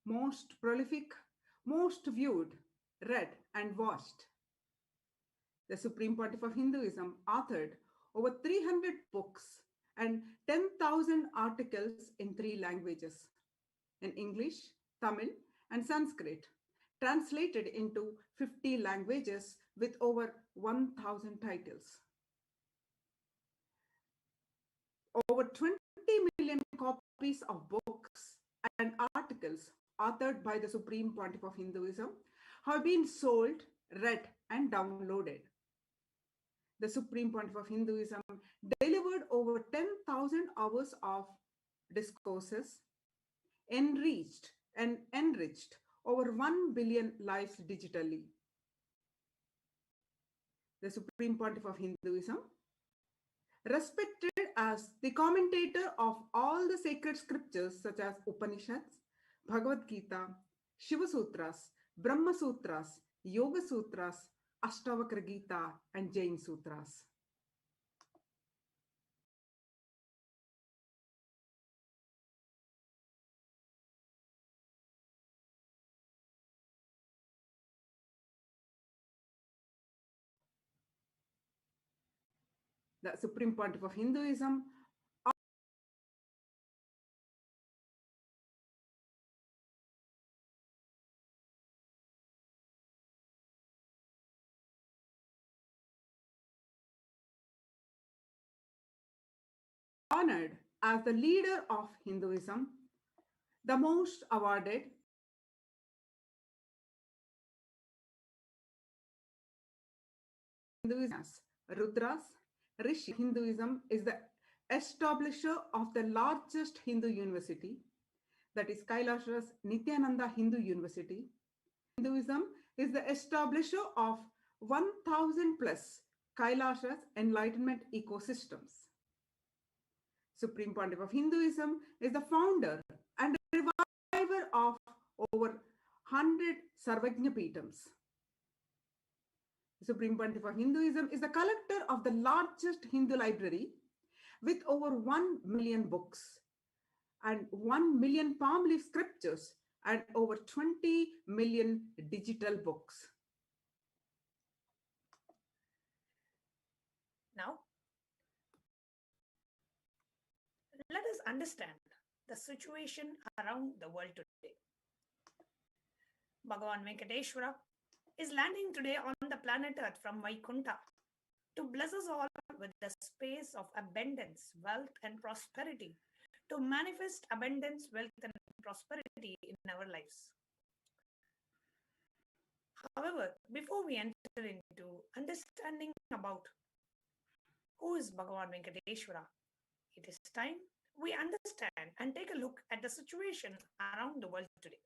most prolific, most viewed, read, and watched. The Supreme Pontiff of Hinduism authored over 300 books and 10,000 articles in three languages in English, Tamil, and Sanskrit, translated into 50 languages with over 1,000 titles. Over 20 million copies of books and articles authored by the Supreme Pontiff of Hinduism have been sold, read, and downloaded. The Supreme Pontiff of Hinduism delivered over 10,000 hours of discourses, enriched over 1 billion lives digitally. The Supreme Pontiff of Hinduism, respected as the commentator of all the sacred scriptures such as Upanishads, Bhagavad Gita, Shiva Sutras, Brahma Sutras, Yoga Sutras, Ashtavakra Gita, and Jain Sutras. The Supreme Pontiff of Hinduism honored as the leader of Hinduism, the most awarded Hinduism, Rudras, Rishi. Hinduism is the establisher of the largest Hindu university, that is HDH Nithyananda Hindu University. Hinduism is the establisher of 1,000 plus Kailashas enlightenment ecosystems. Supreme Pontiff of Hinduism is the founder and reviver of over 100 Sarvajna Peetams. The Supreme Pontiff of Hinduism is the collector of the largest Hindu library with over 1 million books and 1 million palm leaf scriptures and over 20 million digital books. Now, let us understand the situation around the world today. Bhagavan Venkateshwara is landing today on the planet Earth from Vaikunta to bless us all with the space of abundance, wealth, and prosperity, to manifest abundance, wealth, and prosperity in our lives. However, before we enter into understanding about who is Bhagavan Venkateshwara, it is time we understand and take a look at the situation around the world today.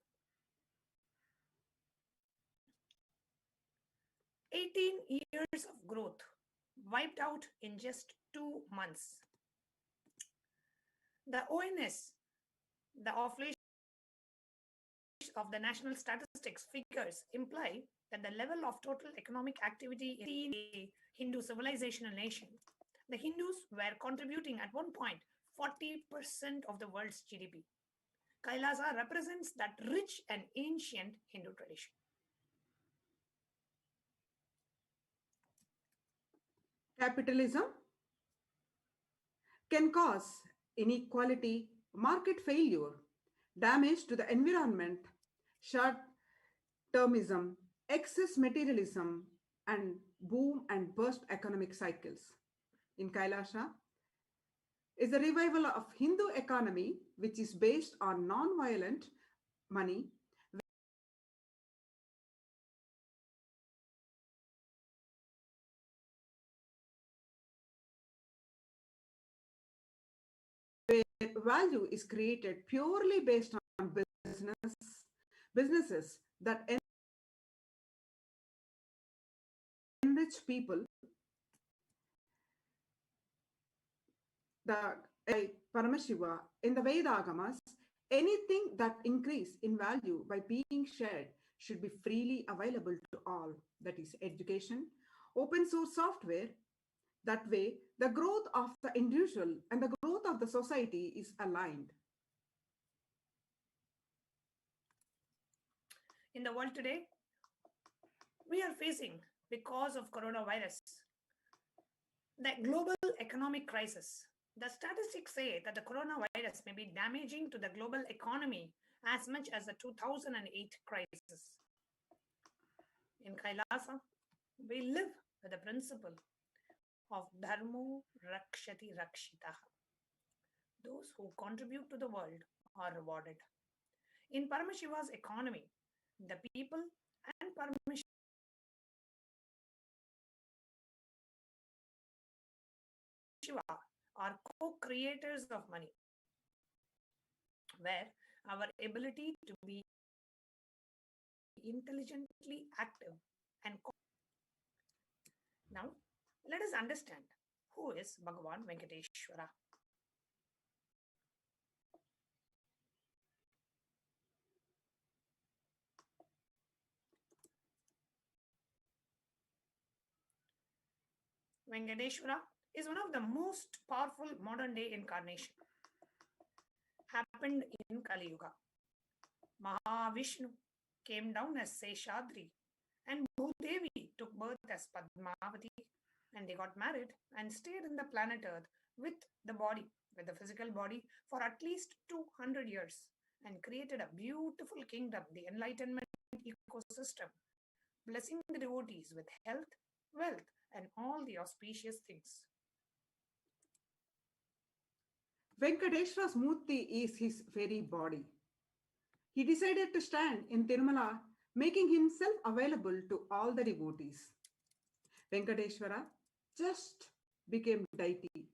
18 years of growth wiped out in just 2 months. The ONS, the Office of the National Statistics figures imply that the level of total economic activity in a Hindu civilizational nation, the Hindus were contributing at one point 40% of the world's GDP. Kailasa represents that rich and ancient Hindu tradition. Capitalism can cause inequality, market failure, damage to the environment, short-termism, excess materialism, and boom and bust economic cycles. In Kailasa is the revival of Hindu economy, which is based on non-violent money, where value is created purely based on businesses that enrich people. The Paramashiva in the Vedagamas, anything that increase in value by being shared should be freely available to all. That is education, open source software. That way, the growth of the individual and the growth of the society is aligned. In the world today, we are facing, because of coronavirus, the global economic crisis. The statistics say that the coronavirus may be damaging to the global economy as much as the 2008 crisis. In Kailasa, we live with the principle of Dharmo Rakshati Rakshitaha. Those who contribute to the world are rewarded. In Paramashiva's economy, the people and Paramashiva are co-creators of money, where our ability to be intelligently active and now let us understand who is Bhagavan Venkateshwara. Venkateshwara is one of the most powerful modern day incarnation. Happened in Kali Yuga. Mahavishnu came down as Seshadri and Bhudevi took birth as Padmavati, and they got married and stayed in the planet Earth with the body, with the physical body, for at least 200 years and created a beautiful kingdom, the enlightenment ecosystem, blessing the devotees with health, wealth, and all the auspicious things. Venkateshwara's Murti is his very body. He decided to stand in Tirumala, making himself available to all the devotees. Venkateshwara just became deity.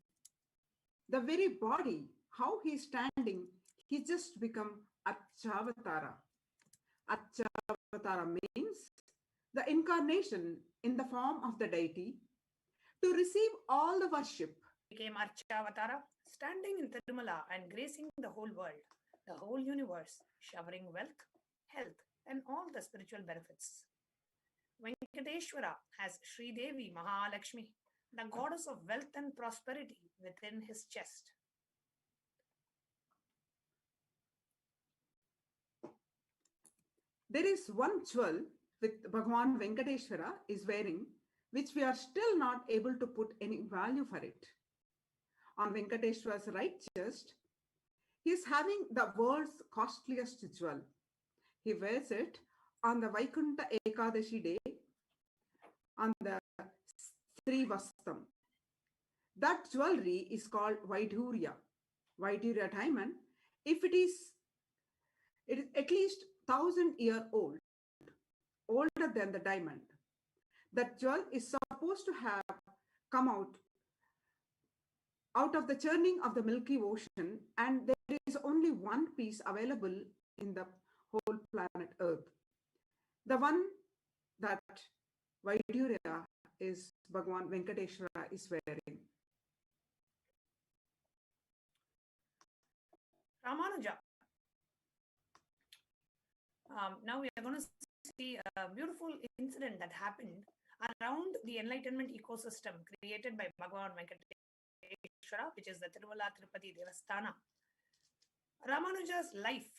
The very body, how he is standing, he just become Archavatara. Archavatara means the incarnation in the form of the deity to receive all the worship. Became Archavatara, standing in Tirumala and gracing the whole world, the whole universe, showering wealth, health, and all the spiritual benefits. Venkateshwara has Sri Devi Mahalakshmi, the goddess of wealth and prosperity, within his chest. There is one jewel with Bhagavan Venkateshwara is wearing, which we are still not able to put any value for it. On Venkateshwara's right chest, he is having the world's costliest jewel. He wears it on the Vaikunta Ekadashi day, on the Sri Vastam. That jewelry is called Vaidurya. Vaidurya diamond. If it is at least 1,000-year old, older than the diamond. That jewel is supposed to have come out of the churning of the Milky Ocean, and there is only one piece available in the whole planet Earth. The one that Vaidurya is Bhagavan Venkateshwara is wearing. Ramanuja. Now we are going to see a beautiful incident that happened around the enlightenment ecosystem created by Bhagavan Venkateshwara, which is the Tirumala Tirupati Devasthana. Ramanuja's life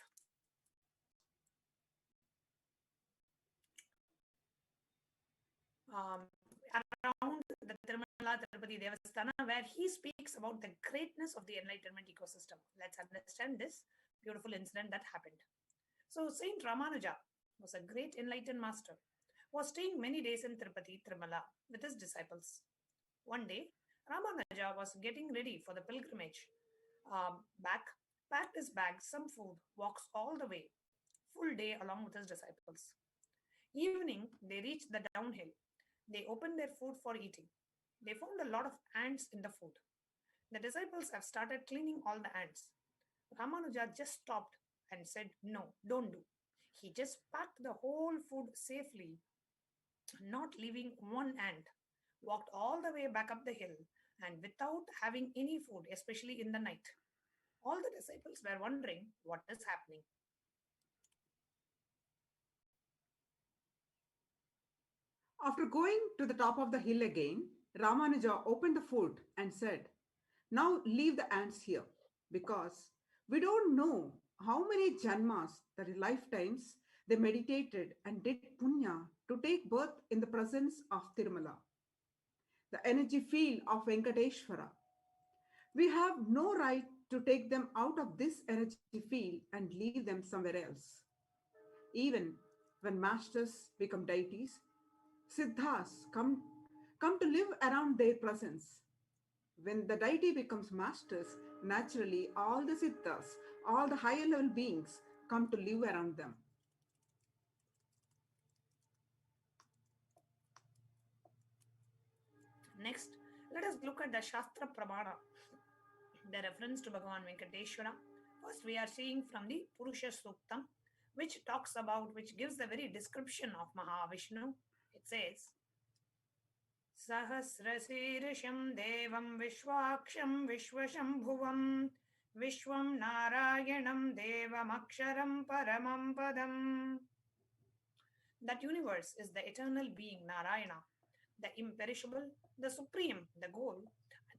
around the Tirumala Tirupati Devasthana, where he speaks about the greatness of the enlightenment ecosystem. Let's understand this beautiful incident that happened. So Saint Ramanuja was a great enlightened master, was staying many days in Tirupati, Tirumala with his disciples. One day, Ramanuja was getting ready for the pilgrimage. Packed his bag, some food, walks all the way, full day along with his disciples. Evening, they reached the downhill. They opened their food for eating. They found a lot of ants in the food. The disciples have started cleaning all the ants. Ramanuja just stopped and said, "No, don't do." He just packed the whole food safely, not leaving one ant, walked all the way back up the hill, and without having any food, especially in the night. All the disciples were wondering what is happening. After going to the top of the hill again, Ramanuja opened the food and said, "Now leave the ants here, because we don't know how many janmas, that is lifetimes, They meditated and did punya to take birth in the presence of Tirumala, the energy field of Venkateshwara. We have no right to take them out of this energy field and leave them somewhere else. Even when masters become deities, siddhas come to live around their presence. When the deity becomes masters, naturally all the siddhas, all the higher level beings come to live around them. Next, let us look at the Shastra Pramana, the reference to Bhagavan Venkateshwara. First, we are seeing from the Purusha Suktam, which gives the very description of Mahavishnu. It says, Sahasrasirisham Devam Vishwaksham Vishwashambhuvam Vishwam Narayanam Devam Aksharam Paramam Padam. That universe is the eternal being Narayana, the imperishable, the supreme, the goal,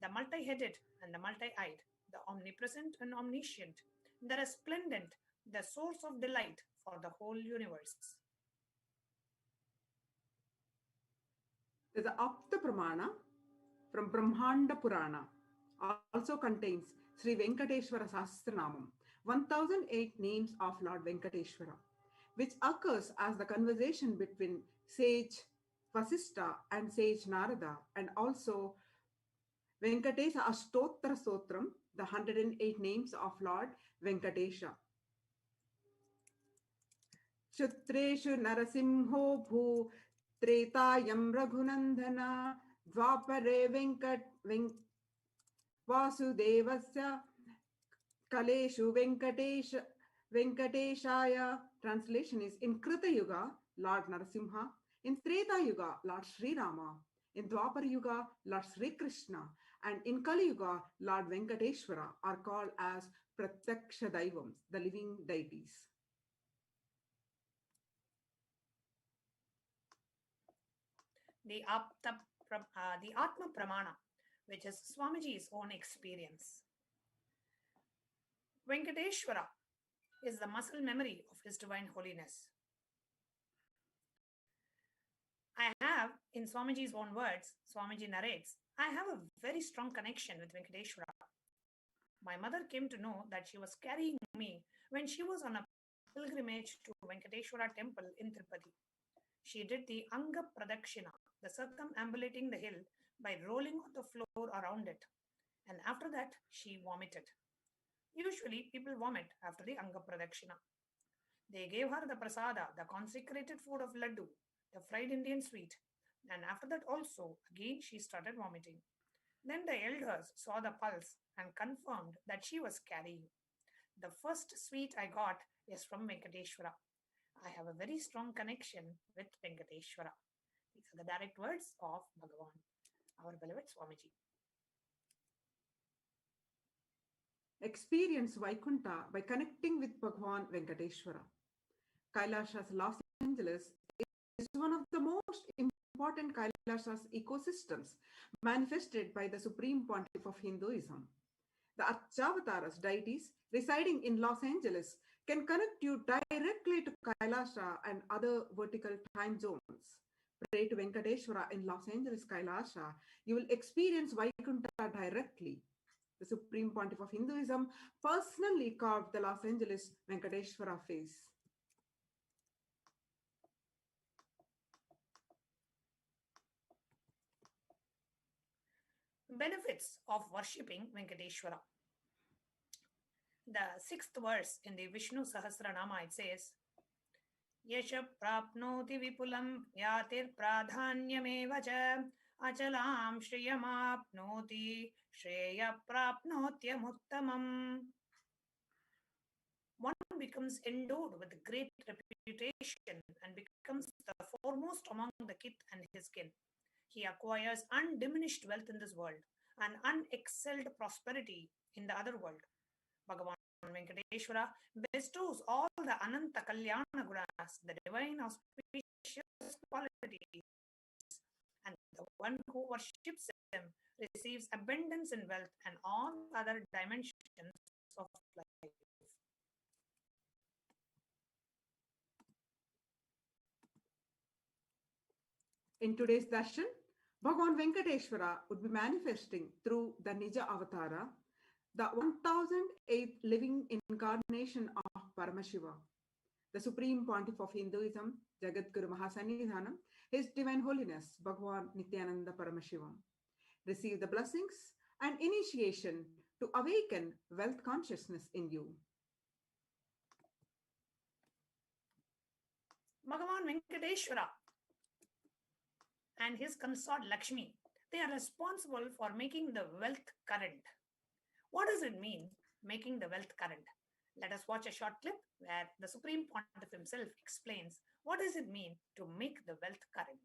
the multi-headed and the multi-eyed, the omnipresent and omniscient, the resplendent, the source of delight for the whole universe. The Apta Pramana from Brahmanda Purana also contains Sri Venkateshwara Sahasranamam, 1008 names of Lord Venkateshwara, which occurs as the conversation between sage Vasistha and sage Narada, and also Venkatesha Ashtottara Stotram, the 108 names of Lord Venkatesha. Chutreshu Narasimho Bhu Tretayam Raghunandana Dvapare Vasudevasya Kaleshu Venkateshaya. Translation is: in Krita Yuga, Lord Narasimha; in Treta Yuga, Lord Sri Rama; in Dwapar Yuga, Lord Sri Krishna; and in Kali Yuga, Lord Venkateshwara are called as Pratyaksha Daivams, the living deities. The Atma Pramana, which is Swamiji's own experience. Venkateshwara is the muscle memory of His Divine Holiness. I have, in Swamiji's own words, Swamiji narrates, I have a very strong connection with Venkateshwara. My mother came to know that she was carrying me when she was on a pilgrimage to Venkateshwara temple in Tirupati. She did the Anga Pradakshina, the circumambulating the hill by rolling on the floor around it. And after that, she vomited. Usually, people vomit after the Anga Pradakshina. They gave her the prasada, the consecrated food of laddu, the fried Indian sweet. And after that also, again she started vomiting. Then the elders saw the pulse and confirmed that she was carrying. The first sweet I got is from Venkateshwara. I have a very strong connection with Venkateshwara. These are the direct words of Bhagavan, our beloved Swamiji. Experience Vaikuntha by connecting with Bhagavan Venkateshwara. Kailasha's Los Angeles is one of the most important Kailasha's ecosystems manifested by the Supreme Pontiff of Hinduism. The Archavataras, deities residing in Los Angeles, can connect you directly to Kailasha and other vertical time zones. Pray to Venkateshwara in Los Angeles, Kailasha. You will experience Vaikuntha directly. The Supreme Pontiff of Hinduism personally carved the Los Angeles Venkateshwara face. Benefits of worshipping Venkateshwara. The sixth verse in the Vishnu Sahasranama, it says, Yasha prapnoti vipulam yatir pradhanyameva cha achalam shriyamapnoti shreya prapnotyamuttamam. One becomes endowed with great reputation and becomes the foremost among the kith and his kin. He acquires undiminished wealth in this world and unexcelled prosperity in the other world. Bhagavan Venkateshwara bestows all the Ananta Kalyana Gunas, the divine auspicious qualities, and the one who worships him receives abundance in wealth and all other dimensions of life. In today's Darshan, Bhagavan Venkateshwara would be manifesting through the Nija Avatara, the 1008th living incarnation of Paramashiva, the Supreme Pontiff of Hinduism, Jagadguru Mahasannidhanam, His Divine Holiness, Bhagavan Nithyananda Paramashivam. Receive the blessings and initiation to awaken wealth consciousness in you. Bhagavan Venkateshwara and his consort Lakshmi, they are responsible for making the wealth current. What does it mean, making the wealth current? Let us watch a short clip where the Supreme Pontiff himself explains what does it mean to make the wealth current.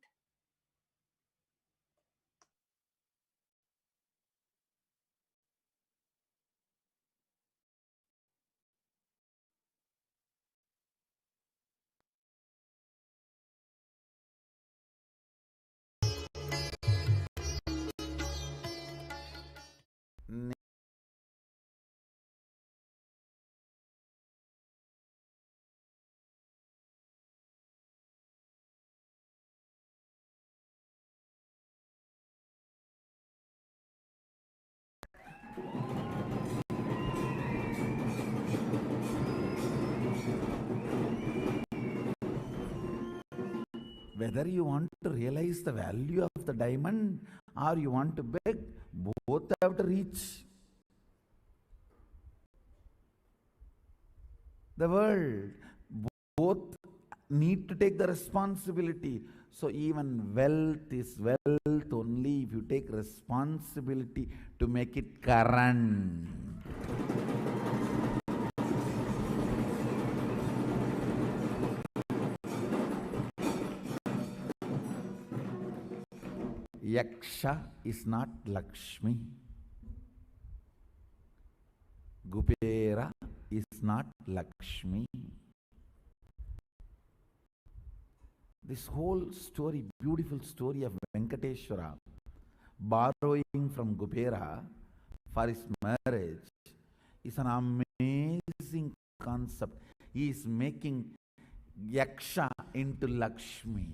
Whether you want to realize the value of the diamond or you want to beg, both have to reach the world. Both need to take the responsibility. So even wealth is wealth only if you take responsibility to make it current. Yaksha is not Lakshmi. Gupera is not Lakshmi. This whole story, beautiful story of Venkateshwara borrowing from Gupera for his marriage is an amazing concept. He is making Yaksha into Lakshmi.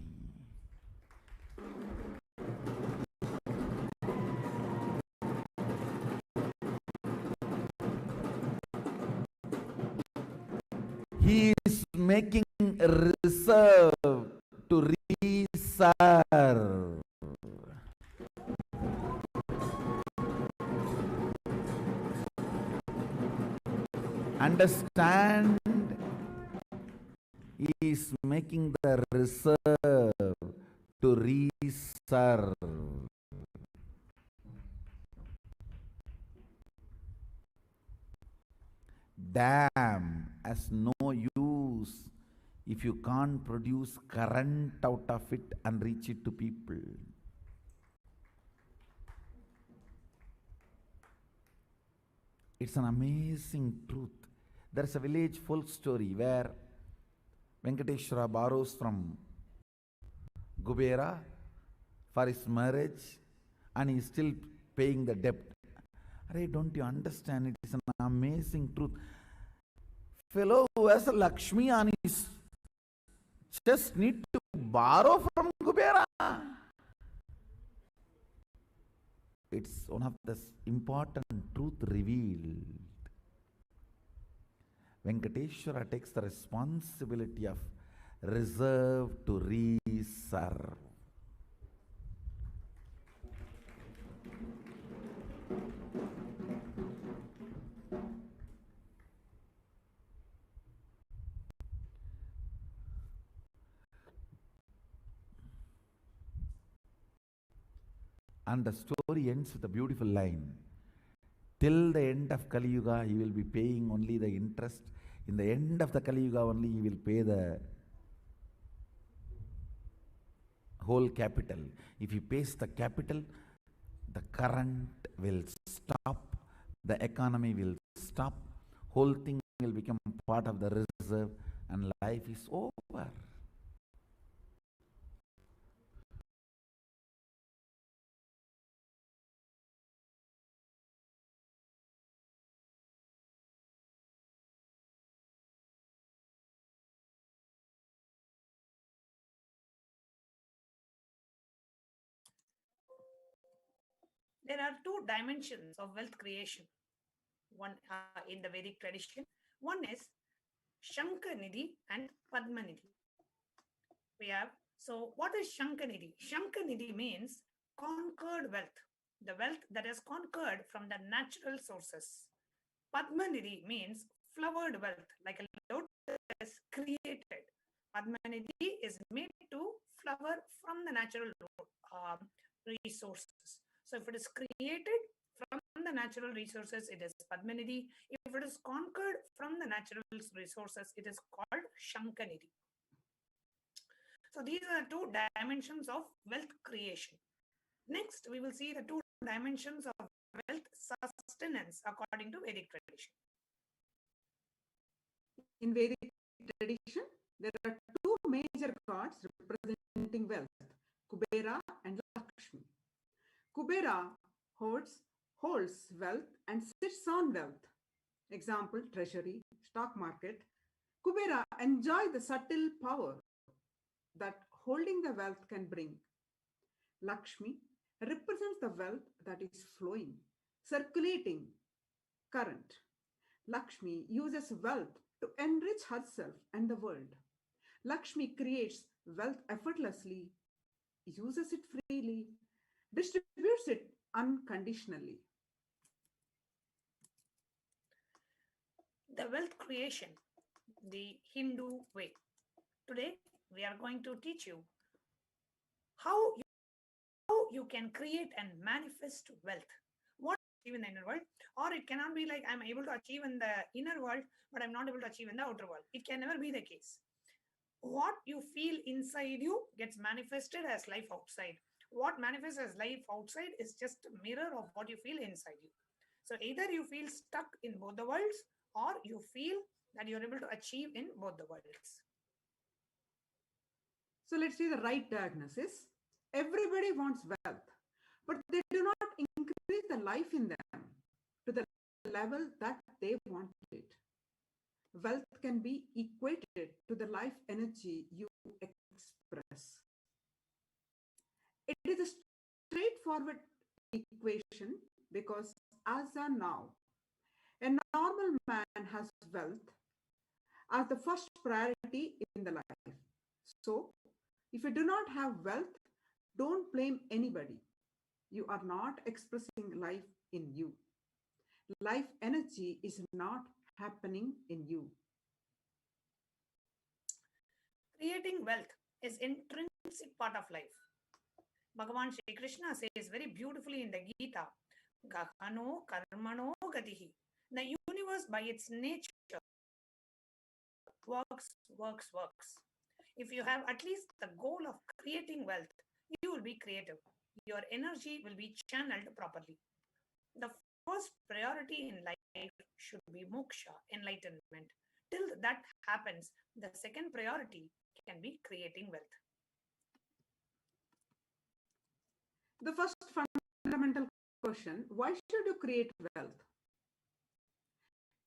He is making a reserve to reserve. Understand? He is making the reserve to reserve. Dam has no use if you can't produce current out of it and reach it to people. It's an amazing truth. There's a village folk story where Venkateshwara borrows from Kubera for his marriage and he is still paying the debt. Arey, don't you understand? It is an amazing truth. Fellow who has a Lakshmi on his chest need to borrow from Kubera. It's one of the important truth revealed. Venkateshwara takes the responsibility of reserve to reserve. And the story ends with a beautiful line. Till the end of Kali Yuga, he will be paying only the interest. In the end of the Kali Yuga only, he will pay the whole capital. If he pays the capital, the current will stop, the economy will stop, whole thing will become part of the reserve, and life is over. There are two dimensions of wealth creation. One in the Vedic tradition, one is Shankanidhi and Padmanidhi. We have, so what is Shankanidhi? Shankanidhi means conquered wealth, the wealth that is conquered from the natural sources. Padmanidhi means flowered wealth, like a lotus created. Padmanidhi is made to flower from the natural uh, resources. So if it is created from the natural resources, it is Padmanidhi. If it is conquered from the natural resources, it is called Shankanidhi. So these are the two dimensions of wealth creation. Next, we will see the two dimensions of wealth sustenance according to Vedic tradition. In Vedic tradition, there are two major gods representing wealth, Kubera and Lakshmi. Kubera holds wealth and sits on wealth. Example, treasury, stock market. Kubera enjoy the subtle power that holding the wealth can bring. Lakshmi represents the wealth that is flowing, circulating current. Lakshmi uses wealth to enrich herself and the world. Lakshmi creates wealth effortlessly, uses it freely, distributes it unconditionally. The wealth creation, the Hindu way. Today, we are going to teach you how you can create and manifest wealth. What achieve in the inner world, or it cannot be like I'm able to achieve in the inner world, but I'm not able to achieve in the outer world. It can never be the case. What you feel inside you gets manifested as life outside. What manifests as life outside is just a mirror of what you feel inside you. So either you feel stuck in both the worlds, or you feel that you're able to achieve in both the worlds. So let's see the right diagnosis. Everybody wants wealth, but they do not increase the life in them to the level that they want it. Wealth can be equated to the life energy you express. It is a straightforward equation because as of now, a normal man has wealth as the first priority in the life. So, if you do not have wealth, don't blame anybody. You are not expressing life in you. Life energy is not happening in you. Creating wealth is intrinsic part of life. Bhagavan Shri Krishna says very beautifully in the Gita, Gahano Karmano Gatihi. The universe by its nature works. If you have at least the goal of creating wealth, you will be creative. Your energy will be channeled properly. The first priority in life should be moksha, enlightenment. Till that happens, the second priority can be creating wealth. The first fundamental question, why should you create wealth?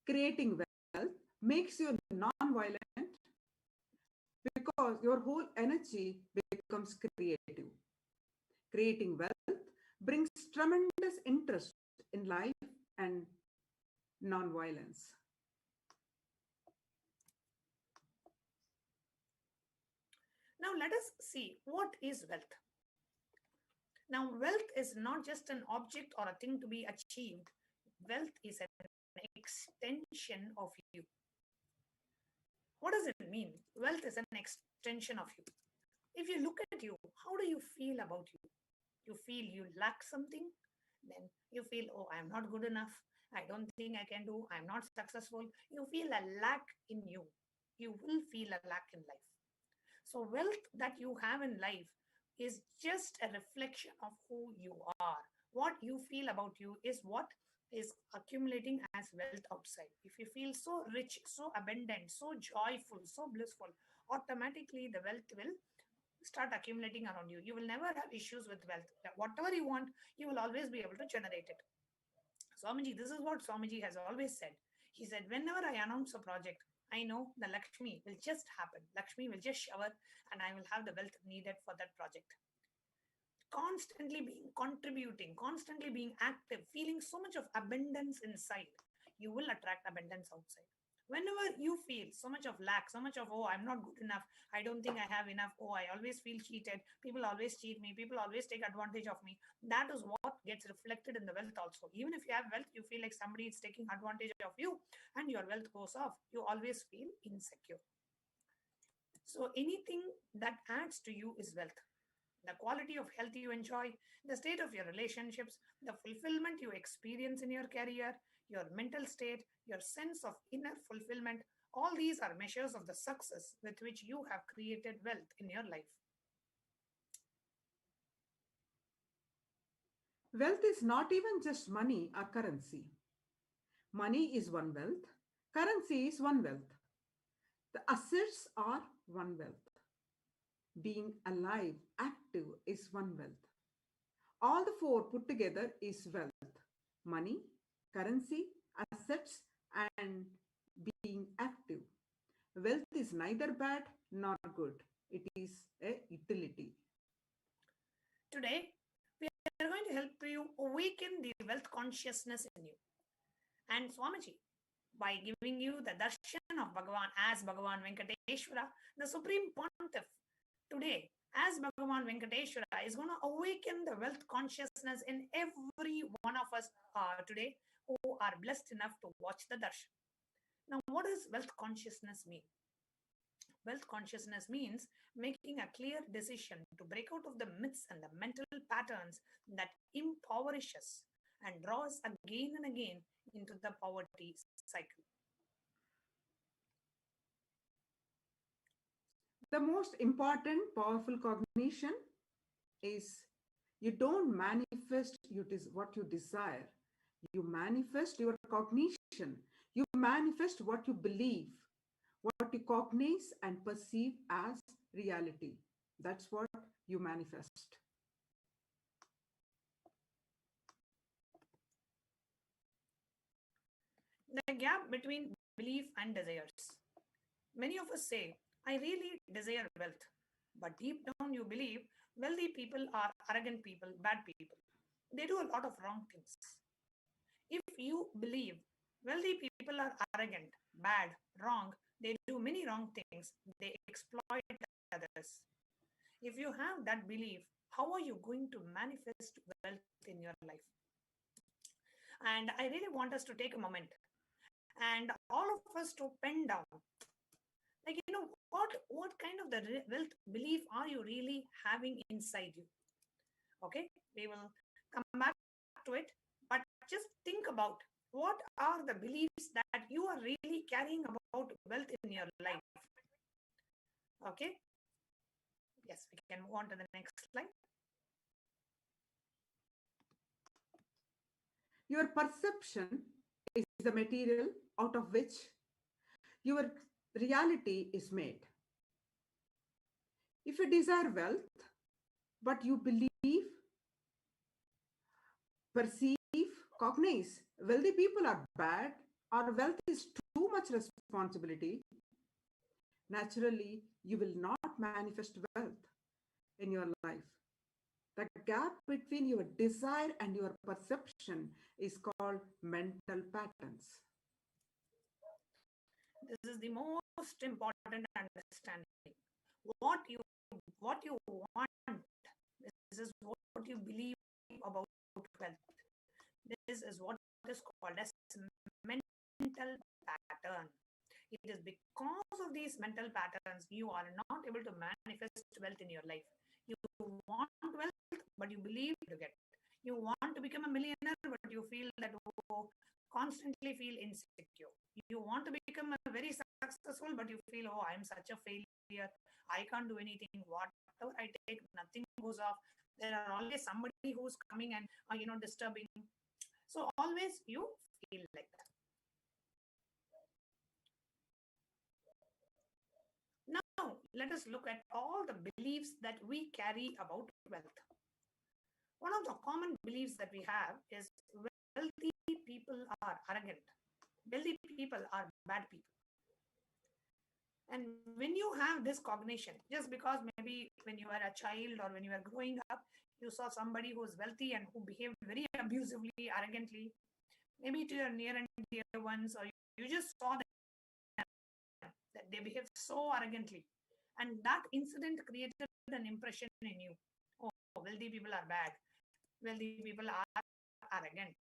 Creating wealth makes you non-violent because your whole energy becomes creative. Creating wealth brings tremendous interest in life and non-violence. Now let us see what is wealth. Now, wealth is not just an object or a thing to be achieved. Wealth is an extension of you. What does it mean? Wealth is an extension of you. If you look at you, how do you feel about you? You feel you lack something, then you feel, oh, I'm not good enough. I don't think I can do. I'm not successful. You feel a lack in you. You will feel a lack in life. So, wealth that you have in life is just a reflection of who you are. What you feel about you is what is accumulating as wealth outside. If you feel so rich, so abundant, so joyful, so blissful, automatically the wealth will start accumulating around you. You will never have issues with wealth. Whatever you want, you will always be able to generate it. Swamiji, this is what Swamiji has always said. He said, whenever I announce a project, I know the Lakshmi will just happen. Lakshmi will just shower and I will have the wealth needed for that project. constantly being contributing, constantly being active, feeling so much of abundance inside, you will attract abundance outside. Whenever you feel so much of lack, so much of, oh, I'm not good enough, I don't think I have enough, oh, I always feel cheated, people always cheat me, people always take advantage of me, that is what gets reflected in the wealth also. Even if you have wealth, you feel like somebody is taking advantage of you and your wealth goes off, you always feel insecure. So anything that adds to you is wealth. The quality of health you enjoy, the state of your relationships, the fulfillment you experience in your career, your mental state, your sense of inner fulfillment, all these are measures of the success with which you have created wealth in your life. Wealth is not even just money or currency. Money is one wealth, currency is one wealth, the assets are one wealth. Being alive, active is one wealth. All the four put together is wealth: money, currency, assets, and being active. Wealth is neither bad nor good, it is a utility. Today, we are going to help you awaken the wealth consciousness in you. And Swamiji, by giving you the darshan of Bhagavan as Bhagavan Venkateshwara, the Supreme Pontiff, today, as Bhagavan Venkateshwara is going to awaken the wealth consciousness in every one of us today who are blessed enough to watch the darshan. Now, what does wealth consciousness mean? Wealth consciousness means making a clear decision to break out of the myths and the mental patterns that impoverish us and draw us again and again into the poverty cycle. The most important powerful cognition is you don't manifest what you desire. You manifest your cognition. You manifest what you believe, what you cognize and perceive as reality. That's what you manifest. The gap between belief and desires. Many of us say, I really desire wealth. But deep down, you believe wealthy people are arrogant people, bad people. They do a lot of wrong things. If you believe wealthy people are arrogant, bad, wrong, they do many wrong things, they exploit others. If you have that belief, how are you going to manifest wealth in your life? And I really want us to take a moment and all of us to pen down, like, what kind of the wealth belief are you really having inside you? Okay, we will come back to it, but just think about what are the beliefs that you are really carrying about wealth in your life. Okay, yes, we can move on to the next slide. Your perception is the material out of which your reality is made. If you desire wealth, but you believe, perceive, cognize wealthy people are bad or wealth is too much responsibility, naturally you will not manifest wealth in your life. The gap between your desire and your perception is called mental patterns. This is the most important understanding. What you want, this is what you believe about wealth. This is what is called as mental pattern. It is because of these mental patterns you are not able to manifest wealth in your life. You want wealth, but you believe to get. You want to become a millionaire, but you feel that constantly feel insecure. You want to become a very successful, but you feel, oh, I'm such a failure. I can't do anything. Whatever I take, nothing goes off. There are always somebody who's coming and disturbing. So always you feel like that. Now, let us look at all the beliefs that we carry about wealth. One of the common beliefs that we have is wealthy people are arrogant. Wealthy people are bad people. And when you have this cognition, just because maybe when you were a child or when you were growing up, You saw somebody who was wealthy and who behaved very abusively, arrogantly, maybe to your near and dear ones, or you just saw them, that they behaved so arrogantly. And that incident created an impression in you. Oh, wealthy people are bad. Wealthy people are arrogant.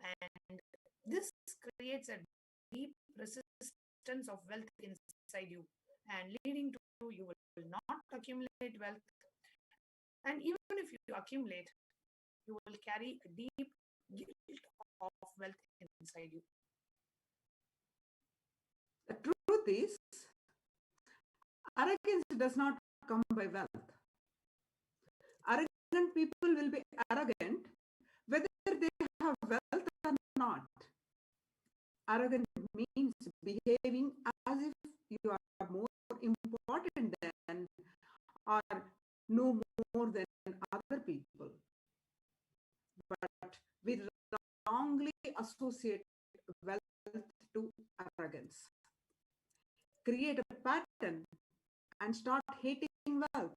And this creates a deep resistance of wealth inside you, and leading to you will not accumulate wealth. And even if you accumulate, you will carry a deep guilt of wealth inside you. The truth is, arrogance does not come by wealth. Arrogant people will be arrogant whether they have wealth or not. Arrogant means behaving as if you are more important than or know more than other people. But we wrongly associate wealth to arrogance. Create a pattern and start hating wealth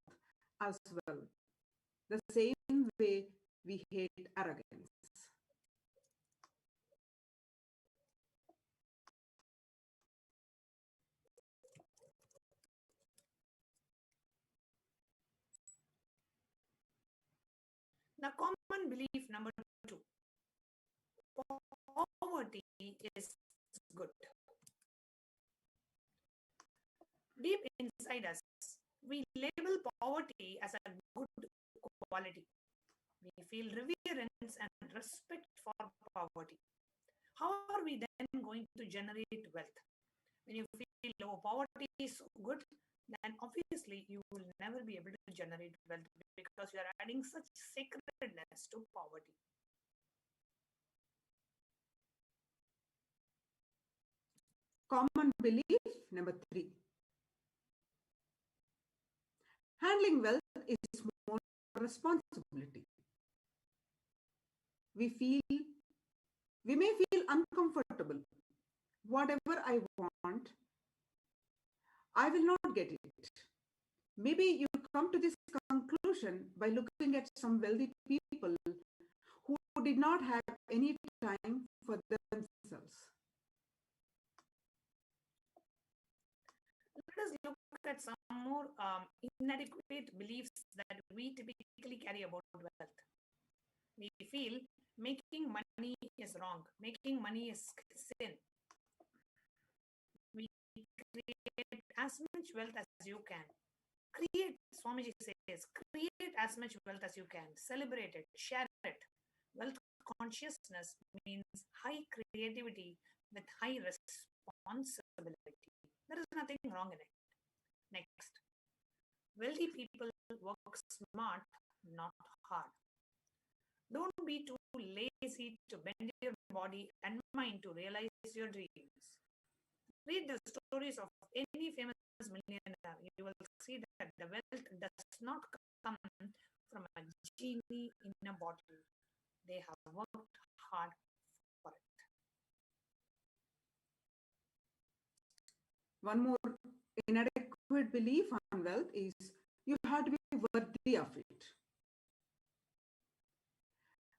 as well, the same way we hate arrogance. The common belief number 2: poverty is good. Deep inside us, we label poverty as a good quality. We feel reverence and respect for poverty. How are we then going to generate wealth? When you feel, oh, poverty is so good, then obviously you will never be able to generate wealth, because you are adding such sacredness to poverty. Common belief number 3: handling wealth is more responsibility. We may feel uncomfortable. Whatever I want, I will not get it. Maybe you come to this conclusion by looking at some wealthy people who did not have any time for themselves. Let us look at some more inadequate beliefs that we typically carry about wealth. We feel making money is wrong, making money is sin. We create as much wealth as you can. Create, Swamiji says, create as much wealth as you can. Celebrate it, share it. Wealth consciousness means high creativity with high responsibility. There is nothing wrong in it. Next, wealthy people work smart, not hard. Don't be too lazy to bend your body and mind to realize your dreams. Read the stories of any famous millionaire. You will see that the wealth does not come from a genie in a bottle. They have worked hard for it. One more inadequate belief on wealth is you have to be worthy of it.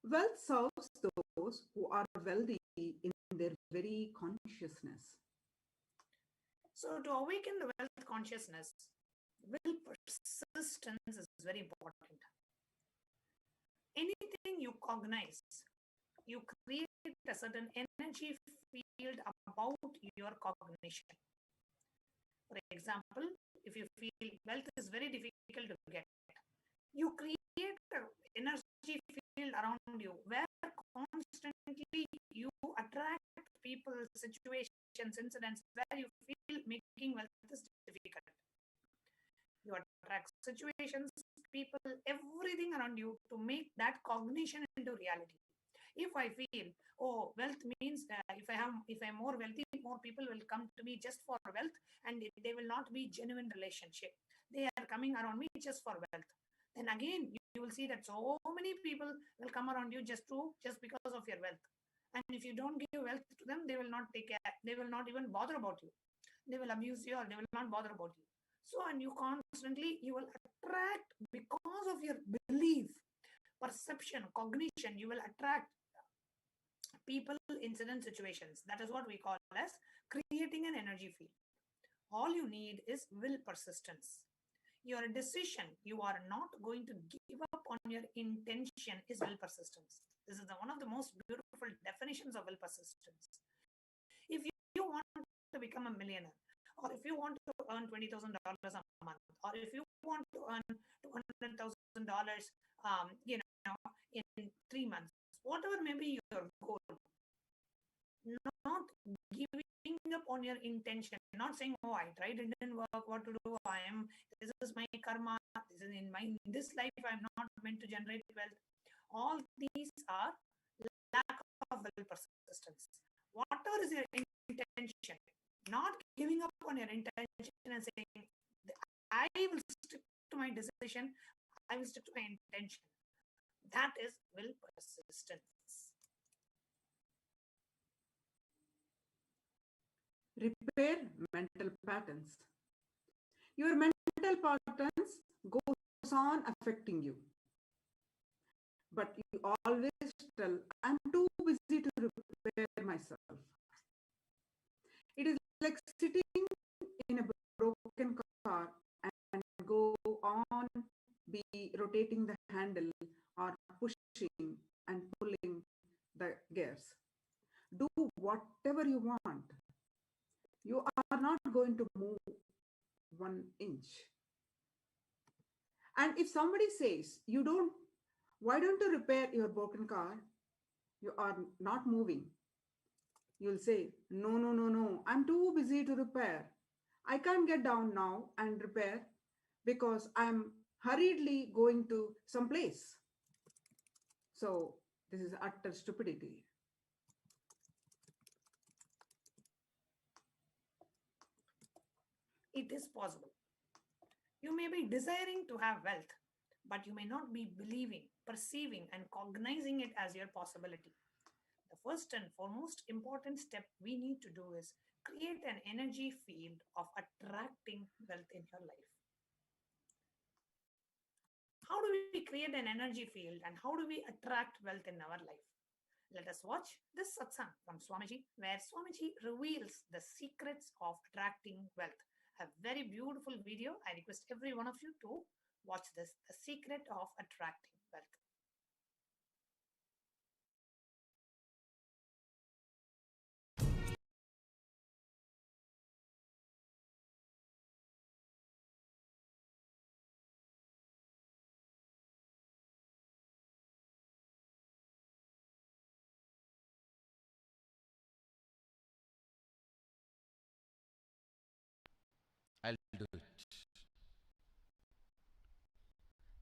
Wealth serves those who are wealthy in their very consciousness. So, to awaken the wealth consciousness, will persistence is very important. Anything you cognize, you create a certain energy field about your cognition. For example, if you feel wealth is very difficult to get, you create an energy field around you where constantly you attract people, situations, incidents where you feel making wealth is difficult. You attract situations, people, everything around you to make that cognition into reality. If I feel, oh, wealth means if I'm more wealthy, more people will come to me just for wealth, and they will not be genuine relationship. They are coming around me just for wealth. Then again, you will see that so many people will come around you just because of your wealth. And if you don't give wealth to them, they will not take care. They will not even bother about you. They will abuse you, or they will not bother about you. So, and you constantly, you will attract because of your belief, perception, cognition, you will attract people, incident, situations. That is what we call as creating an energy field. All you need is will persistence. Your decision, you are not going to give up on your intention, is will persistence. This is one of the most beautiful definitions of will persistence. If you want to become a millionaire, or if you want to earn $20,000 a month, or if you want to earn $200,000, in 3 months, whatever may be your goal, not giving up on your intention, not saying, oh, I tried, it didn't work, what to do, this is my karma, this is in this life, I'm not meant to generate wealth. All these are lack of will persistence. Whatever is your intention, not giving up on your intention and saying, I will stick to my decision, I will stick to my intention. That is will persistence. Repair mental patterns. Your mental patterns goes on affecting you. But you always tell, I'm too busy to repair myself. It is like sitting in a broken car and go on be rotating the handle or pushing and pulling the gears. Do whatever you want. You are not going to move 1 inch. And if somebody says, why don't you repair your broken car? You are not moving. You'll say, no, I'm too busy to repair. I can't get down now and repair because I'm hurriedly going to some place. So this is utter stupidity. It is possible. You may be desiring to have wealth, but you may not be believing, perceiving, and cognizing it as your possibility. The first and foremost important step we need to do is create an energy field of attracting wealth in your life. How do we create an energy field and how do we attract wealth in our life? Let us watch this satsang from Swamiji, where Swamiji reveals the secrets of attracting wealth. A very beautiful video. I request every one of you to watch this, the secret of attracting wealth. I'll do it.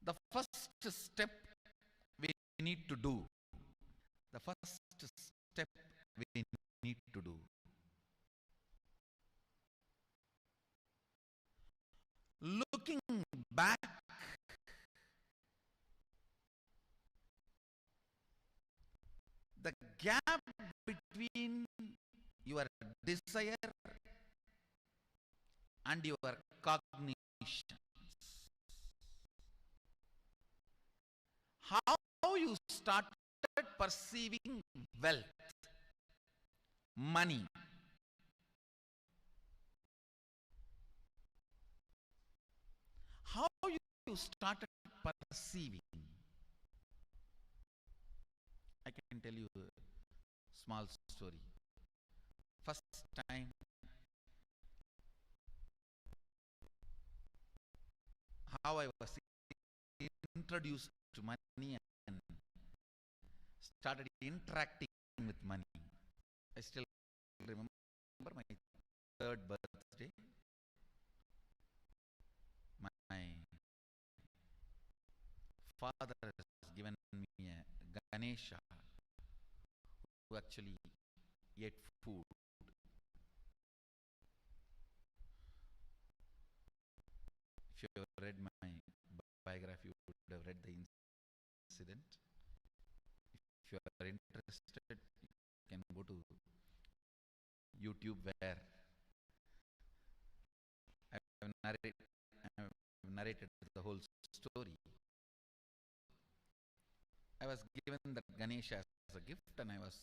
The first step we need to do, the first step we need to do, looking back, the gap between your desire and your cognition. How you started perceiving wealth, money. How you started perceiving. I can tell you a small story. First time how I was introduced to money and started interacting with money. I still remember my third birthday. My father has given me a Ganesha who actually ate food. If you have read my biography, you would have read the incident. If you are interested, you can go to YouTube where I have narrated the whole story. I was given that Ganesha as a gift, and I was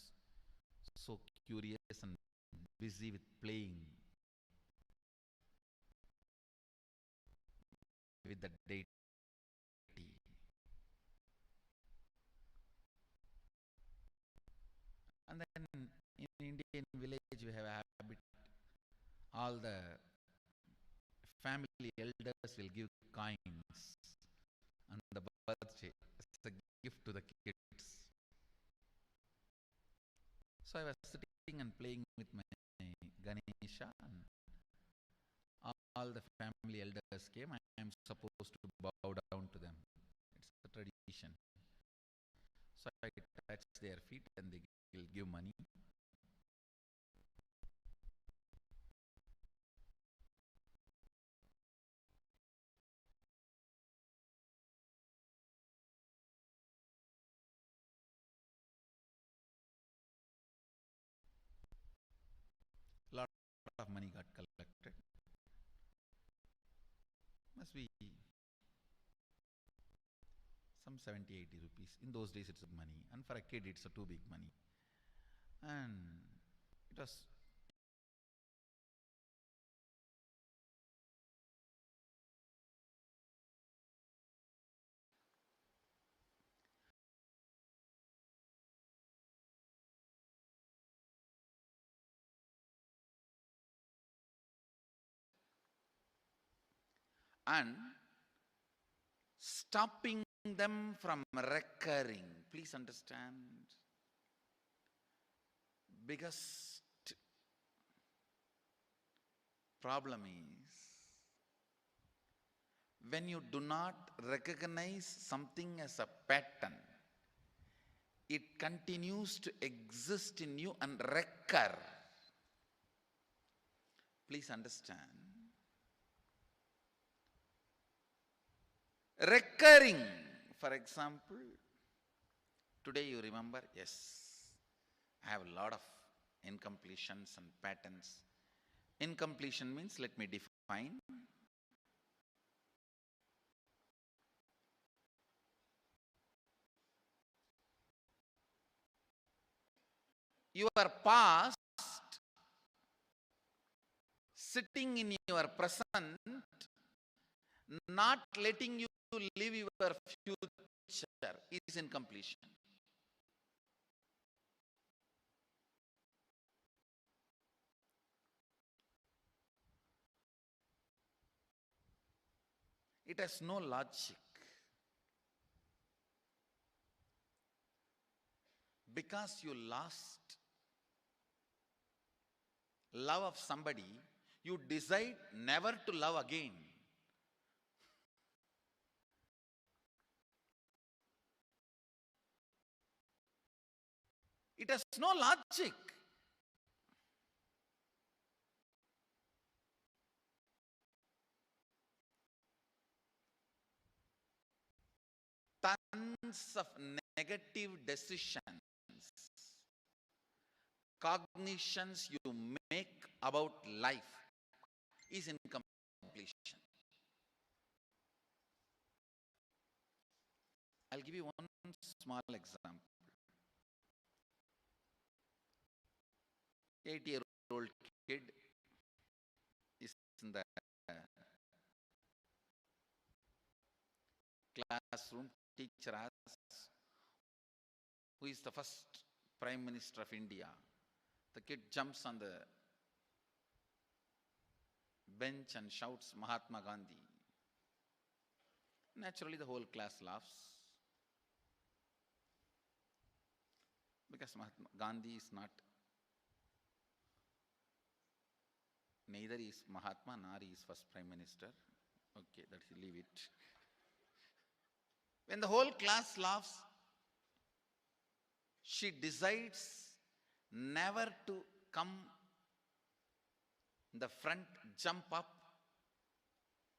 so curious and busy with playing with the deity. And then in Indian village we have a habit, all the family elders will give coins on the birthday as a gift to the kids. So I was sitting and playing with my Ganesha, and all the family elders came. I am supposed to bow down to them. It's a tradition. So I touch their feet and they will give money. Lot of money got collected. Must be some 70-80 rupees. In those days it's money, and for a kid it's a too big money. And it was and stopping them from recurring. Please understand, biggest problem is when you do not recognize something as a pattern, it continues to exist in you and recur. Please understand. Recurring, for example, today you remember, yes, I have a lot of incompletions and patterns. Incompletion means, let me define. Your past sitting in your present, not letting you live your future, is incompletion. It has no logic. Because you lost love of somebody, you decide never to love again. It has no logic. Tons of negative decisions, cognitions you make about life is incompletion. I'll give you one small example. 8-year-old kid is in the classroom. Teacher asks, who is the first Prime Minister of India? The kid jumps on the bench and shouts, Mahatma Gandhi. Naturally, the whole class laughs, because Mahatma Gandhi is not, neither is Mahatma nor he is first Prime Minister. Okay, let's leave it. When the whole class laughs, she decides never to come in the front, jump up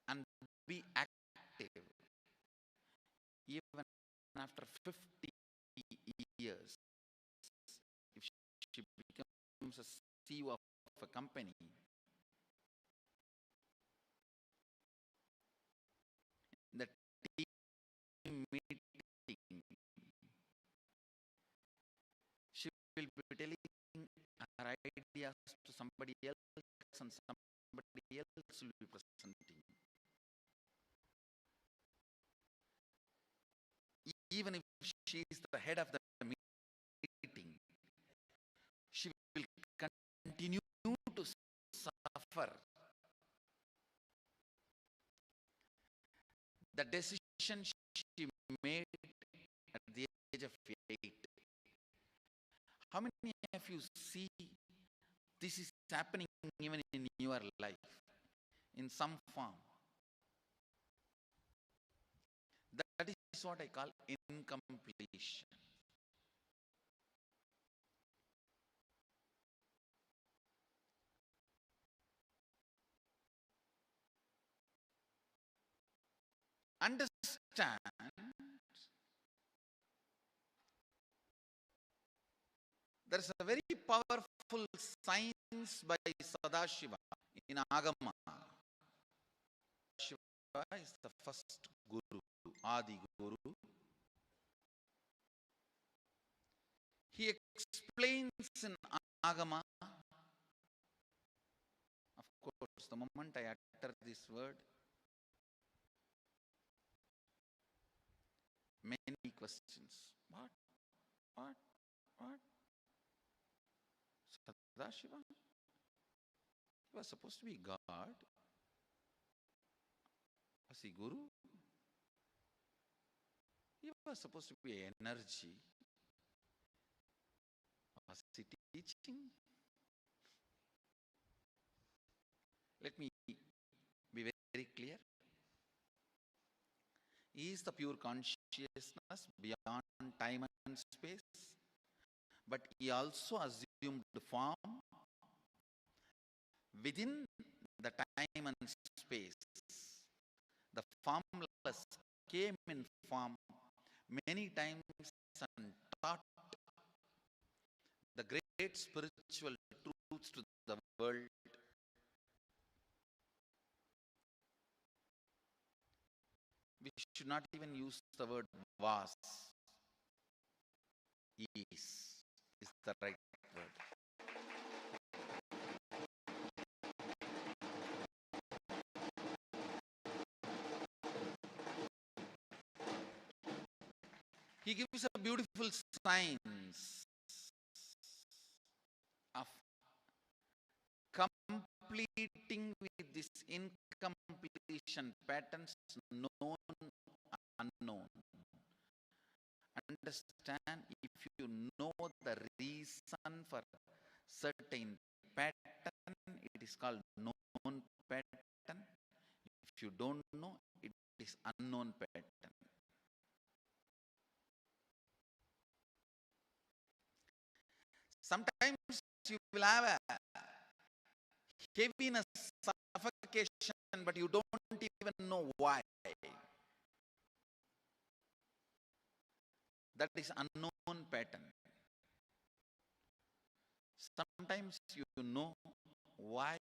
and be active. Even after 50 years, if she becomes a CEO of a company, ideas to somebody else and somebody else will be presenting. Even if she is the head of the meeting, she will continue to suffer. The decision she made at the age of 8. How many of you see this is happening even in your life in some form? That is what I call incompletion. Understand, there is a very powerful science by Sadashiva in Agama. Shiva is the first Guru, Adi Guru. He explains in Agama, of course, the moment I utter this word, many questions. What? Sadashiva? He was supposed to be God. Was he Guru? He was supposed to be energy. Was he teaching? Let me be very clear. He is the pure consciousness beyond time and space, but he also assumed form within the time and space. The formless came in form many times and taught the great spiritual truths to the world. We should not even use the word was. Is the right word. He gives a beautiful science of completing with this incompletion patterns known, unknown. Understand, if you know the reason for certain pattern, it is called known pattern. If you don't know, it is unknown pattern. Sometimes you will have a heaviness, suffocation, but you don't even know why. That is unknown pattern. Sometimes you know why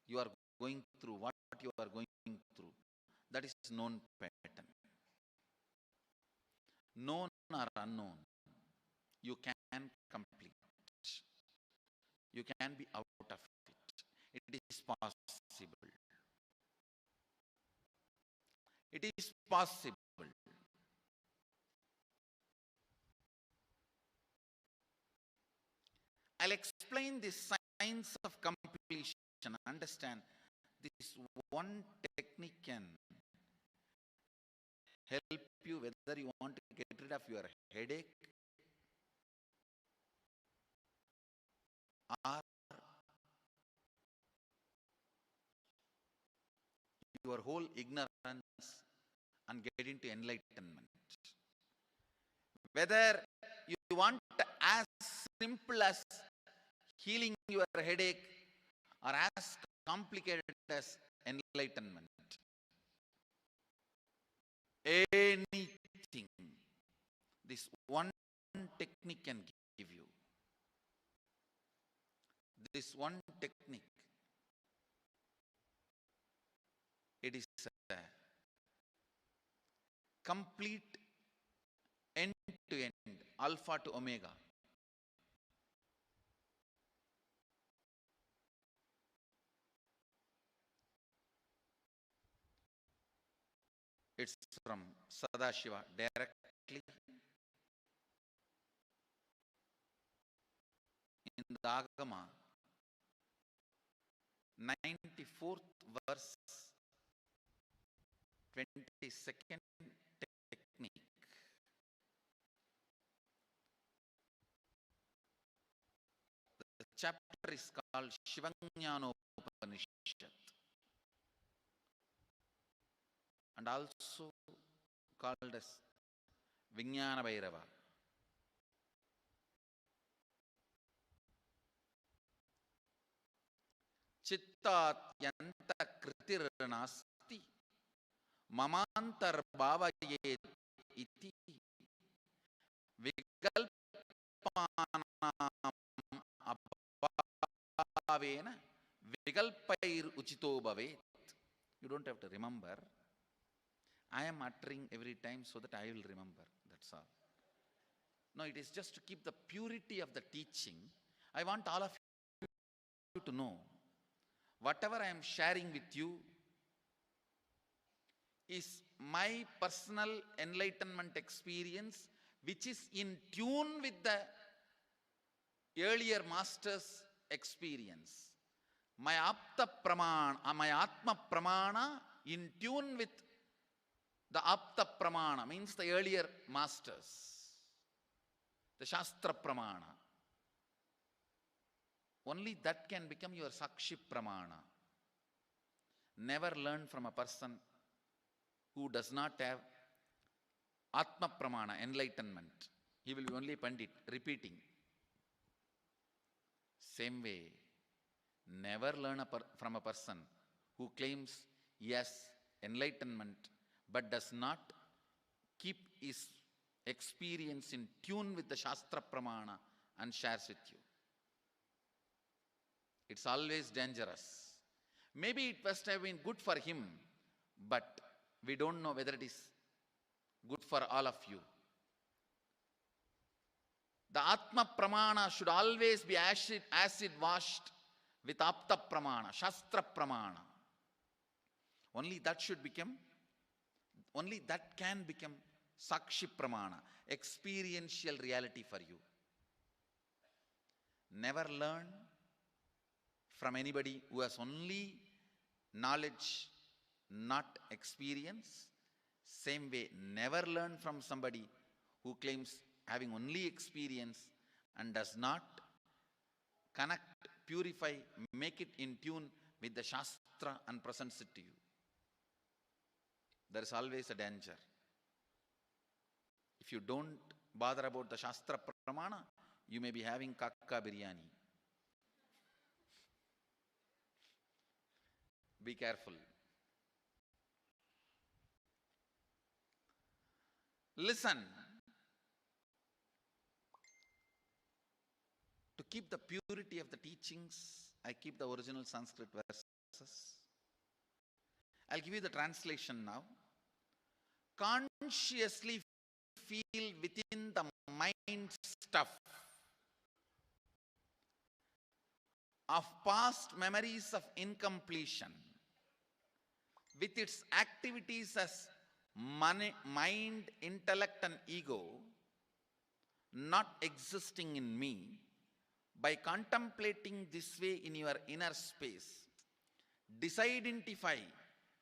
you are going through what you are going through. That is known pattern. Known or unknown, you can complete. You can be out of it. It is possible. It is possible. I'll explain the science of completion. Understand, this one technique can help you whether you want to get rid of your headache or your whole ignorance and get into enlightenment. Whether you want as simple as healing your headache or as complicated as enlightenment. Anything this one technique can give you. This one technique, it is a complete end to end, alpha to omega. It's from Sadashiva directly. In the Agama, 94th verse, 22nd technique. The chapter is called Shivanyanopanishad and also called as Vijnana Bhairava. Chittat yanta kritirnasti mamantar bhavayet iti vikalpanam abhavena vikalpair uchito bhavet. You don't have to remember. I am uttering every time so that I will remember. That's all. No, it is just to keep the purity of the teaching. I want all of you to know whatever I am sharing with you is my personal enlightenment experience, which is in tune with the earlier master's experience. My Apta Pramana, my Atma Pramana in tune with the Apta Pramana, means the earlier masters, the Shastra Pramana. Only that can become your Sakshi Pramana. Never learn from a person who does not have Atma Pramana, enlightenment. He will be only Pandit, repeating. Same way, never learn from a person who claims yes, enlightenment, but does not keep his experience in tune with the Shastra Pramana and shares with you. It's always dangerous. Maybe it must have been good for him, but we don't know whether it is good for all of you. The Atma Pramana should always be acid washed with Apta Pramana, Shastra Pramana. Only that can become Sakshi Pramana, experiential reality for you. Never learn from anybody who has only knowledge, not experience. Same way, never learn from somebody who claims having only experience and does not connect, purify, make it in tune with the Shastra and presents it to you. There is always a danger. If you don't bother about the Shastra Pramana, you may be having kakka biryani. Be careful. Listen. To keep the purity of the teachings, I keep the original Sanskrit verses. I'll give you the translation now. Consciously feel within the mind stuff of past memories of incompletion with its activities as mind, intellect and ego not existing in me. By contemplating this way in your inner space, disidentify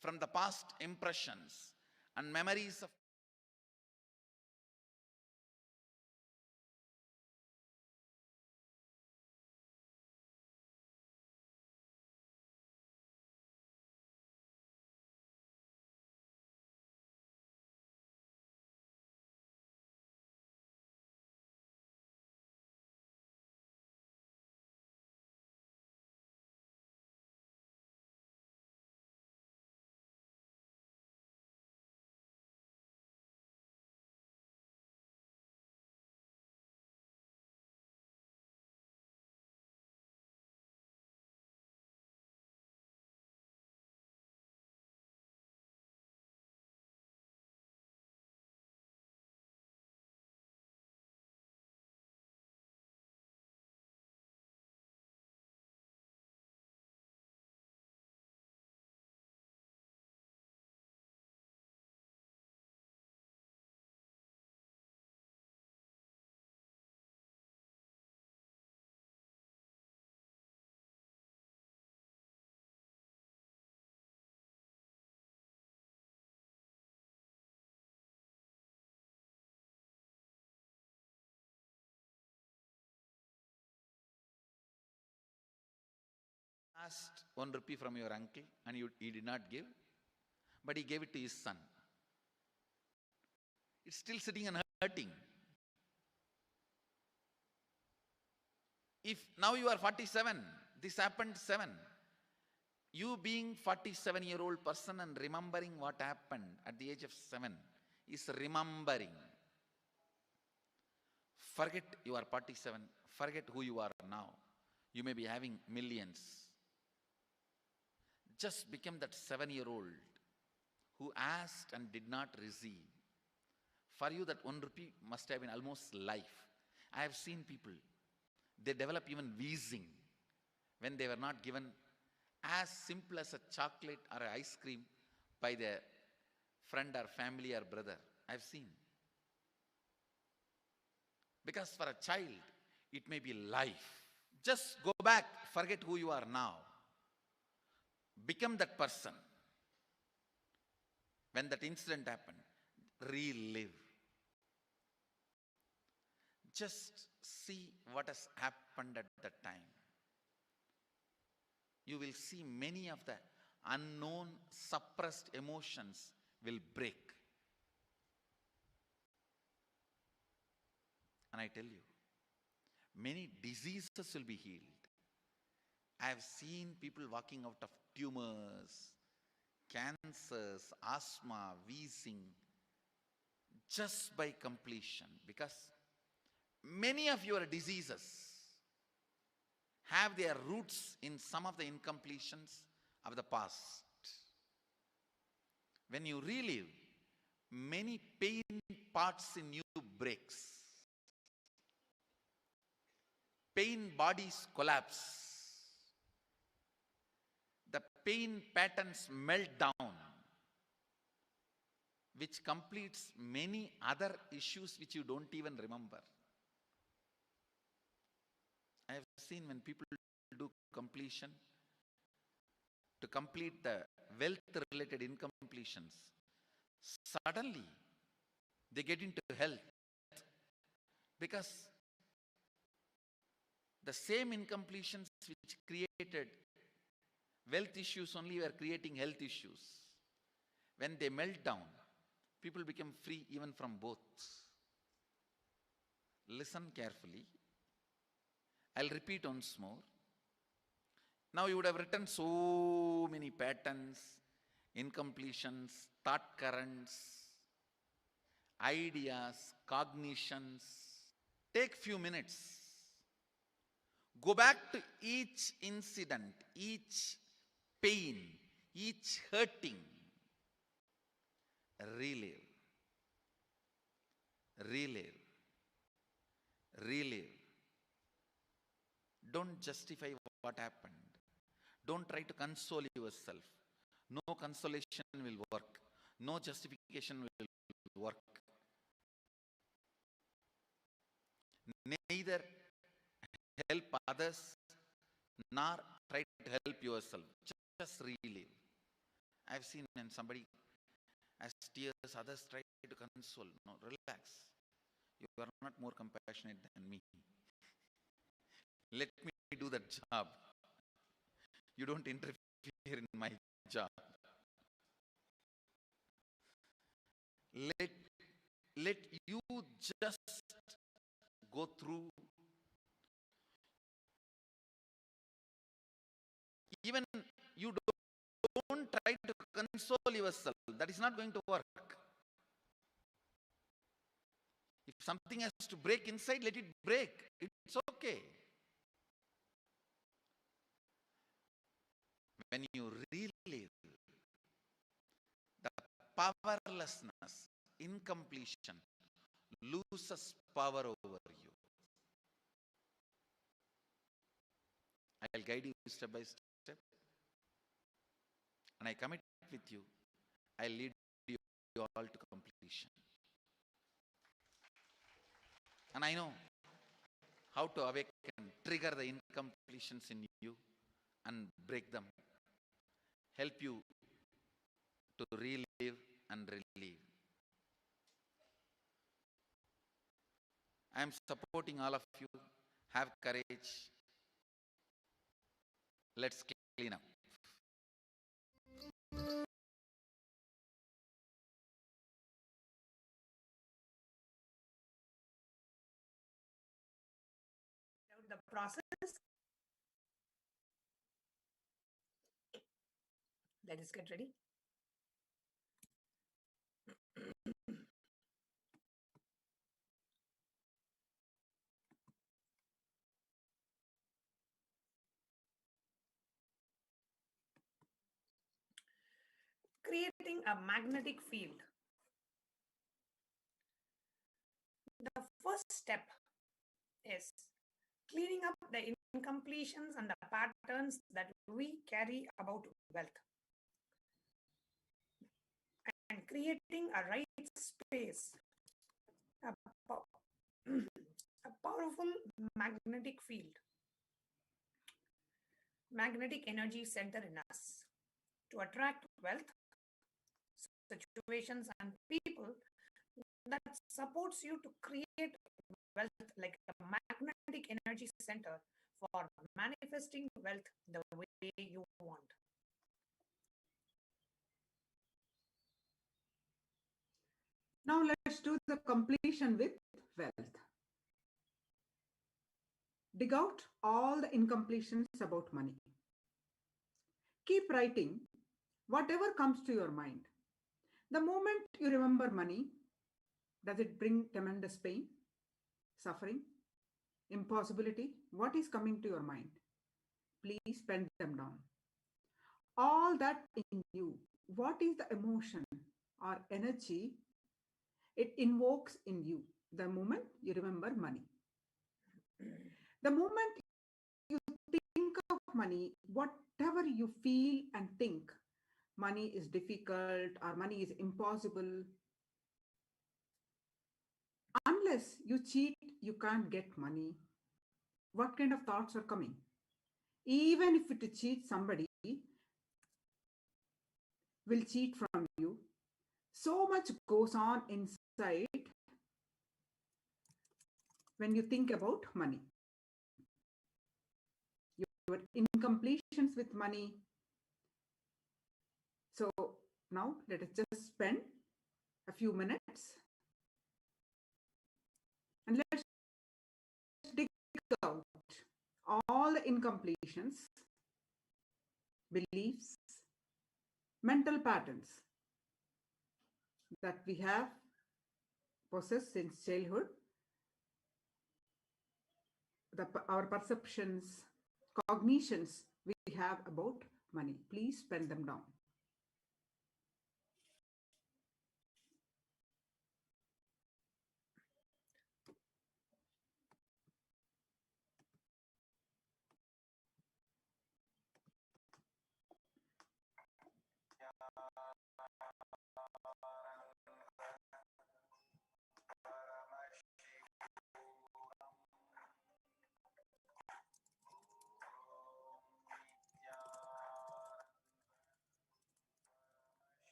from the past impressions and memories of asked 1 rupee from your uncle and he did not give, but he gave it to his son. It's still sitting and hurting. If now you are 47, this happened 7. You being 47-year-old person and remembering what happened at the age of 7 is remembering. Forget you are 47. Forget who you are now. You may be having millions. Just become that 7-year-old who asked and did not receive. For you, that 1 rupee must have been almost life. I have seen people, they develop even wheezing when they were not given as simple as a chocolate or an ice cream by their friend or family or brother. I've seen. Because for a child, it may be life. Just go back, forget who you are now. Become that person. When that incident happened, relive. Just see what has happened at that time. You will see many of the unknown, suppressed emotions will break. And I tell you, many diseases will be healed. I have seen people walking out of tumors, cancers, asthma, wheezing, just by completion. Because many of your diseases have their roots in some of the incompletions of the past. When you relive, many pain parts in you breaks. Pain bodies collapse. The pain patterns melt down, which completes many other issues which you don't even remember. I have seen when people do completion, to complete the wealth-related incompletions, suddenly they get into health, because the same incompletions which created wealth issues only were creating health issues. When they melt down, people become free even from both. Listen carefully. I'll repeat once more. Now you would have written so many patterns, incompletions, thought currents, ideas, cognitions. Take few minutes. Go back to each incident, each pain, each hurting. Relive. Relive. Relive. Don't justify what happened. Don't try to console yourself. No consolation will work. No justification will work. Neither help others nor try to help yourself. Just relive. I've seen when somebody has tears, others try to console. No, relax. You are not more compassionate than me. Let me do that job. You don't interfere in my job. Let you just go through. Even you don't try to console yourself. That is not going to work. If something has to break inside, let it break. It's okay. When you relive, the powerlessness, incompletion loses power over you. I'll guide you step by step. And I commit with you, I'll lead you all to completion. And I know how to awaken, trigger the incompletions in you and break them. Help you to relive and relieve. I am supporting all of you. Have courage. Let's clean up. The process. Let us get ready. Creating a magnetic field. The first step is cleaning up the incompletions and the patterns that we carry about wealth and creating a right space, a, a powerful magnetic field, magnetic energy center in us to attract wealth, situations, and people that supports you to create wealth like a magnetic energy center for manifesting wealth the way you want. Now let's do the completion with wealth. Dig out all the incompletions about money. Keep writing whatever comes to your mind. The moment you remember money, does it bring tremendous pain, suffering, impossibility? What is coming to your mind? Please pen them down. All that in you, what is the emotion or energy it invokes in you the moment you remember money? The moment you think of money, whatever you feel and think, money is difficult or money is impossible. Unless you cheat, you can't get money. What kind of thoughts are coming? Even if it cheat, somebody will cheat from you. So much goes on inside when you think about money. Your incompletions with money. So now let us just spend a few minutes and let's dig out all the incompletions, beliefs, mental patterns that we have possessed since childhood, our perceptions, cognitions we have about money. Please pen them down.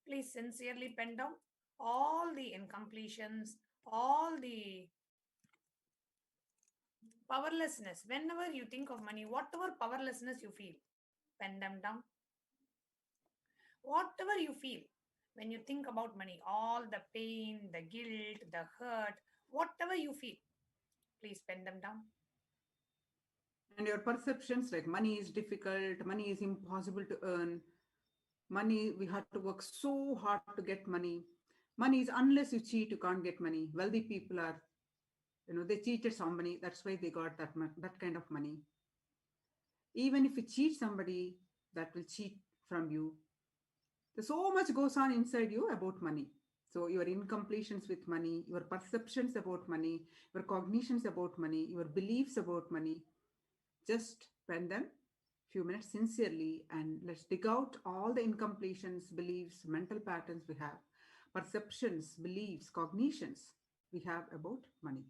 Please sincerely pen down all the incompletions, all the powerlessness. Whenever you think of money, whatever powerlessness you feel, pen them down. Whatever you feel when you think about money, all the pain, the guilt, the hurt, whatever you feel, please pen them down. And your perceptions like money is difficult, money is impossible to earn, Money, we have to work so hard to get money. Money is, unless you cheat, you can't get money. Wealthy people are, they cheated somebody. That's why they got that kind of money. Even if you cheat somebody, that will cheat from you. There's so much goes on inside you about money. So your incompletions with money, your perceptions about money, your cognitions about money, your beliefs about money. Just spend them few minutes sincerely and let's dig out all the incompletions, beliefs, mental patterns we have, perceptions, beliefs, cognitions we have about money.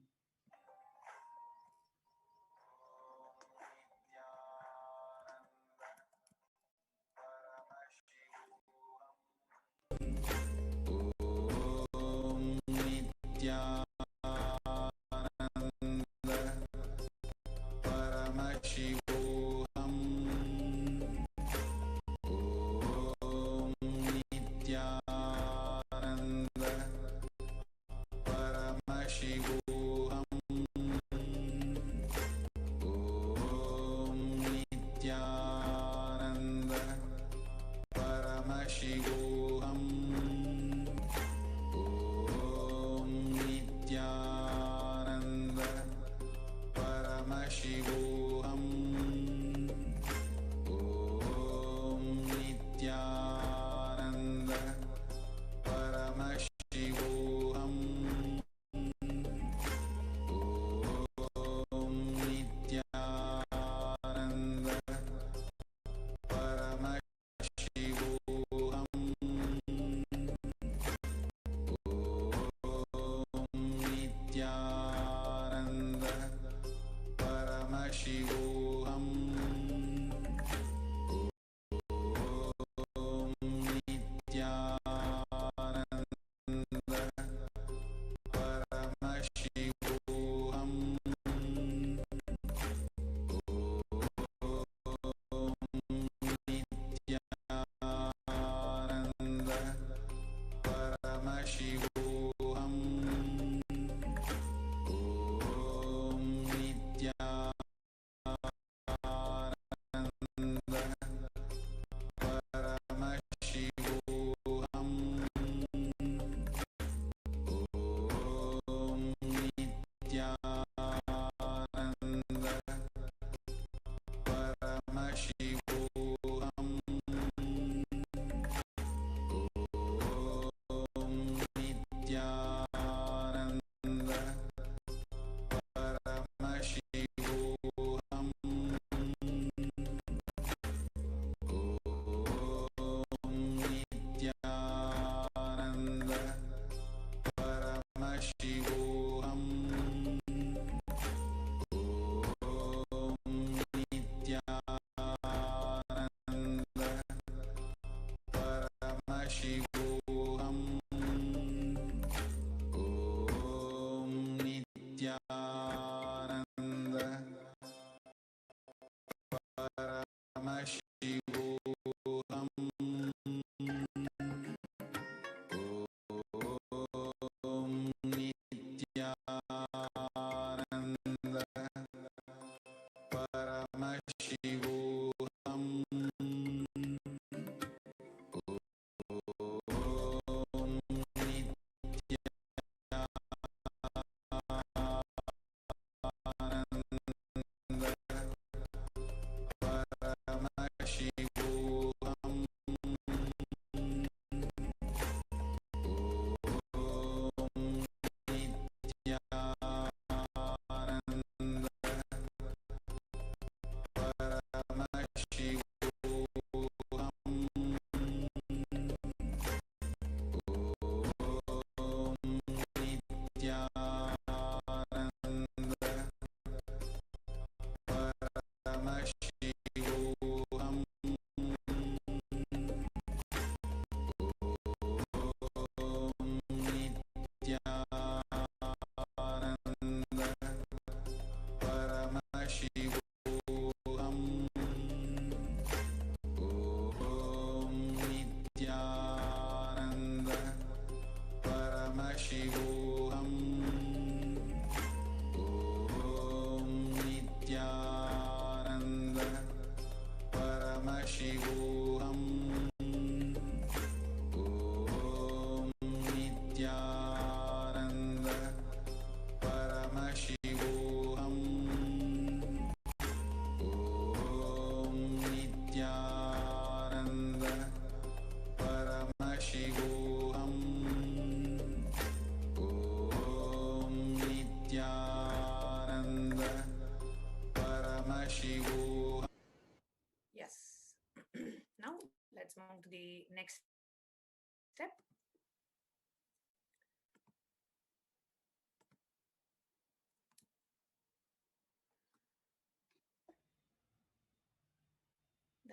Paramashivoham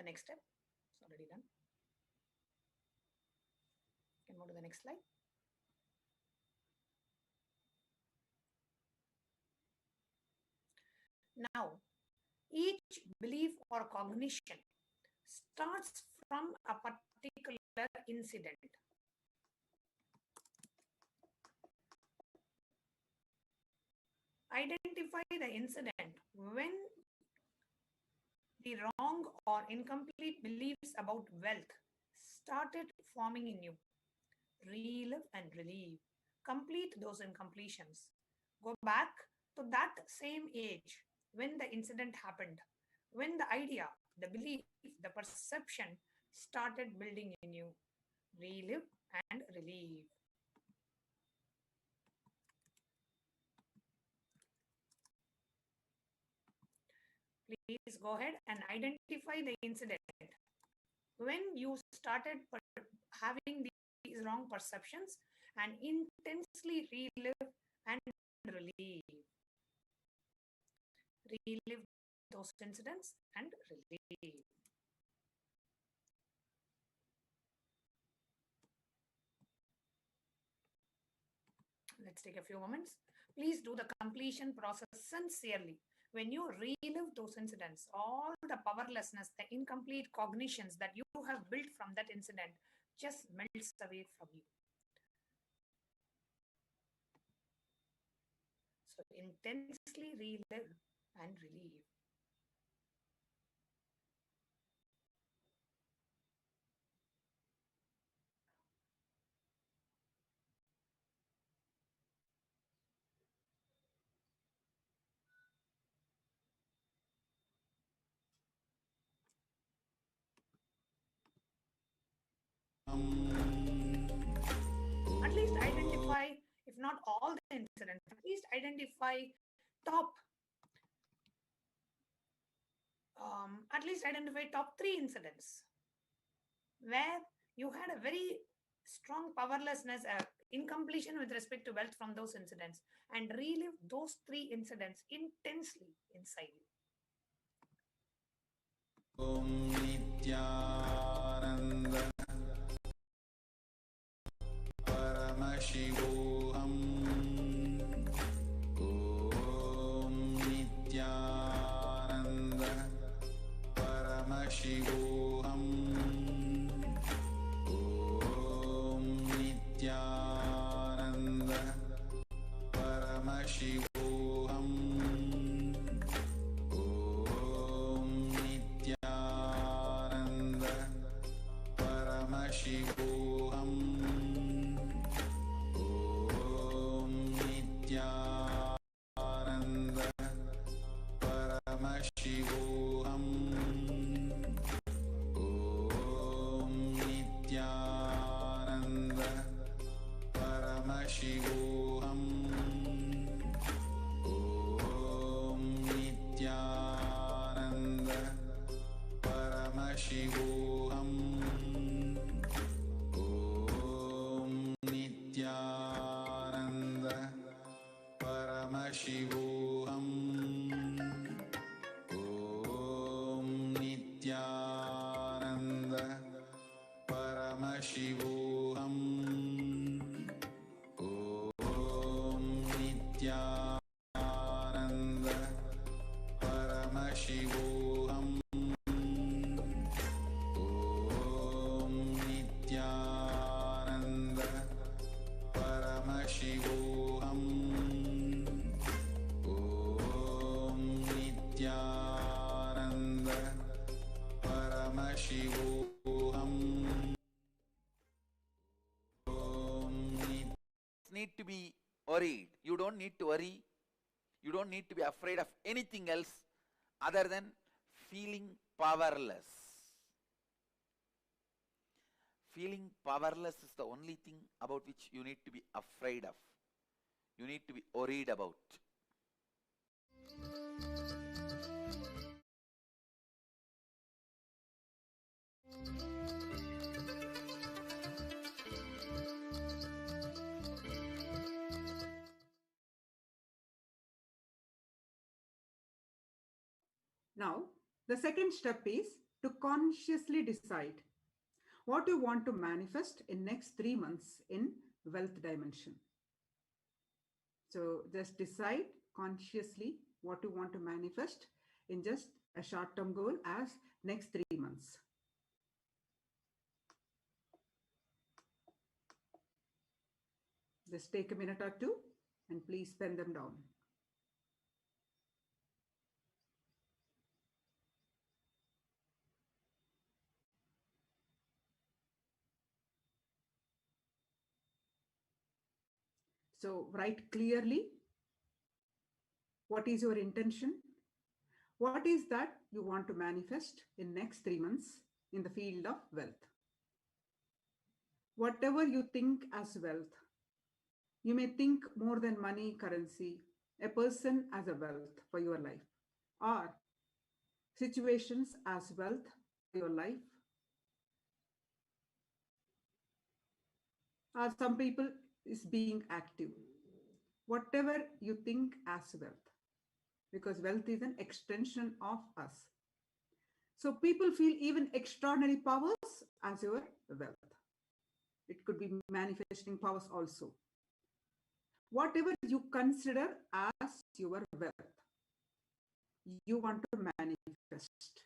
next step. It's already done. You can move to the next slide. Now, each belief or cognition starts from a particular incident. Identify the incident when the wrong or incomplete beliefs about wealth started forming in you. Relive and relieve. Complete those incompletions. Go back to that same age when the incident happened, when the idea, the belief, the perception started building in you. Relive and relieve. Please go ahead and identify the incident when you started having these wrong perceptions and intensely relive and relieve. Relive those incidents and relieve. Let's take a few moments. Please do the completion process sincerely. When you relive those incidents, all the powerlessness, the incomplete cognitions that you have built from that incident just melts away from you. So intensely relive and relieve. At least identify, if not all the incidents, at least identify top, top 3 incidents where you had a very strong powerlessness, incompletion with respect to wealth from those incidents, and relive those 3 incidents intensely inside you. Om Nithyananda Paramashivoham. Om Nithyananda Paramashivoham. Om Nithyananda Paramashivoham. Om Nithyananda Paramashivoham. Om Nithyananda Paramashivoham. Om Nithyananda Paramashivoham. Om Nithyananda Paramashivoham. Om Nithyananda Paramashivoham. Om Nithyananda Paramashivoham. Om Nithyananda Paramashivoham. Om Nithyananda Paramashivoham. Om Nithyananda Paramashivoham. Need to be worried. You don't need to worry. You don't need to be afraid of anything else other than feeling powerless. Feeling powerless is the only thing about which you need to be afraid of. You need to be worried about. Now, the second step is to consciously decide what you want to manifest in next 3 months in wealth dimension. So just decide consciously what you want to manifest in just a short-term goal as next 3 months. Just take a minute or two and please pen them down. So write clearly what is your intention, what is that you want to manifest in next 3 months in the field of wealth. Whatever you think as wealth, you may think more than money, currency, a person as a wealth for your life, or situations as wealth for your life, or some people is being active. Whatever you think as wealth, because wealth is an extension of us. So people feel even extraordinary powers as your wealth. It could be manifesting powers also. Whatever you consider as your wealth, you want to manifest,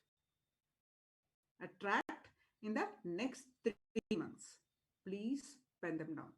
attract in the next 3 months. Please pen them down.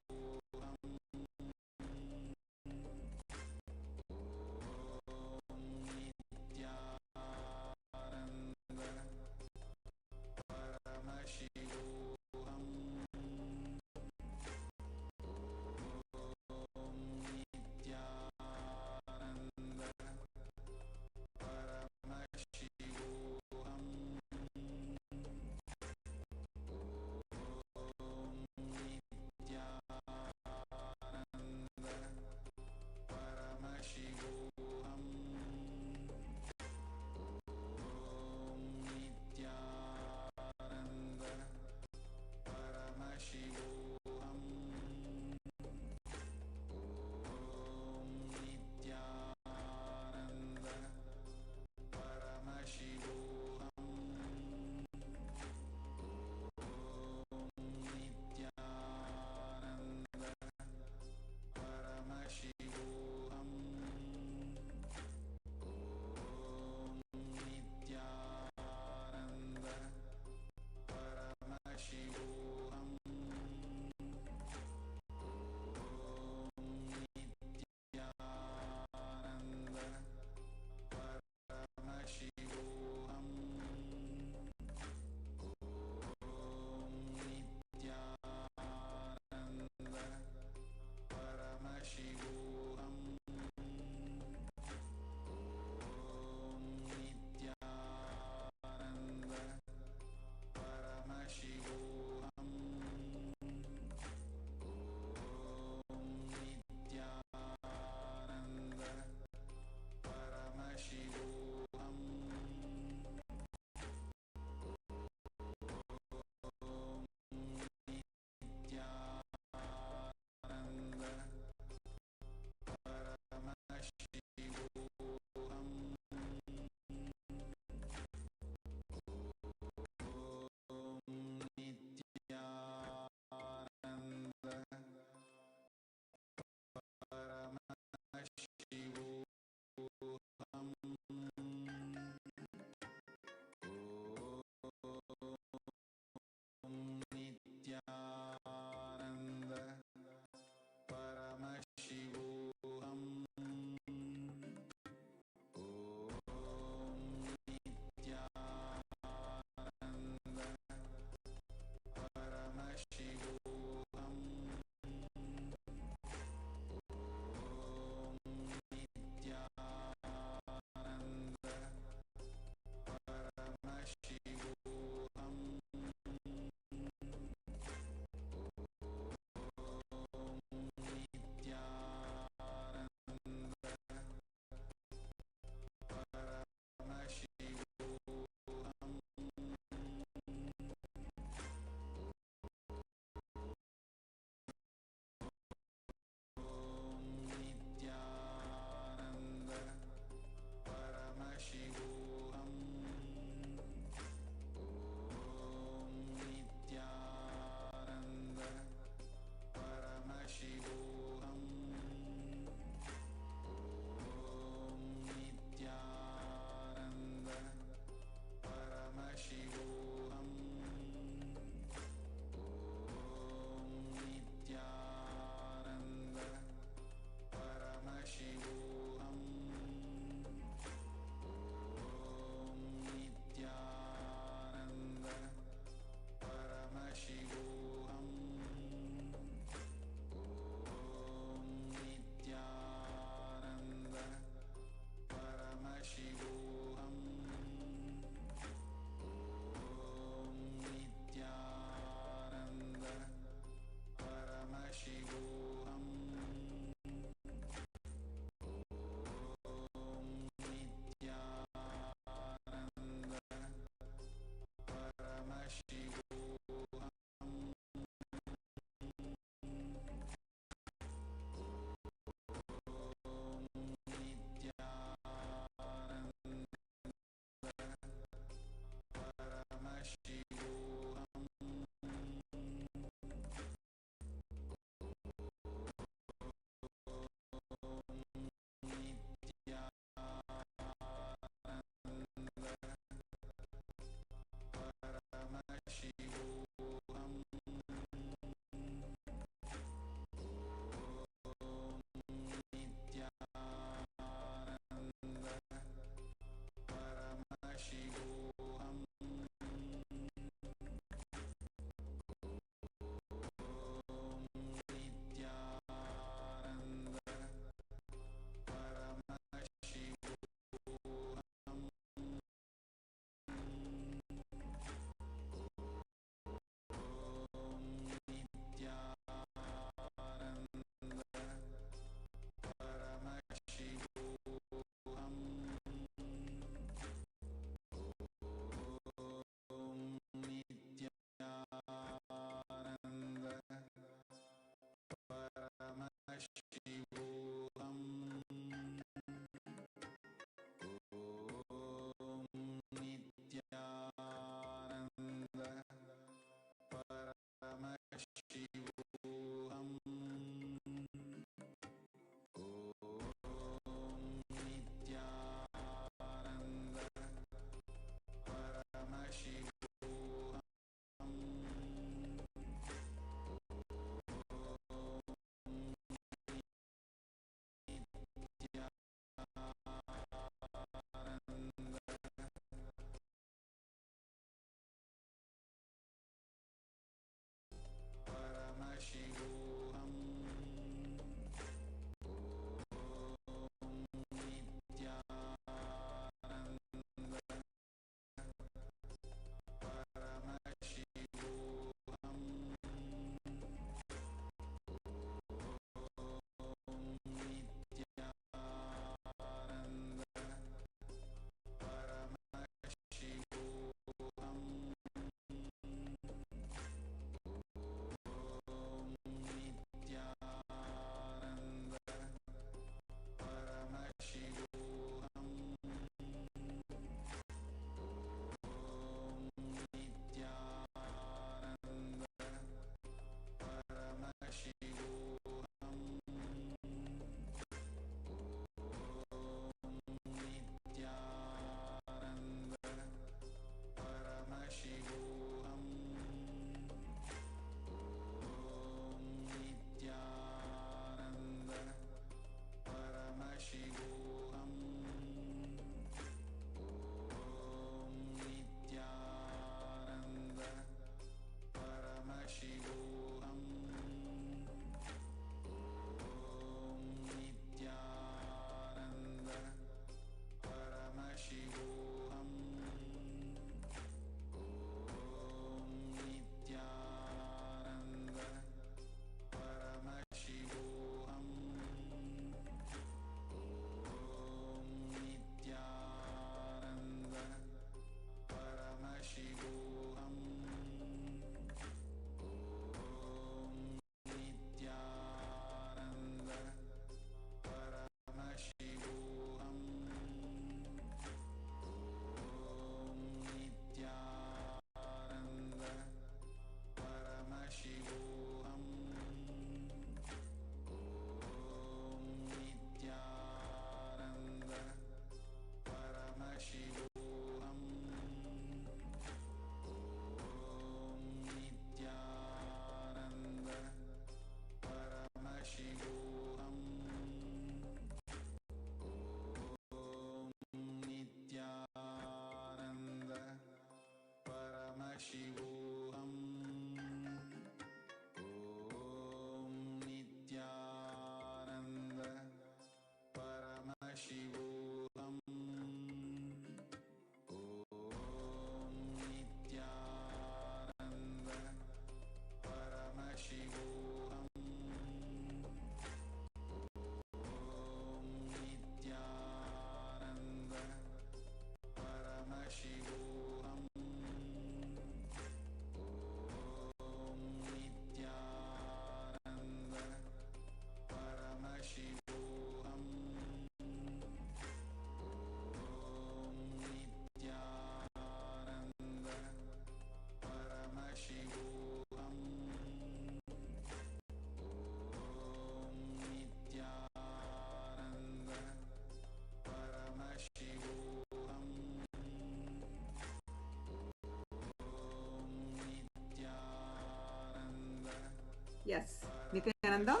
Nityanandam.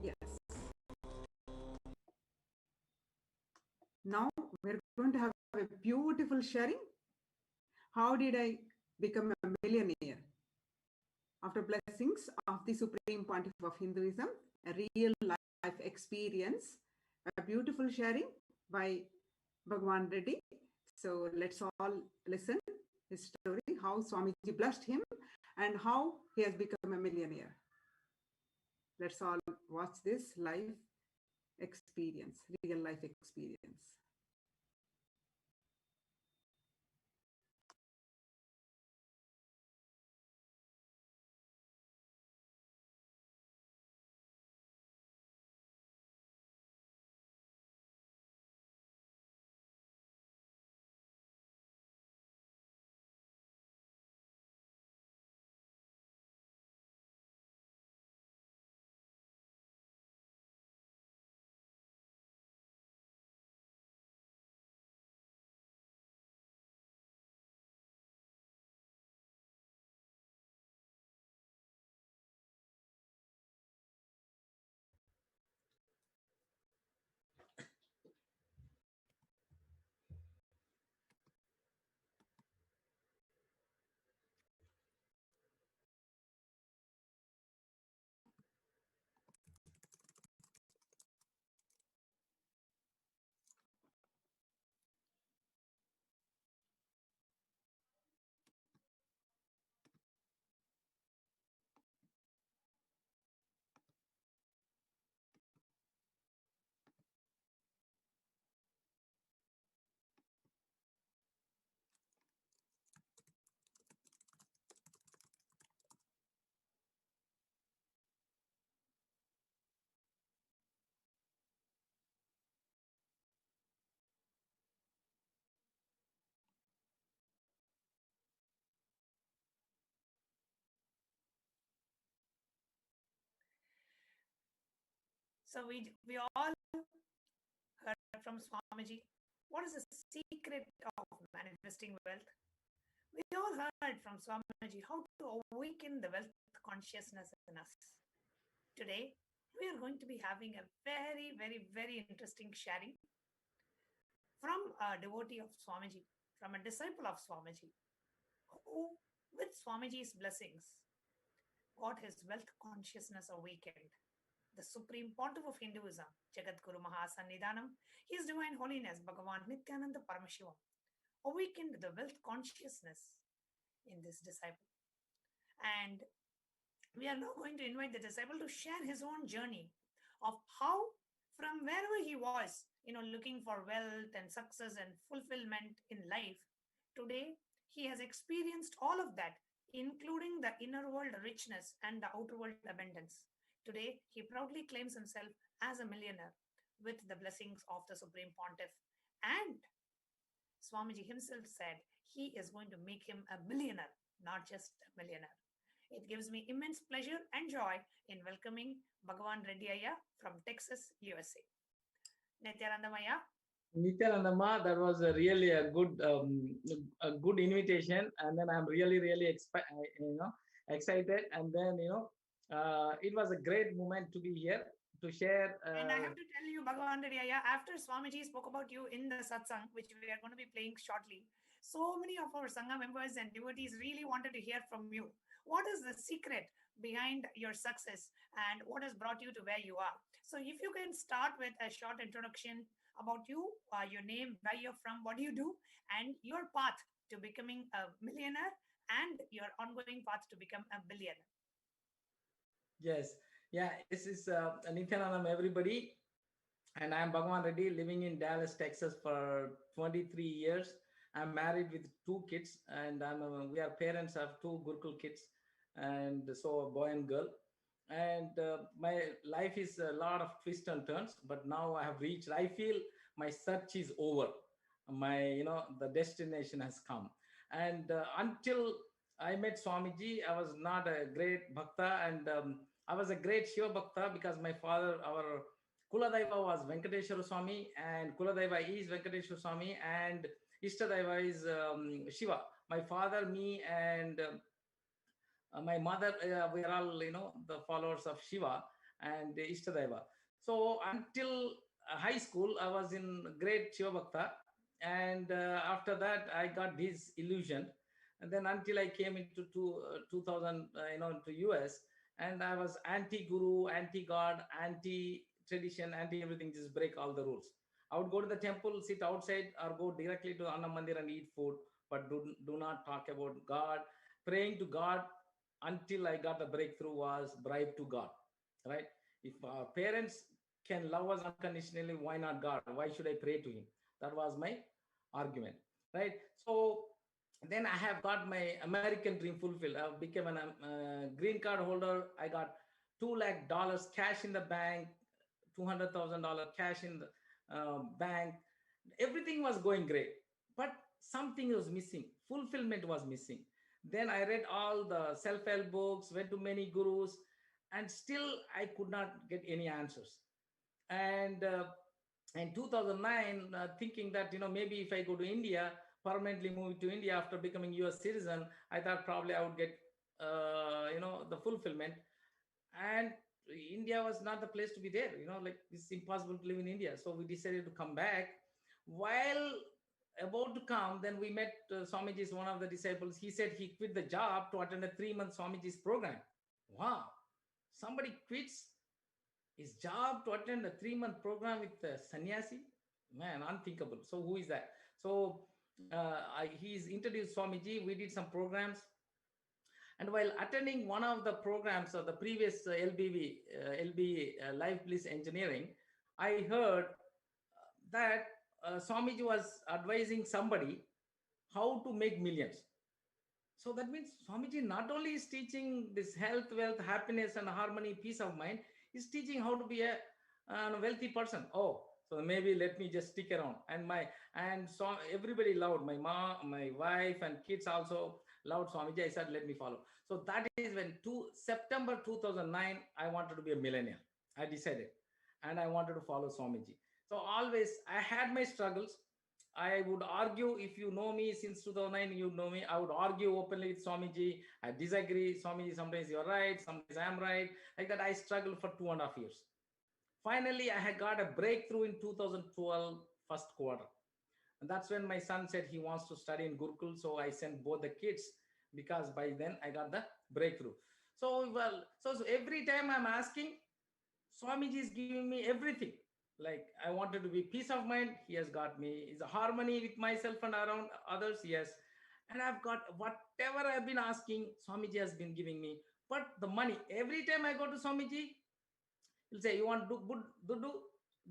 Yes. Now we're going to have a beautiful sharing. How did I become a millionaire? After blessings of the Supreme Pontiff of Hinduism, a real life experience, a beautiful sharing by Bhagavan Reddy. So let's all listen his story, how Swamiji blessed him and how he has become a millionaire. Let's all watch this life experience, real life experience. So we all heard from Swamiji. What is the secret of manifesting wealth? We all heard from Swamiji how to awaken the wealth consciousness in us. Today, we are going to be having a very, very, very interesting sharing from a devotee of Swamiji, from a disciple of Swamiji, who, with Swamiji's blessings, got his wealth consciousness awakened. The Supreme Pontiff of Hinduism, Jagadguru Mahasannidhanam, His Divine Holiness Bhagavan Nithyananda Paramashivam, awakened the wealth consciousness in this disciple. And we are now going to invite the disciple to share his own journey of how, from wherever he was, looking for wealth and success and fulfillment in life, today he has experienced all of that, including the inner world richness and the outer world abundance. Today, he proudly claims himself as a millionaire with the blessings of the Supreme Pontiff. And Swamiji himself said he is going to make him a billionaire, not just a millionaire. It gives me immense pleasure and joy in welcoming Bhagavan Reddy Ayya from Texas, USA. Nithyanandamaya. Nithyanandama, that was really a good invitation, and then I'm really excited, and then it was a great moment to be here to share. And I have to tell you, Bhagavan Reddy Ayya, after Swamiji spoke about you in the satsang, which we are going to be playing shortly, so many of our Sangha members and devotees really wanted to hear from you. What is the secret behind your success and what has brought you to where you are? So if you can start with a short introduction about you, your name, where you're from, what do you do, and your path to becoming a millionaire and your ongoing path to become a billionaire. Yes. Yeah, this is Nithyanandam, everybody. And I'm Bhagavan Reddy, living in Dallas, Texas for 23 years. I'm married with 2 kids, and we are parents of 2 Gurukul kids, and so a boy and girl. And my life is a lot of twists and turns, but now I have reached, I feel my search is over. The destination has come. And until I met Swamiji, I was not a great bhakta, and I was a great Shiva bhakta because my father, our Kuladaiva was Venkateshwara Swami, and Kuladaiva is Venkateshwara Swami, and Ishtadaiva is Shiva. My father, me, and My mother, we are all, the followers of Shiva and Ishtadeva. So until high school, I was in great Shiva Bhakta. And after that, I got this illusion. And then until I came into 2000, to US, and I was anti-guru, anti-God, anti-tradition, anti-everything, just break all the rules. I would go to the temple, sit outside, or go directly to Anna Mandir and eat food, but do not talk about God. Praying to God until I got the breakthrough was bribe to God, right? If our parents can love us unconditionally, why not God? Why should I pray to Him? That was my argument, right? So then I have got my American dream fulfilled. I became a green card holder. I got $2 lakh cash in the bank, $200,000 cash in the bank. Everything was going great, but something was missing. Fulfillment was missing. Then I read all the self-help books, went to many gurus, and still I could not get any answers. And in 2009, thinking that, maybe if I go to India, permanently move to India after becoming US citizen, I thought probably I would get, the fulfillment. And India was not the place to be there, like it's impossible to live in India. So we decided to come back. While about to come, then we met Swamiji's one of the disciples. He said he quit the job to attend a 3-month Swamiji's program. Wow, somebody quits his job to attend a 3-month program with a sannyasi? Man, unthinkable. So who is that? So he's introduced Swamiji. We did some programs. And while attending one of the programs of the previous LB Life Bliss Engineering, I heard that Swamiji was advising somebody how to make millions. So that means Swamiji not only is teaching this health, wealth, happiness, and harmony, peace of mind, is teaching how to be a wealthy person. Oh, so maybe let me just stick around. And so everybody loved my mom, my wife, and kids also loved Swamiji. I said, let me follow. So that is when September 2009, I wanted to be a millionaire. I decided, and I wanted to follow Swamiji. So always I had my struggles. I would argue, if you know me since 2009, you know me, I would argue openly with Swamiji. I disagree. Swamiji, sometimes you're right, sometimes I'm right. Like that, I struggled for 2.5 years. Finally, I had got a breakthrough in 2012, first quarter. And that's when my son said he wants to study in Gurukul. So I sent both the kids, because by then I got the breakthrough. So every time I'm asking, Swamiji is giving me everything. Like I wanted to be peace of mind, he has got me. Is a harmony with myself and around others, yes. And I've got whatever I've been asking, Swamiji has been giving me. But the money, every time I go to Swamiji, he'll say, you want do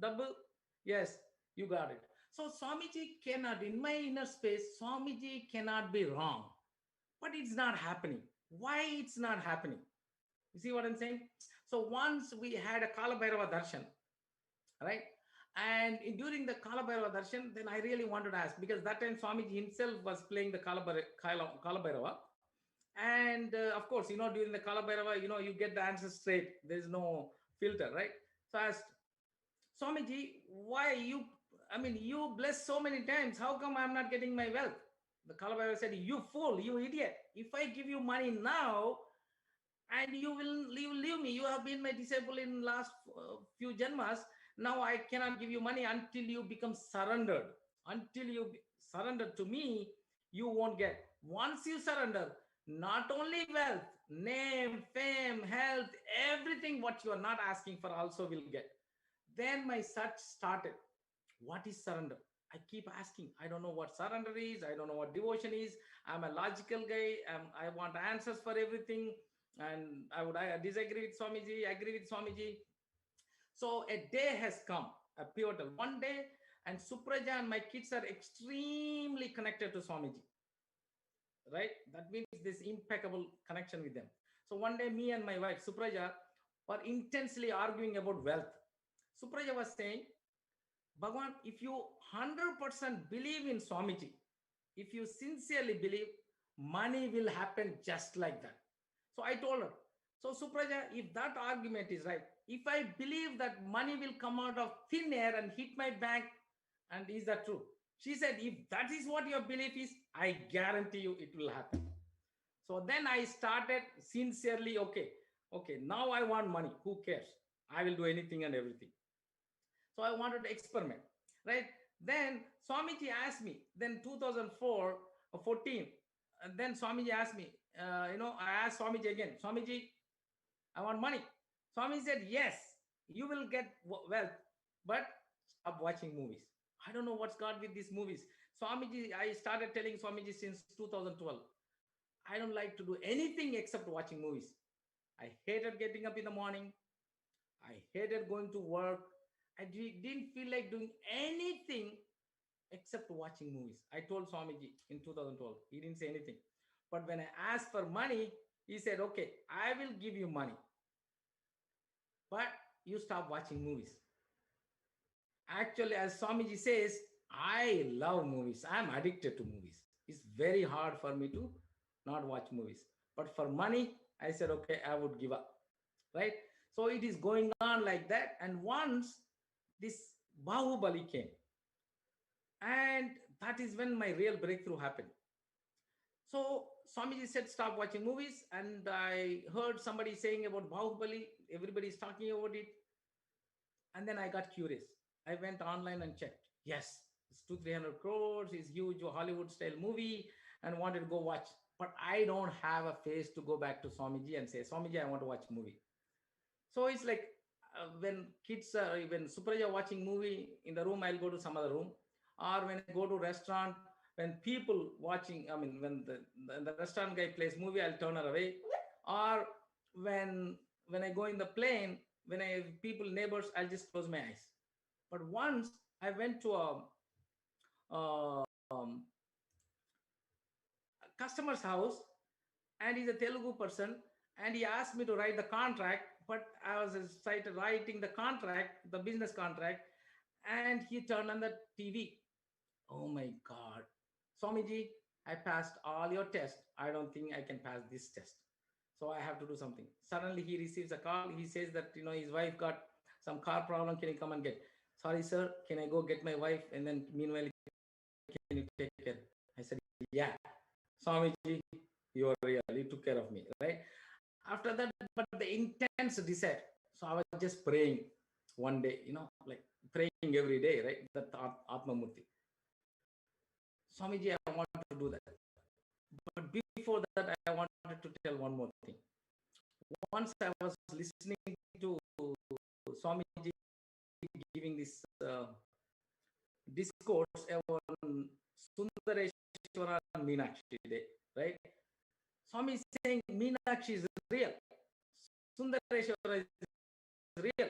double? Yes, you got it. So Swamiji cannot, in my inner space, Swamiji cannot be wrong. But it's not happening. Why it's not happening? You see what I'm saying? So once we had a Kala Bhairava Darshan, right? And during the Kala Bhairava Darshan, then I really wanted to ask, because that time Swamiji himself was playing the Kala Bhairava. And of course, during the Kala Bhairava, you get the answer straight. There's no filter, right? So I asked, Swamiji, why you bless so many times. How come I'm not getting my wealth? The Kala Bhairava said, you fool, you idiot. If I give you money now, and you will leave me. You have been my disciple in last few janmas. Now I cannot give you money until you become surrendered. Until you surrender to me, you won't get. Once you surrender, not only wealth, name, fame, health, everything what you are not asking for also will get. Then my search started. What is surrender? I keep asking. I don't know what surrender is. I don't know what devotion is. I'm a logical guy. I want answers for everything. And I disagree with Swamiji, agree with Swamiji. So a day has come, a pivotal one day, and Supraja and my kids are extremely connected to Swamiji, right? That means this impeccable connection with them. So one day, me and my wife, Supraja, were intensely arguing about wealth. Supraja was saying, Bhagavan, if you 100% believe in Swamiji, if you sincerely believe, money will happen just like that. So I told her, so Supraja, if that argument is right, if I believe that money will come out of thin air and hit my bank, and is that true? She said, if that is what your belief is, I guarantee you it will happen. So then I started sincerely, okay, now I want money. Who cares? I will do anything and everything. So I wanted to experiment, right? Then Swamiji asked me, then 2004 or 14, and then Swamiji asked me, I asked Swamiji again, Swamiji, I want money. Swamiji said, yes, you will get wealth, but stop watching movies. I don't know what's got with these movies. Swamiji, I started telling Swamiji since 2012, I don't like to do anything except watching movies. I hated getting up in the morning. I hated going to work. I didn't feel like doing anything except watching movies. I told Swamiji in 2012. He didn't say anything. But when I asked for money, he said, okay, I will give you money, but you stop watching movies. Actually, as Swamiji says, I love movies. I'm addicted to movies. It's very hard for me to not watch movies. But for money, I said, okay, I would give up, right? So it is going on like that. And once this Bahubali came, and that is when my real breakthrough happened. So Swamiji said, stop watching movies. And I heard somebody saying about Bahubali. Everybody is talking about it. And then I got curious. I went online and checked. Yes, it's 200-300 crores. It's huge Hollywood style movie, and wanted to go watch. But I don't have a face to go back to Swamiji and say, Swamiji, I want to watch a movie. So it's like when kids are, when Supraja watching movie in the room, I'll go to some other room. Or when I go to restaurant, when people watching, when the restaurant guy plays movie, I'll turn her away. Or when I go in the plane, when I have people, neighbors, I'll just close my eyes. But once I went to a customer's house, and he's a Telugu person, and he asked me to write the contract, but I was started writing the contract, the business contract, and he turned on the TV. Oh my God. Swamiji, I passed all your tests. I don't think I can pass this test. So I have to do something. Suddenly he receives a call. He says that, his wife got some car problem. Can you come and get? Sorry, sir. Can I go get my wife? And then meanwhile, can you take care? I said, yeah. Swamiji, you are real. You took care of me, right? After that, but the intense desire. So I was just praying one day, like praying every day, right? That Atma Murti. Swamiji, I want to do that. But before that, I wanted to tell one more thing. Once I was listening to Swamiji giving this discourse on Sundareshwara and Meenakshi Day, right? Swami is saying Meenakshi is real, Sundareshwara is real,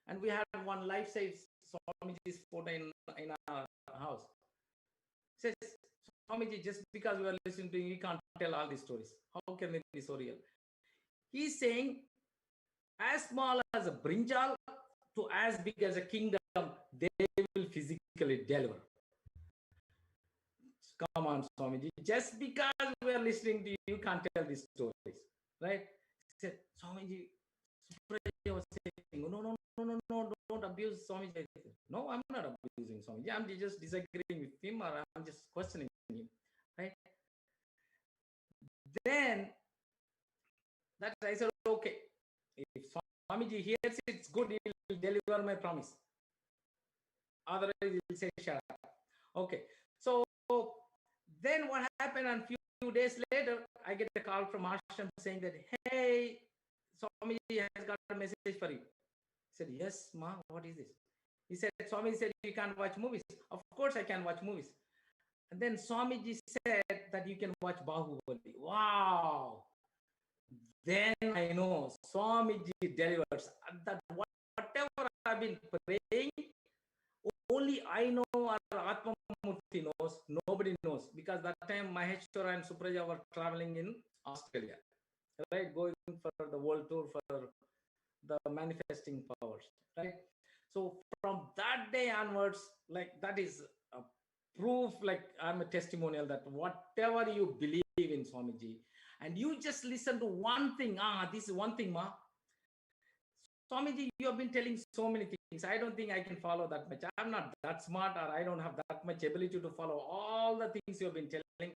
and we had one life-size Swamiji's photo in our house. Says, Swamiji, just because we are listening to you, we can't tell all these stories. How can it be so real? He's saying, as small as a brinjal to as big as a kingdom, they will physically deliver. Come on, Swamiji. Just because we are listening to you, you can't tell these stories, right? He said, Swamiji, Supraja was saying, no, don't abuse Swamiji. No, I'm not abusing Swamiji. I'm just disagreeing with him, or I'm just questioning him, right? Then that I said, okay, if Swamiji hears it's good, he will deliver my promise. Otherwise, he will say, shut up. Okay, so then what happened, and few days later, I get a call from Ashram saying that, hey, Swamiji has got a message for you. I said, yes, Ma, what is this? He said, Swamiji said, you can't watch movies. Of course, I can watch movies. And then Swamiji said that you can watch Bahubali. Wow. Then I know Swamiji delivers. That whatever I've been praying, only I know, or Atma Murti knows, nobody knows. Because that time Maheshwara and Supraja were traveling in Australia, right? Going for the world tour for the manifesting powers, right? So from that day onwards, like that is a proof, like I'm a testimonial that whatever you believe in Swamiji, and you just listen to one thing, this is one thing, Ma. Swamiji, you have been telling so many things. I don't think I can follow that much. I'm not that smart, or I don't have that much ability to follow all the things you have been telling.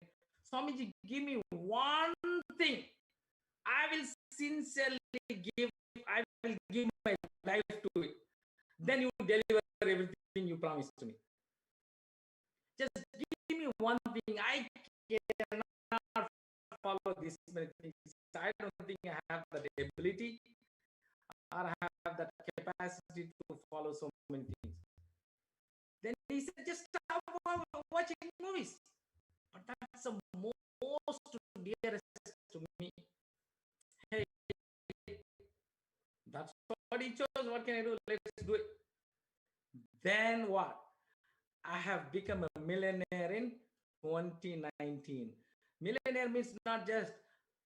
Swamiji, give me one thing. I will sincerely give, I will give my life to it. Then you deliver everything you promised to me. Just give me one thing. I cannot follow these many things. I don't think I have that ability or I have that capacity to follow so many things. Then he said, just stop watching movies. But that's the most dearest to me. Hey, that's what he chose. What can I do? Let's do it. Then what? I have become a millionaire in 2019. Millionaire means not just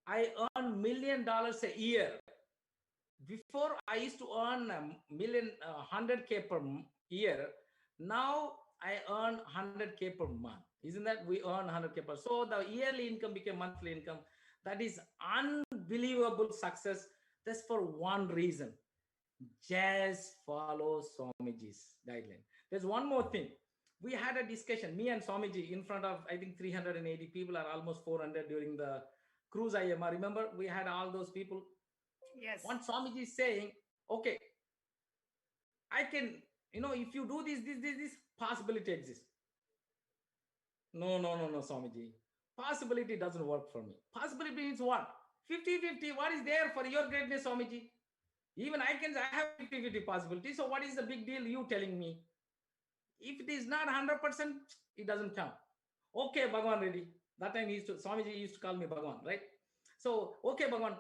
I earn $1 million a year. Before I used to earn a 100K per year. Now I earn 100K per month. Isn't that we earn 100K per? So the yearly income became monthly income. That is unbelievable success. That's for one reason. Just follow Swamiji's guideline. There's one more thing. We had a discussion, me and Swamiji, in front of, I think, 380 people or almost 400 during the cruise IMR. Remember, we had all those people. Yes. One Swamiji is saying, okay, I can, if you do this possibility exists. No, Swamiji. Possibility doesn't work for me. Possibility means what? 50-50. What is there for your greatness, Swamiji? Even I have 50-50 possibility. So what is the big deal you telling me? If it is not 100%, it doesn't count. Okay, Bhagavan ready. That time Swamiji used to call me Bhagavan, right? So, okay, Bhagavan,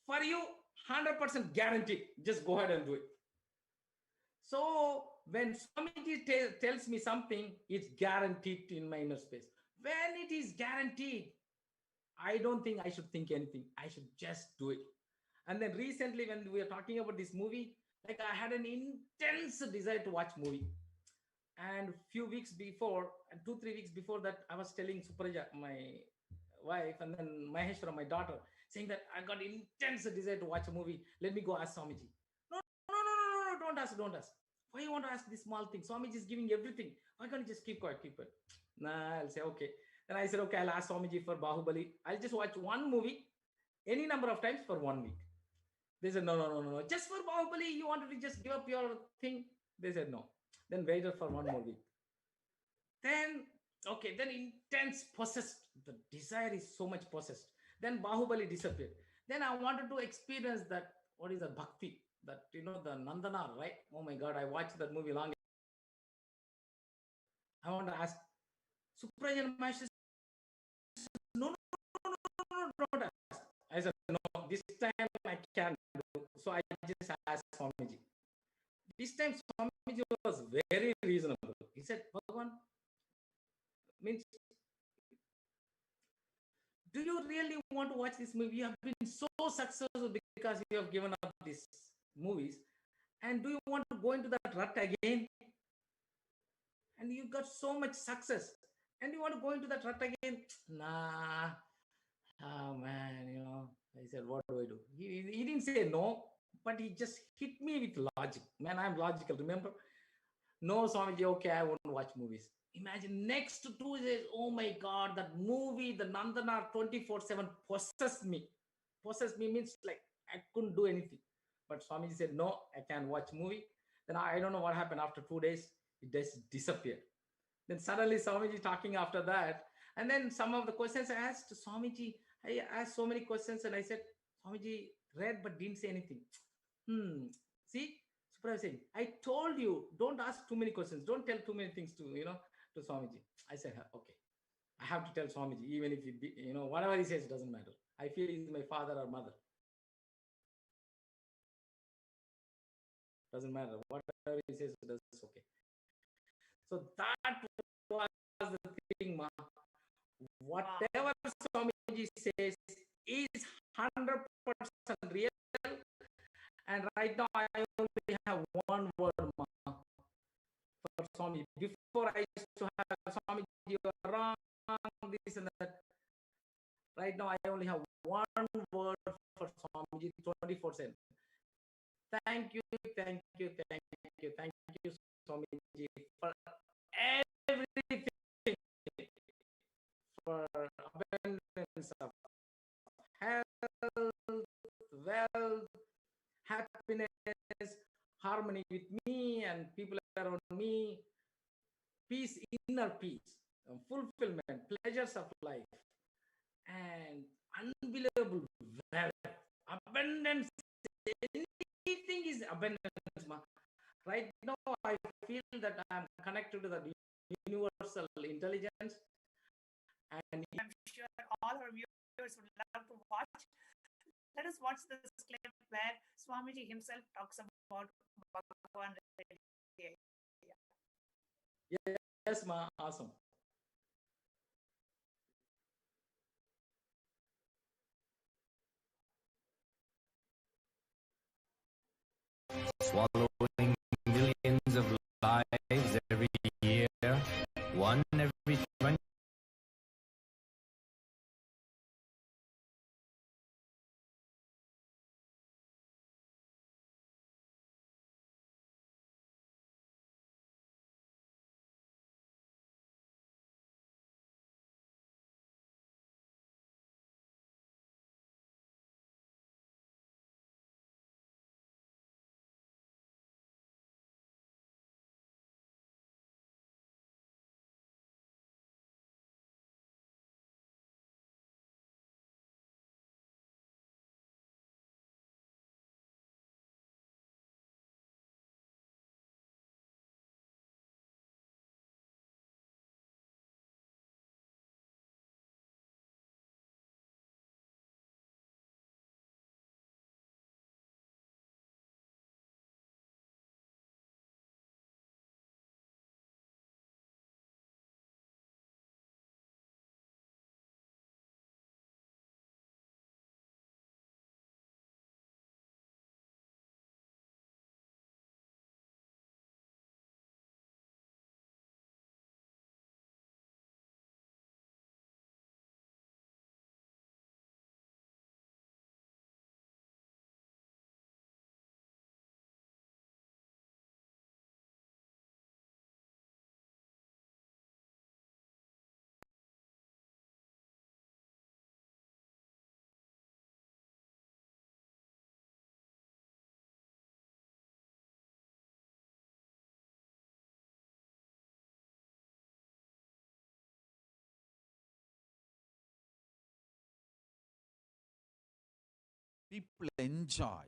for you, 100% guaranteed. Just go ahead and do it. So, when Swamiji tells me something, it's guaranteed in my inner space. When it is guaranteed, I don't think I should think anything. I should just do it. And then recently, when we were talking about this movie, like I had an intense desire to watch movie. And few weeks before, and 2-3 weeks before that, I was telling Supraja, my wife, and then Maheshwara, my daughter, saying that I got intense desire to watch a movie. Let me go ask Swamiji. No, don't ask. Why you want to ask this small thing? Swamiji is giving everything. Why can't you just keep quiet? Nah, I'll say, okay. Then I said, okay, I'll ask Swamiji for Bahubali. I'll just watch one movie any number of times for 1 week. They said, no. Just for Bahubali, you wanted to just give up your thing? They said, no. Then waited for 1 more week. Then intense possessed. The desire is so much possessed. Then Bahubali disappeared. Then I wanted to experience that, what is that bhakti? That, the Nandanar, right? Oh my God, I watched that movie long. I want to ask Suprajan Maharaj, no, don't ask. I said, no, this time I can't do. So I just asked Swamiji. This time Swamiji was very reasonable. He said, Bhagavan, means, do you really want to watch this movie? You have been so successful because you have given up these movies. And do you want to go into that rut again? And you got so much success. And you want to go into that rut again? Nah. Oh man, I said, what do I do? He didn't say no, but he just hit me with logic. Man, I'm logical, remember? No, Swamiji, okay, I won't watch movies. Imagine next 2 days, oh my God, that movie, the Nandanar 24/7 possessed me. Possessed me means like I couldn't do anything. But Swamiji said, no, I can't watch movie. Then I don't know what happened after 2 days. It just disappeared. Then suddenly Swamiji talking after that. And then some of the questions I asked Swamiji, I asked so many questions and I said, Swamiji read but didn't say anything. See, Supra was saying, I told you, don't ask too many questions. Don't tell too many things to Swamiji. I said, okay, I have to tell Swamiji, even if whatever he says doesn't matter. I feel he's my father or mother. Doesn't matter. Whatever he says, that's okay. So that was the thing, Ma. Whatever Swamiji says is 100% real. And right now, I only have one word, Ma, for Swamiji. Before I used to have Swamiji, you are wrong, this and that. Right now, I only have one word for Swamiji 24/7. Thank you, Swamiji, for everything, for abundance abundance of health, wealth, happiness, harmony with me and people around me, peace, inner peace, fulfillment, pleasures of life, and unbelievable wealth, abundance. Anything is abundance. Right now, I feel that I'm connected to the universal intelligence, and I'm sure all our viewers would love to watch. Let us watch this clip where Swamiji himself talks about Bhagavan. yes, ma, awesome. Swallowing millions of lives every year, one every 20. People enjoy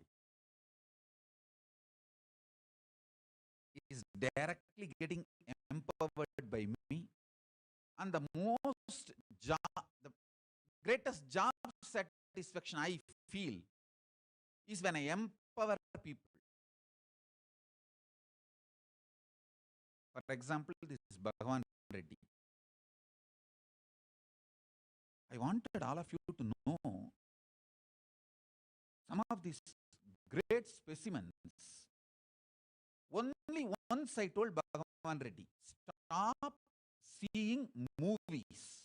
is directly getting empowered by me, and the greatest job satisfaction I feel is when I empower people. For example, this is Bhagavan Reddy. I wanted all of you to know some of these great specimens. Only once I told Bhagavan Reddy, stop seeing movies.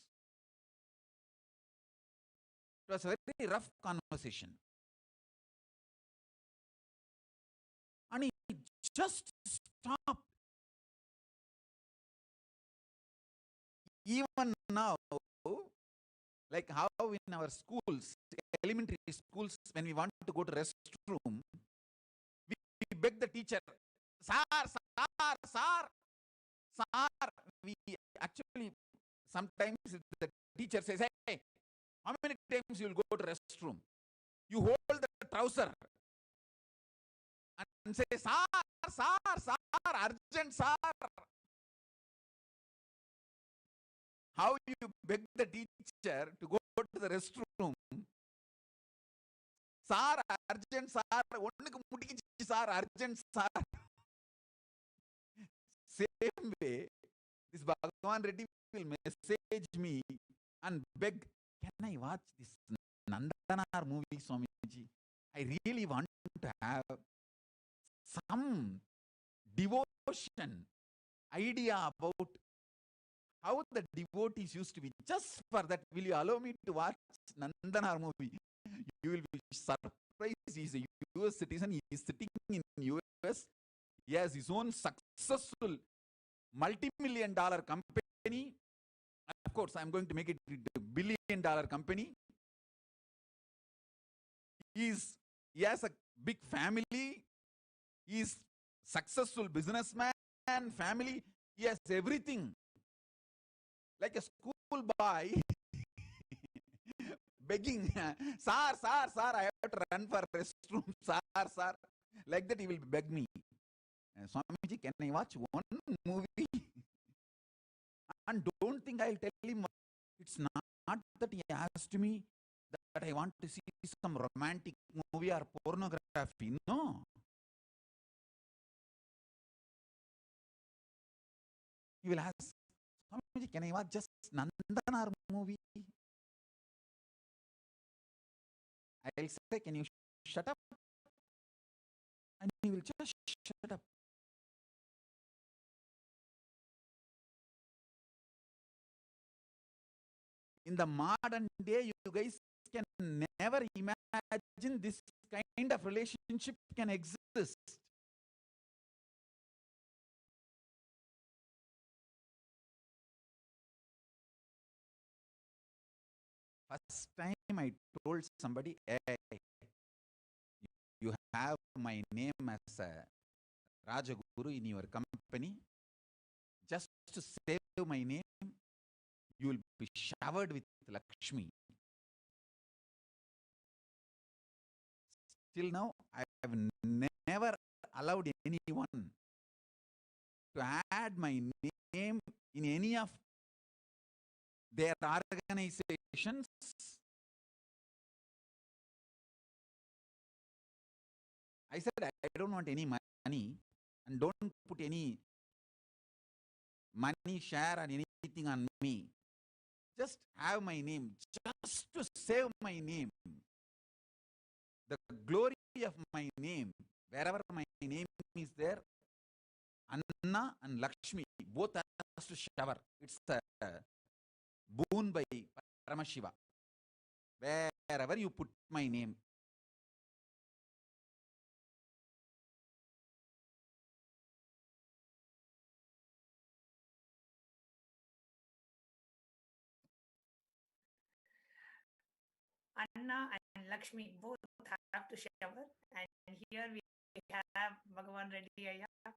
It was a very rough conversation. And he just stopped. Even now, like how in our schools, elementary schools, when we want to go to restroom, we beg the teacher, sir, we actually, sometimes the teacher says, hey, how many times you will go to restroom? You hold the trouser and say, sir, urgent, sir. How you beg the teacher to go to the restroom? Sir, urgent, sir. Sir, urgent, sir. Same way, this Bhagavan Reddy will message me and beg, can I watch this Nandanar movie, Swamiji? I really want to have some devotion, idea about how the devotees used to be. Just for that, will you allow me to watch Nandanar movie? You will be surprised. He's a US citizen. He is sitting in US. He has his own successful multi-million-dollar company, a course, I'm going to make it a billion-dollar company. He has a big family. He is successful businessman, family. He has everything. Like a school boy begging, sir, I have to run for restroom, sir. Like that he will beg me. Swamiji, can I watch one movie? And don't think I'll tell him. It's not that he asked me that I want to see some romantic movie or pornography. No. He will ask, Swamiji, can I watch just Nandanar movie? I'll say, can you shut up? And he will just shut up. In the modern day, you guys can never imagine this kind of relationship can exist. First time I told somebody, hey, you have my name as a Rajaguru in your company. Just to save my name, you will be showered with Lakshmi. Till now, I have never allowed anyone to add my name in any of their organizations. I said, I don't want any money and don't put any money share or anything on me. Just have my name, just to save my name. The glory of my name, wherever my name is there, Anna and Lakshmi, both has to shower. It's a boon by Paramashiva. Wherever you put my name. Anna and Lakshmi both have to shower, and here we have Bhagavan Reddy Ayya,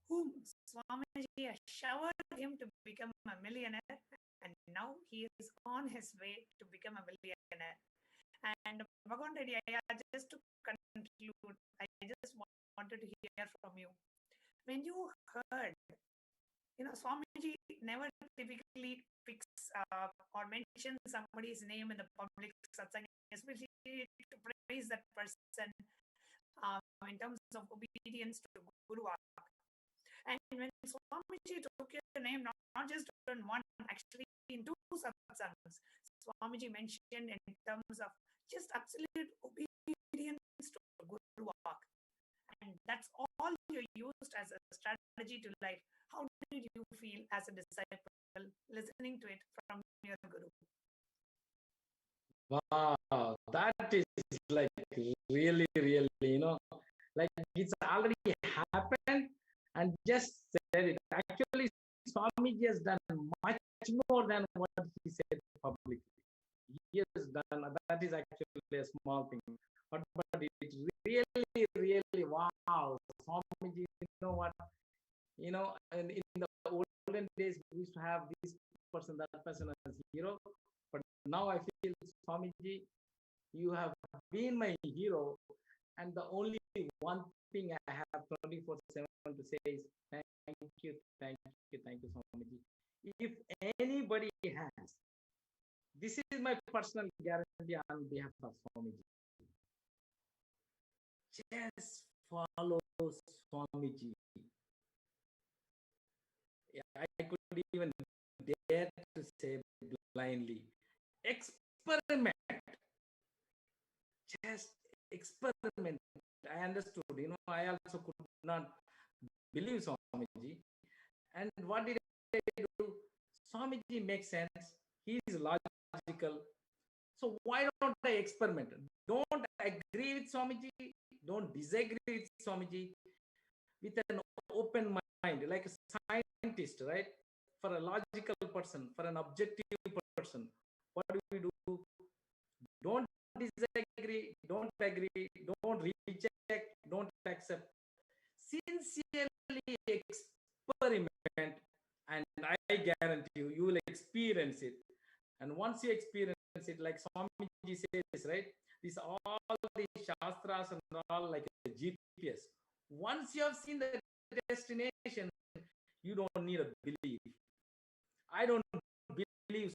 whom Swamiji has showered him to become a millionaire, and now he is on his way to become a billionaire. And Bhagavan Reddy Ayya, just to conclude, I just wanted to hear from you. When you heard, Swamiji never typically picks or mentions somebody's name in the public satsang, especially to praise that person in terms of obedience to Guru. And when Swamiji took your name, not just in one, actually in two satsangs, Swamiji mentioned in terms of just absolute obedience to Guru. And that's all you used as a strategy to life. How did you feel as a disciple listening to it from your Guru? Wow, that is like really, like it's already happened and just said it. Actually, Swamiji has done much more than what he said publicly. He has done, that is actually a small thing. But it's really, wow. Swamiji, you know what? And in the olden days, we used to have this person, that person as hero. But now I feel, Swamiji, you have been my hero. And the only one thing I have 24/7 to say is thank you, Swamiji. If anybody has, this is my personal guarantee on behalf of Swamiji. Just follow Swamiji. Yeah, I could even dare to say blindly, experiment. Just experiment. I understood. I also could not believe Swamiji. And what did I do? Swamiji makes sense. He is logical. So why don't I experiment? Don't agree with Swamiji. Don't disagree with Swamiji. With an open mind, like a scientist, right? for a logical person, for an objective person, what do we do? Don't disagree, don't agree, don't reject, don't accept. Sincerely experiment, and I guarantee you, you will experience it. And once you experience it, like Swamiji says, right? These all the shastras and all like a GPS. Once you have seen the destination, you don't need a belief. I don't believe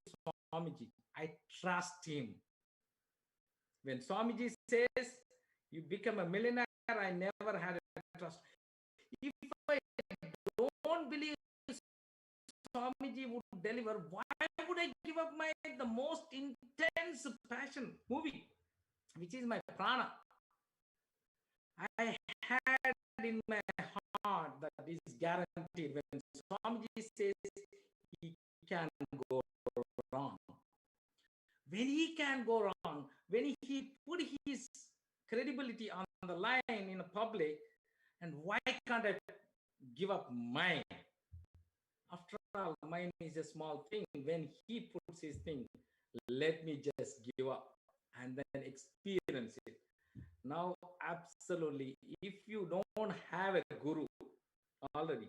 Swamiji. I trust him. When Swamiji says you become a millionaire, I never had a trust. If I don't believe Swamiji would deliver, why would I give up the most intense passion movie, which is my prana? I had in my heart that is guaranteed. When Swamiji says he can go wrong, when he can go wrong, when he put his credibility on the line in a public, and why can't I give up mine? After all, mine is a small thing. When he puts his thing, let me just give up and then experience it. Now, absolutely, if you don't have a guru already,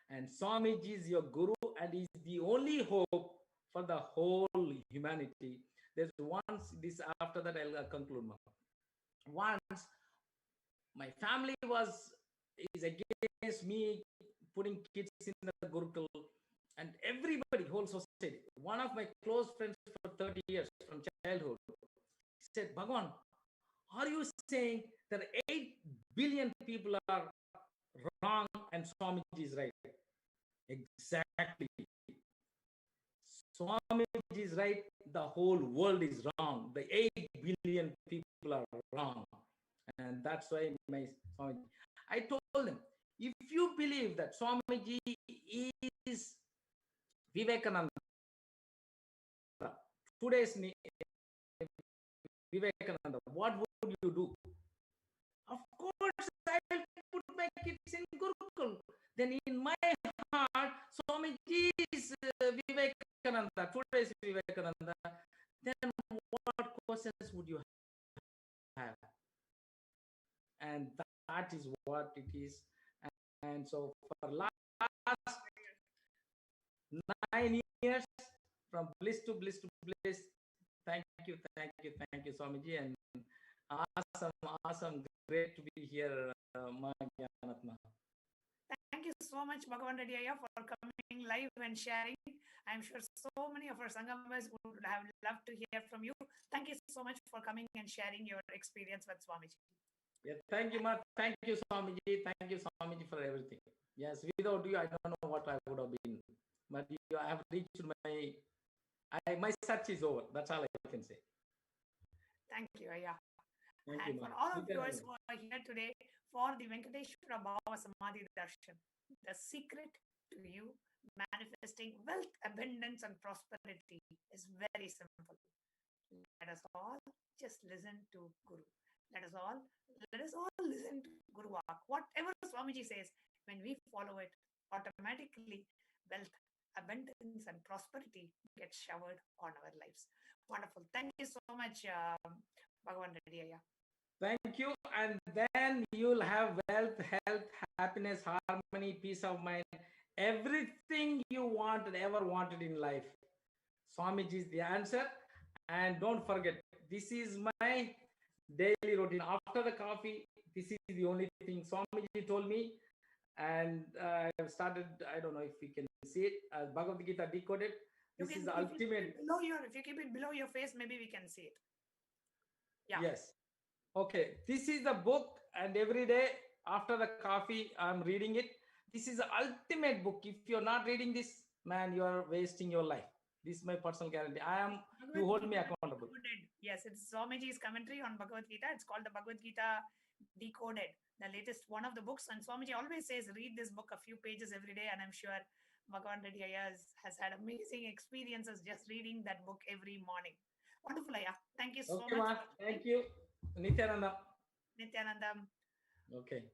and Swamiji is your guru and is the only hope for the whole humanity. There's once this, after that I'll conclude. Once my family is against me putting kids in the Gurukul, and everybody, whole society. One of my close friends for 30 years from childhood said, Bhagavan, are you saying that 8 billion people are wrong and Swamiji is right? Exactly. Swamiji is right, the whole world is wrong. The 8 billion people are wrong. And that's why my Swamiji. I told them, if you believe that Swamiji is Vivekananda, today's Vivekananda, what would you do? Of course, I will put my kids in Gurukul. Then in my heart, Swamiji is Vivekananda, today's Vivekananda. Then what questions would you have? And that is what it is. And so for last 9 years, from bliss to bliss to bliss, thank you, Swamiji, and awesome, great to be here, Mahagyanatma. Thank you so much, Bhagavan Reddy Ayya, for coming live and sharing. I'm sure so many of our Sangamers would have loved to hear from you. Thank you so much for coming and sharing your experience with Swamiji. Yeah, thank you, Ma. Thank you, Swamiji. Thank you, Swamiji, for everything. Yes, without you, I don't know what I would have been. But you have reached my search is over. That's all I can say. Thank you, Ayya. Thank and you, for Ma. all of viewers who are here today for the Venkateshwara Bhavasamadhi Darshan, the secret to you manifesting wealth, abundance, and prosperity is very simple. Let us all just listen to Guru. Let us all listen to Guru Vak. Whatever Swamiji says, when we follow it, automatically wealth, abundance, and prosperity get showered on our lives. Wonderful. Thank you so much, Bhagavan Reddy Ayya. Thank you. And then you'll have wealth, health, happiness, harmony, peace of mind, everything you wanted, ever wanted in life. Swamiji is the answer. And don't forget, this is my daily routine. After the coffee, this is the only thing Swamiji told me. And I've started, I don't know if you can see it, Bhagavad Gita decoded. This is the ultimate. If you keep it below your face, maybe we can see it. Yeah. Yes. Okay. This is the book, and every day after the coffee, I'm reading it. This is the ultimate book. If you're not reading this, man, you are wasting your life. This is my personal guarantee. You hold me accountable. Yes, it's Swamiji's commentary on Bhagavad Gita. It's called the Bhagavad Gita Decoded, the latest one of the books. And Swamiji always says, read this book a few pages every day. And I'm sure Bhagavan Reddy Ayya has had amazing experiences just reading that book every morning. Wonderful, Ayya. Thank you so much. Thank you. Nithyananda. Okay.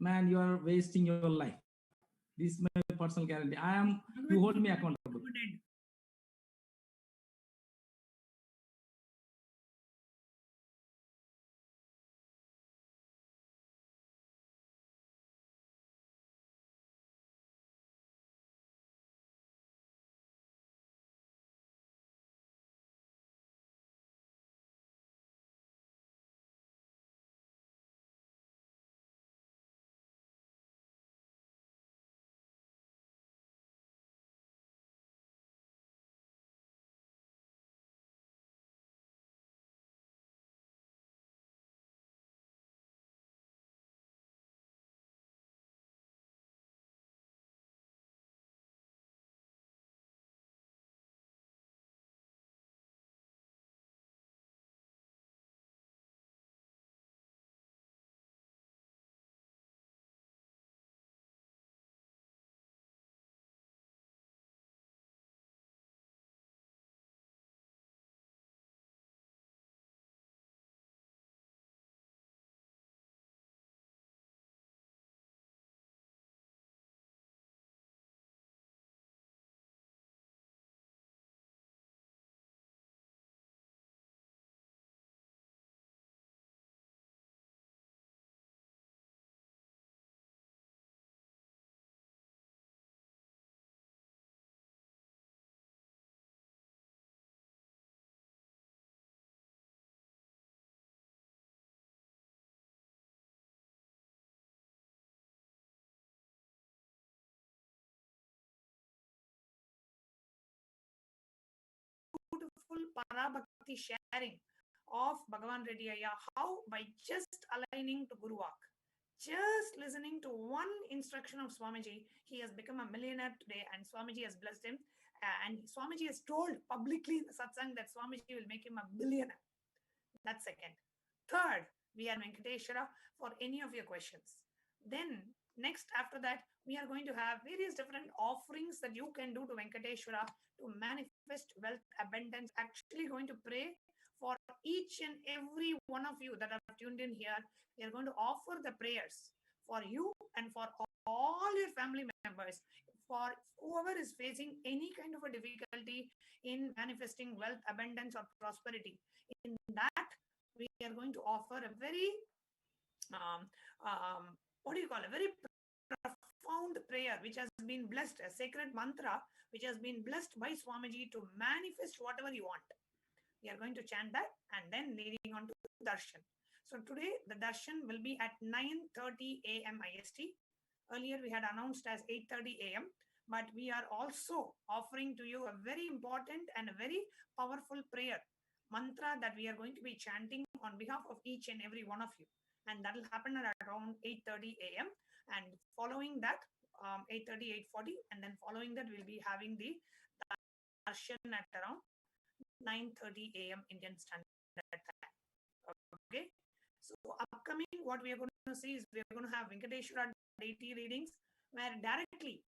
man, you are wasting your life. This is my personal guarantee. You hold me accountable. Beautiful Parabhakti sharing of Bhagavan Reddy Ayya. How? By just aligning to Guru Vak. Just listening to one instruction of Swamiji, he has become a millionaire today, and Swamiji has blessed him. And Swamiji has told publicly in the satsang that Swamiji will make him a billionaire. That's second. Third, we are Venkateshwara for any of your questions. Then, next after that, we are going to have various different offerings that you can do to Venkateshwara to manifest wealth, abundance. Actually going to pray for each and every one of you that are tuned in here. We are going to offer the prayers for you and for all your family members, for whoever is facing any kind of a difficulty in manifesting wealth, abundance, or prosperity. In that, we are going to offer a very, a very profound prayer which has been blessed, a sacred mantra which has been blessed by Swamiji to manifest whatever you want. We are going to chant that and then leading on to Darshan. So today the Darshan will be at 9:30 a.m. IST. Earlier we had announced as 8:30 a.m. But we are also offering to you a very important and a very powerful prayer mantra that we are going to be chanting on behalf of each and every one of you. And that will happen at around 8:30 a.m. And following that, 8:30, 8:40. And then following that, we'll be having the Darshan at around 9:30 a.m. Indian Standard Time. Okay. So upcoming, what we are going to see is we are going to have Venkateshwara deity readings where directly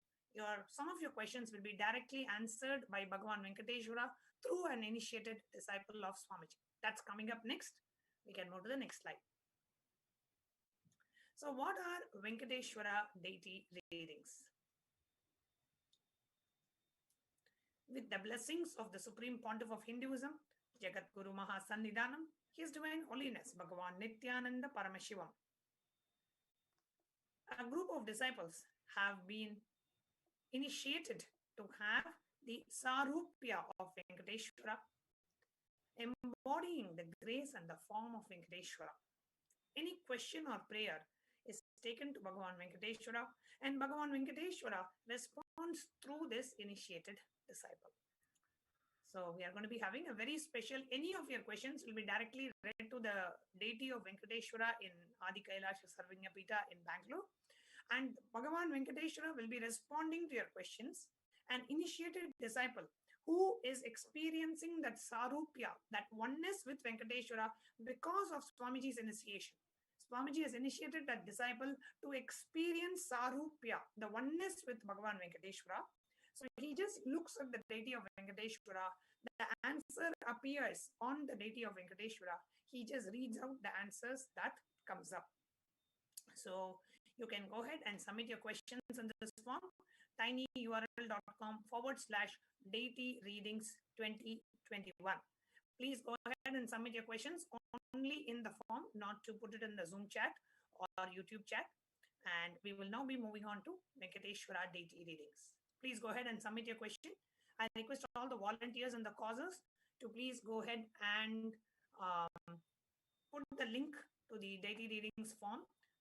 some of your questions will be directly answered by Bhagavan Venkateshwara through an initiated disciple of Swamiji. That's coming up next. We can move to the next slide. So what are Venkateshwara deity readings? With the blessings of the Supreme Pontiff of Hinduism, Jagat Guru Mahasannidhanam, His Divine Holiness Bhagavan Nithyananda Paramashivam. A group of disciples have been initiated to have the Sarupya of Venkateshwara, embodying the grace and the form of Venkateshwara. Any question or prayer is taken to Bhagavan Venkateshwara, and Bhagavan Venkateshwara responds through this initiated disciple. So we are going to be having a very special, any of your questions will be directly read to the deity of Venkateshwara in Adi Kailasha Sarvanyapita in Bangalore. And Bhagavan Venkateshwara will be responding to your questions. An initiated disciple who is experiencing that Sarupya, that oneness with Venkateshwara because of Swamiji's initiation. Swamiji has initiated that disciple to experience Sarupya, the oneness with Bhagavan Venkateshwara. So he just looks at the deity of Venkateshwara. The answer appears on the deity of Venkateshwara. He just reads out the answers that comes up. So You can go ahead and submit your questions in this form, tinyurl.com/deity readings 2021. Please go ahead and submit your questions only in the form, not to put it in the Zoom chat or YouTube chat. And we will now be moving on to Venkateshwara deity readings. Please go ahead and submit your question. I request all the volunteers and the causes to please go ahead and put the link to the deity readings form,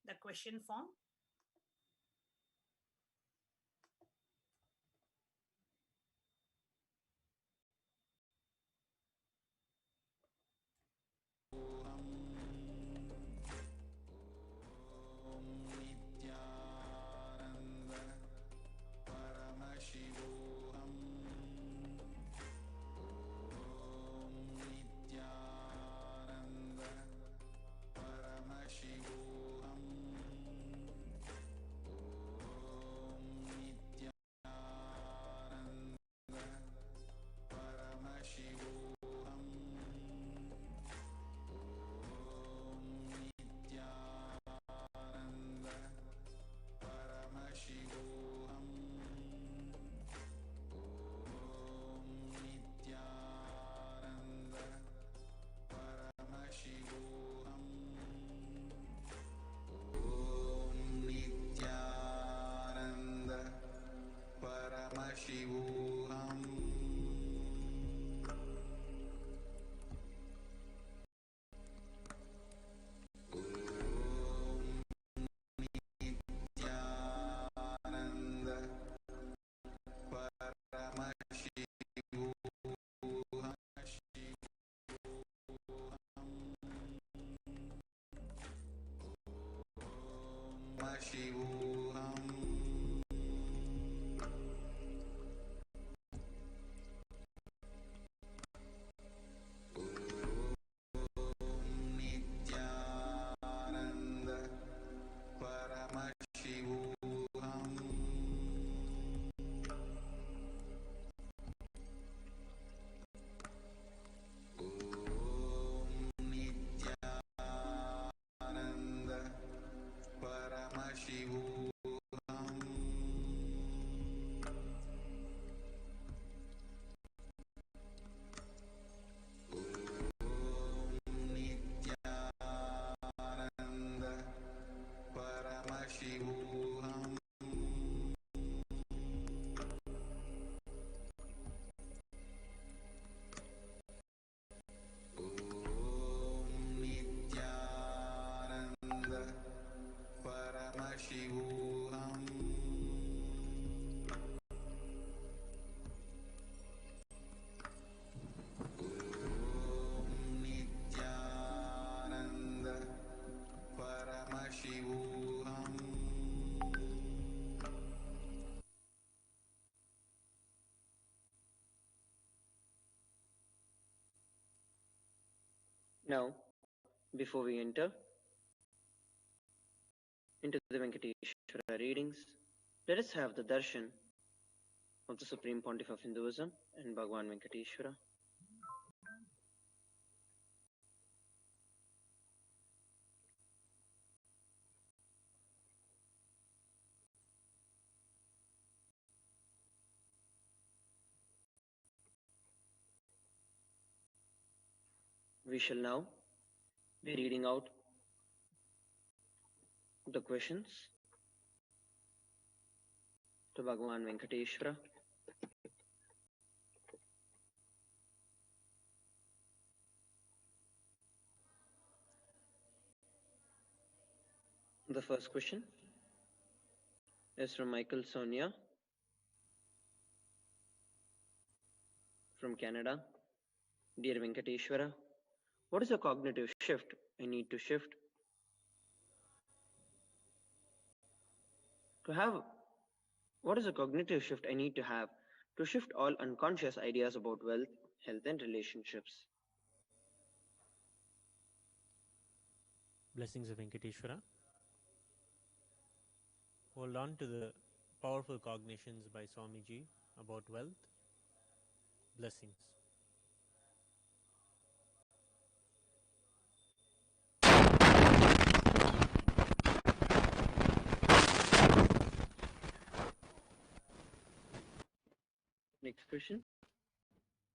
the question form. Paramashivoham. Nithyananda Paramashivoham. Nithyananda Paramashivoham. Nithyananda Paramashivoham. Nithyananda Paramashivoham. Nithyananda Paramashivoham. Nithyananda Paramashivoham. Nithyananda Paramashivoham. Nithyananda Paramashivoham. Nithyananda Paramashivoham. Nithyananda Paramashivoham. Nithyananda Paramashivoham. Now, before we enter into the Venkateshwara readings, let us have the Darshan of the Supreme Pontiff of Hinduism and Bhagavan Venkateshwara. We shall now be reading out the questions to Bhagavan Venkateshwara. The first question is from Michael Sonia from Canada. Dear Venkateshwara, what is a cognitive shift I need to shift to have? What is a cognitive shift I need to have to shift all unconscious ideas about wealth, health, and relationships? Blessings of Venkateshwara. Hold on to the powerful cognitions by Swamiji about wealth. Blessings. Next question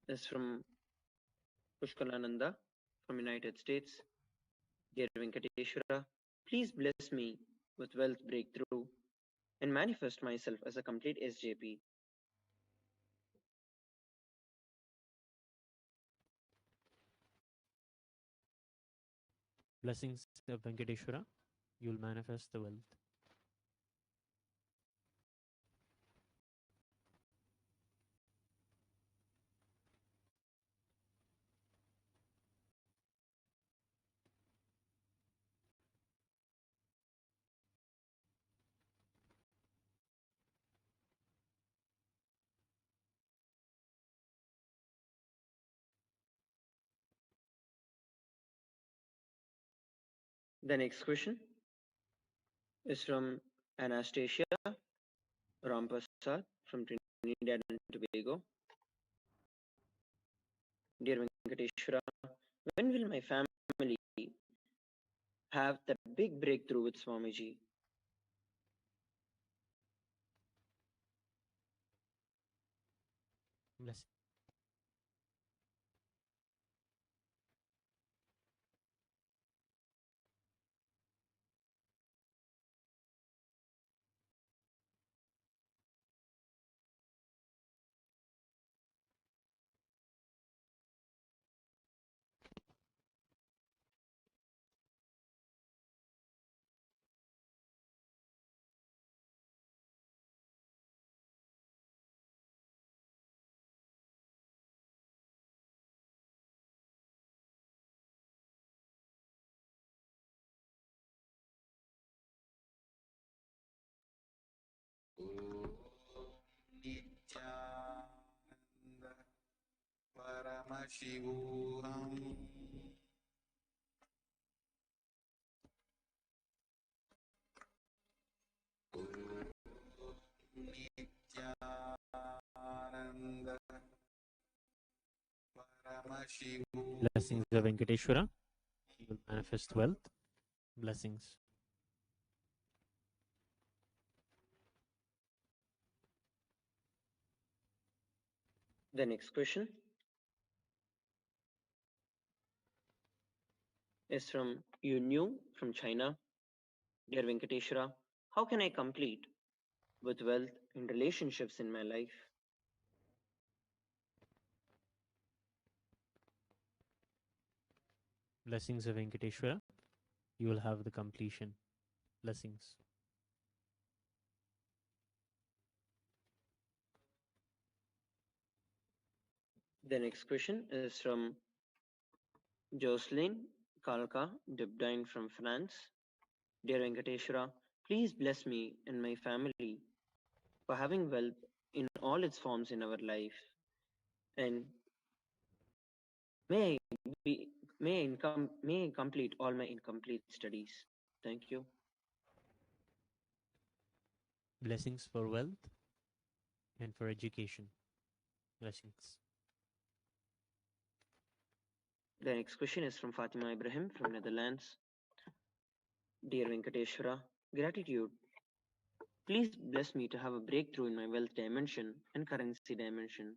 is from Pushkalananda from United States. Dear Venkateshwara, please bless me with wealth breakthrough and manifest myself as a complete SJP. Blessings of Venkateshwara. You will manifest the wealth. The next question is from Anastasia Rampasad from Trinidad and Tobago. Dear Venkateshwara, when will my family have that big breakthrough with Swamiji? Blessing. Nithyananda Paramashivoham. Nithyananda Paramashivoham. Blessings of Venkateshwara. You will manifest wealth. Blessings. The next question is from Yunyu from China. Dear Venkateshwara, how can I complete with wealth in relationships in my life? Blessings of Venkateshwara. You will have the completion. Blessings. The next question is from Jocelyn Kalka Debdine from France. Dear Venkateshwara, please bless me and my family for having wealth in all its forms in our life. And may I complete all my incomplete studies. Thank you. Blessings for wealth and for education. Blessings. The next question is from Fatima Ibrahim from Netherlands. Dear Venkateshwara, gratitude. Please bless me to have a breakthrough in my wealth dimension and currency dimension.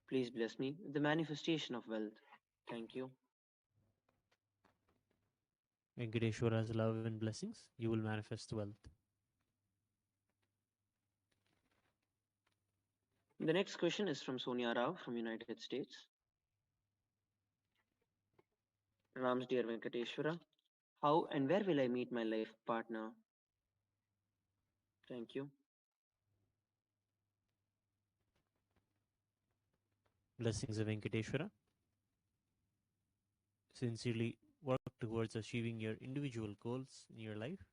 Please bless me with the manifestation of wealth. Thank you. Venkateshwara's love and blessings. You will manifest wealth. The next question is from Sonia Rao from United States. Ram's dear Venkateshwara, how and where will I meet my life partner? Thank you. Blessings of Venkateshwara. Sincerely work towards achieving your individual goals in your life.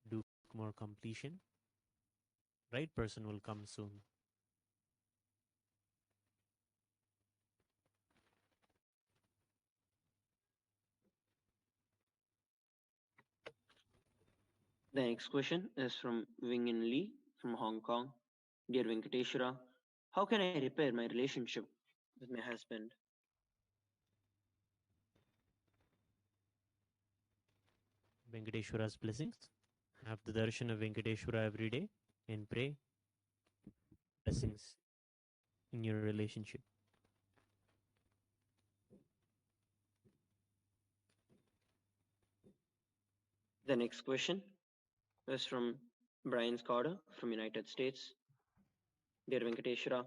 Do more completion. Right person will come soon. The next question is from Wing In Lee from Hong Kong. Dear Venkateshwara, how can I repair my relationship with my husband? Venkateshwara's blessings. Have the darshan of Venkateshwara every day and pray. Blessings. in your relationship. The next question is from Brian Scott from United States. Dear Venkateshwara,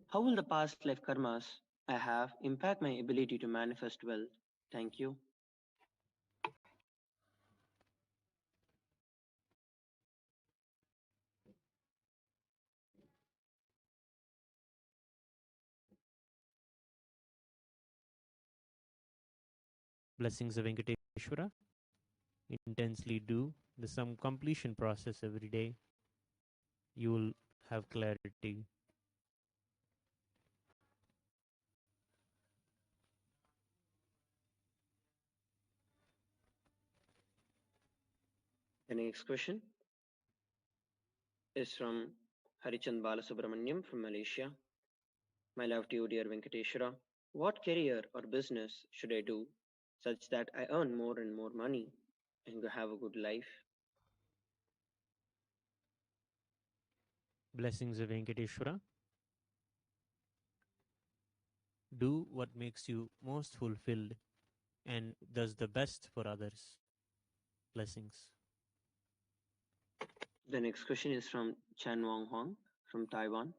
how will the past life karmas I have impact my ability to manifest wealth? Thank you. Blessings of Venkateshwara. Intensely do the some completion process every day. You will have clarity. The next question is from Harichand Balasubramaniam from Malaysia. My love to you, dear Venkateshwara. What career or business should I do such that I earn more and more money and have a good life? Blessings of Venkateshwara. Do what makes you most fulfilled and does the best for others. Blessings. The next question is from Chan Wong Huang from Taiwan.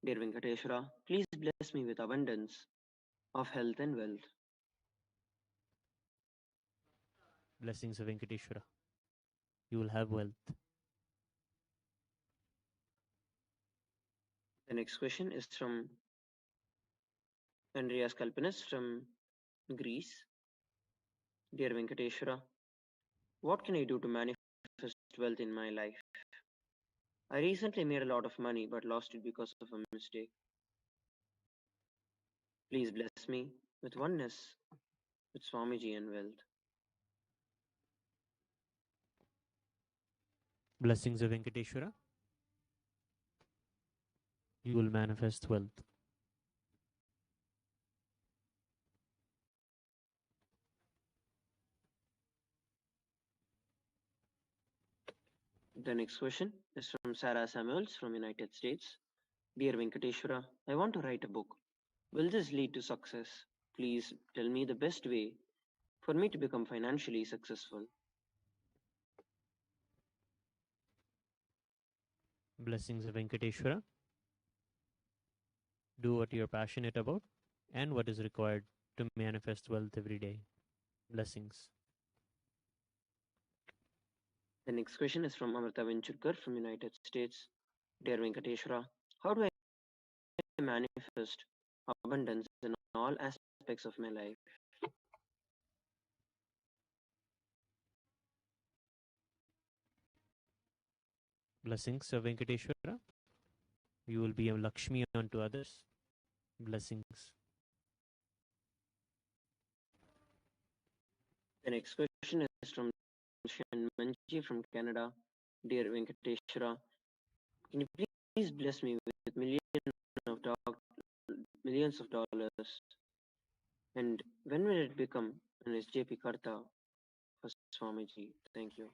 Dear Venkateshwara, please bless me with abundance of health and wealth. Blessings of Venkateshwara. You will have wealth. The next question is from Andreas Kalpanis from Greece. Dear Venkateshwara, what can I do to manifest wealth in my life? I recently made a lot of money but lost it because of a mistake. Please bless me with oneness with Swamiji and wealth. Blessings of Venkateshwara. You will manifest wealth. The next question is from Sarah Samuels from United States. Dear Venkateshwara, I want to write a book. Will this lead to success? Please tell me the best way for me to become financially successful. Blessings of Venkateshwara. Do what you're passionate about and what is required to manifest wealth every day. Blessings. The next question is from Amrita Venchurkar from United States. Dear Venkateshwara, how do I manifest abundance in all aspects of my life? Blessings of Venkateshwara. You will be a Lakshmi unto others. Blessings. The next question is from Darshan Manji from Canada. Dear Venkateshwara, can you please bless me with millions of dollars? And when will it become an SJP Karta for Swamiji? Thank you.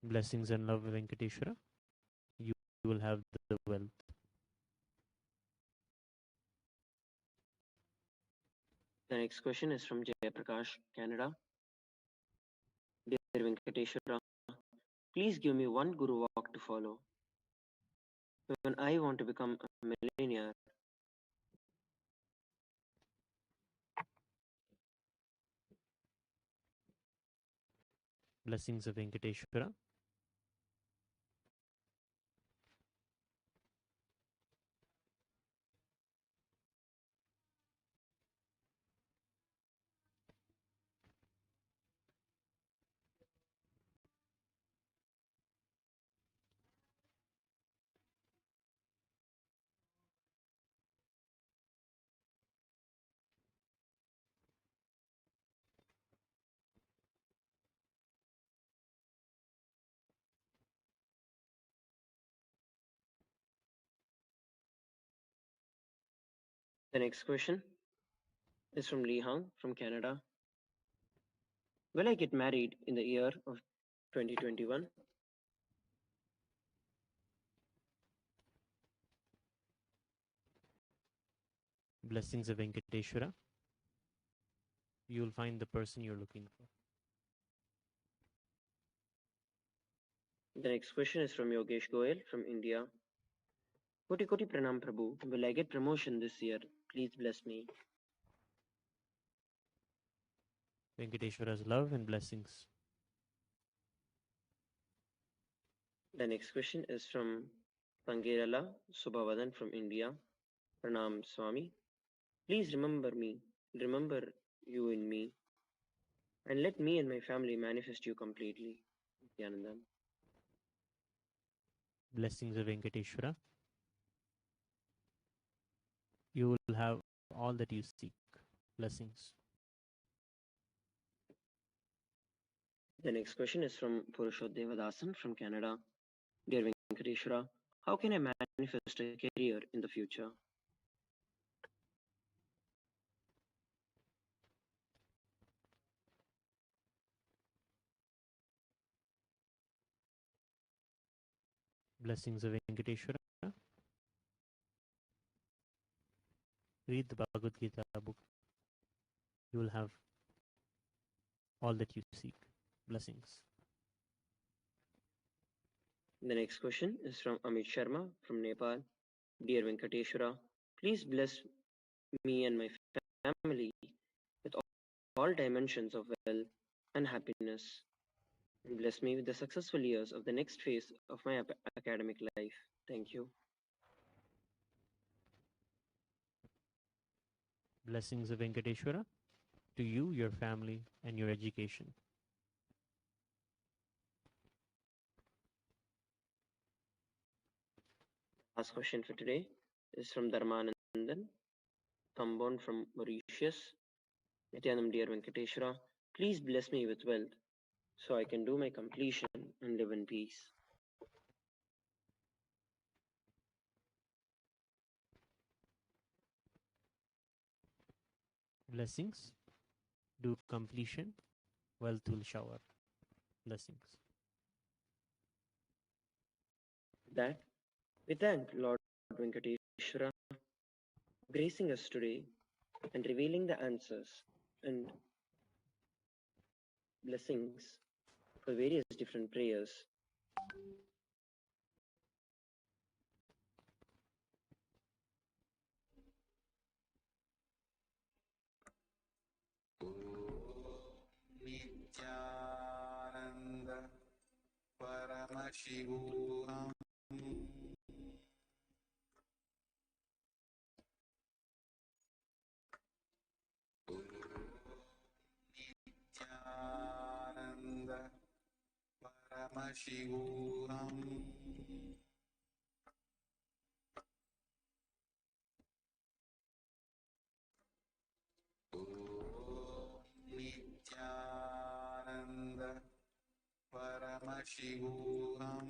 Blessings and love of Venkateshwara. You will have the wealth. The next question is from Jayaprakash, Canada. Dear Venkateshwara, please give me one guru walk to follow when I want to become a millionaire. Blessings of Venkateshwara. The next question is from Lee Hang from Canada. Will I get married in the year of 2021? Blessings of Venkateshwara. You'll find the person you're looking for. The next question is from Yogesh Goyal from India. Koti Koti Pranam Prabhu. Will I get promotion this year? Please bless me. Venkateshwara's love and blessings. The next question is from Pangerala Subhavadan from India. Pranam Swami. Please remember me, remember you in me, and let me and my family manifest you completely. Nityananda. Blessings of Venkateshwara. You will have all that you seek. Blessings. The next question is from Purushot Devadasan from Canada. Dear Venkateshwara, how can I manifest a career in the future? Blessings of Venkateshwara. Read the Bhagavad Gita book. You will have all that you seek. Blessings. The next question is from Amit Sharma from Nepal. Dear Venkateshwara, please bless me and my family with all dimensions of wealth and happiness. And bless me with the successful years of the next phase of my academic life. Thank you. Blessings of Venkateshwara to you, your family, and your education. Last question for today is from Dharmanandan, Thambon from Mauritius. Nityanam, dear Venkateshwara, please bless me with wealth so I can do my completion and live in peace. Blessings. Do completion. Wealth will shower. Blessings. With that, we thank Lord Venkateshwara for gracing us today and revealing the answers and blessings for various different prayers. Nithyananda Paramashivoham. Nithyananda Paramashivoham. Nithyananda Paramashivoham.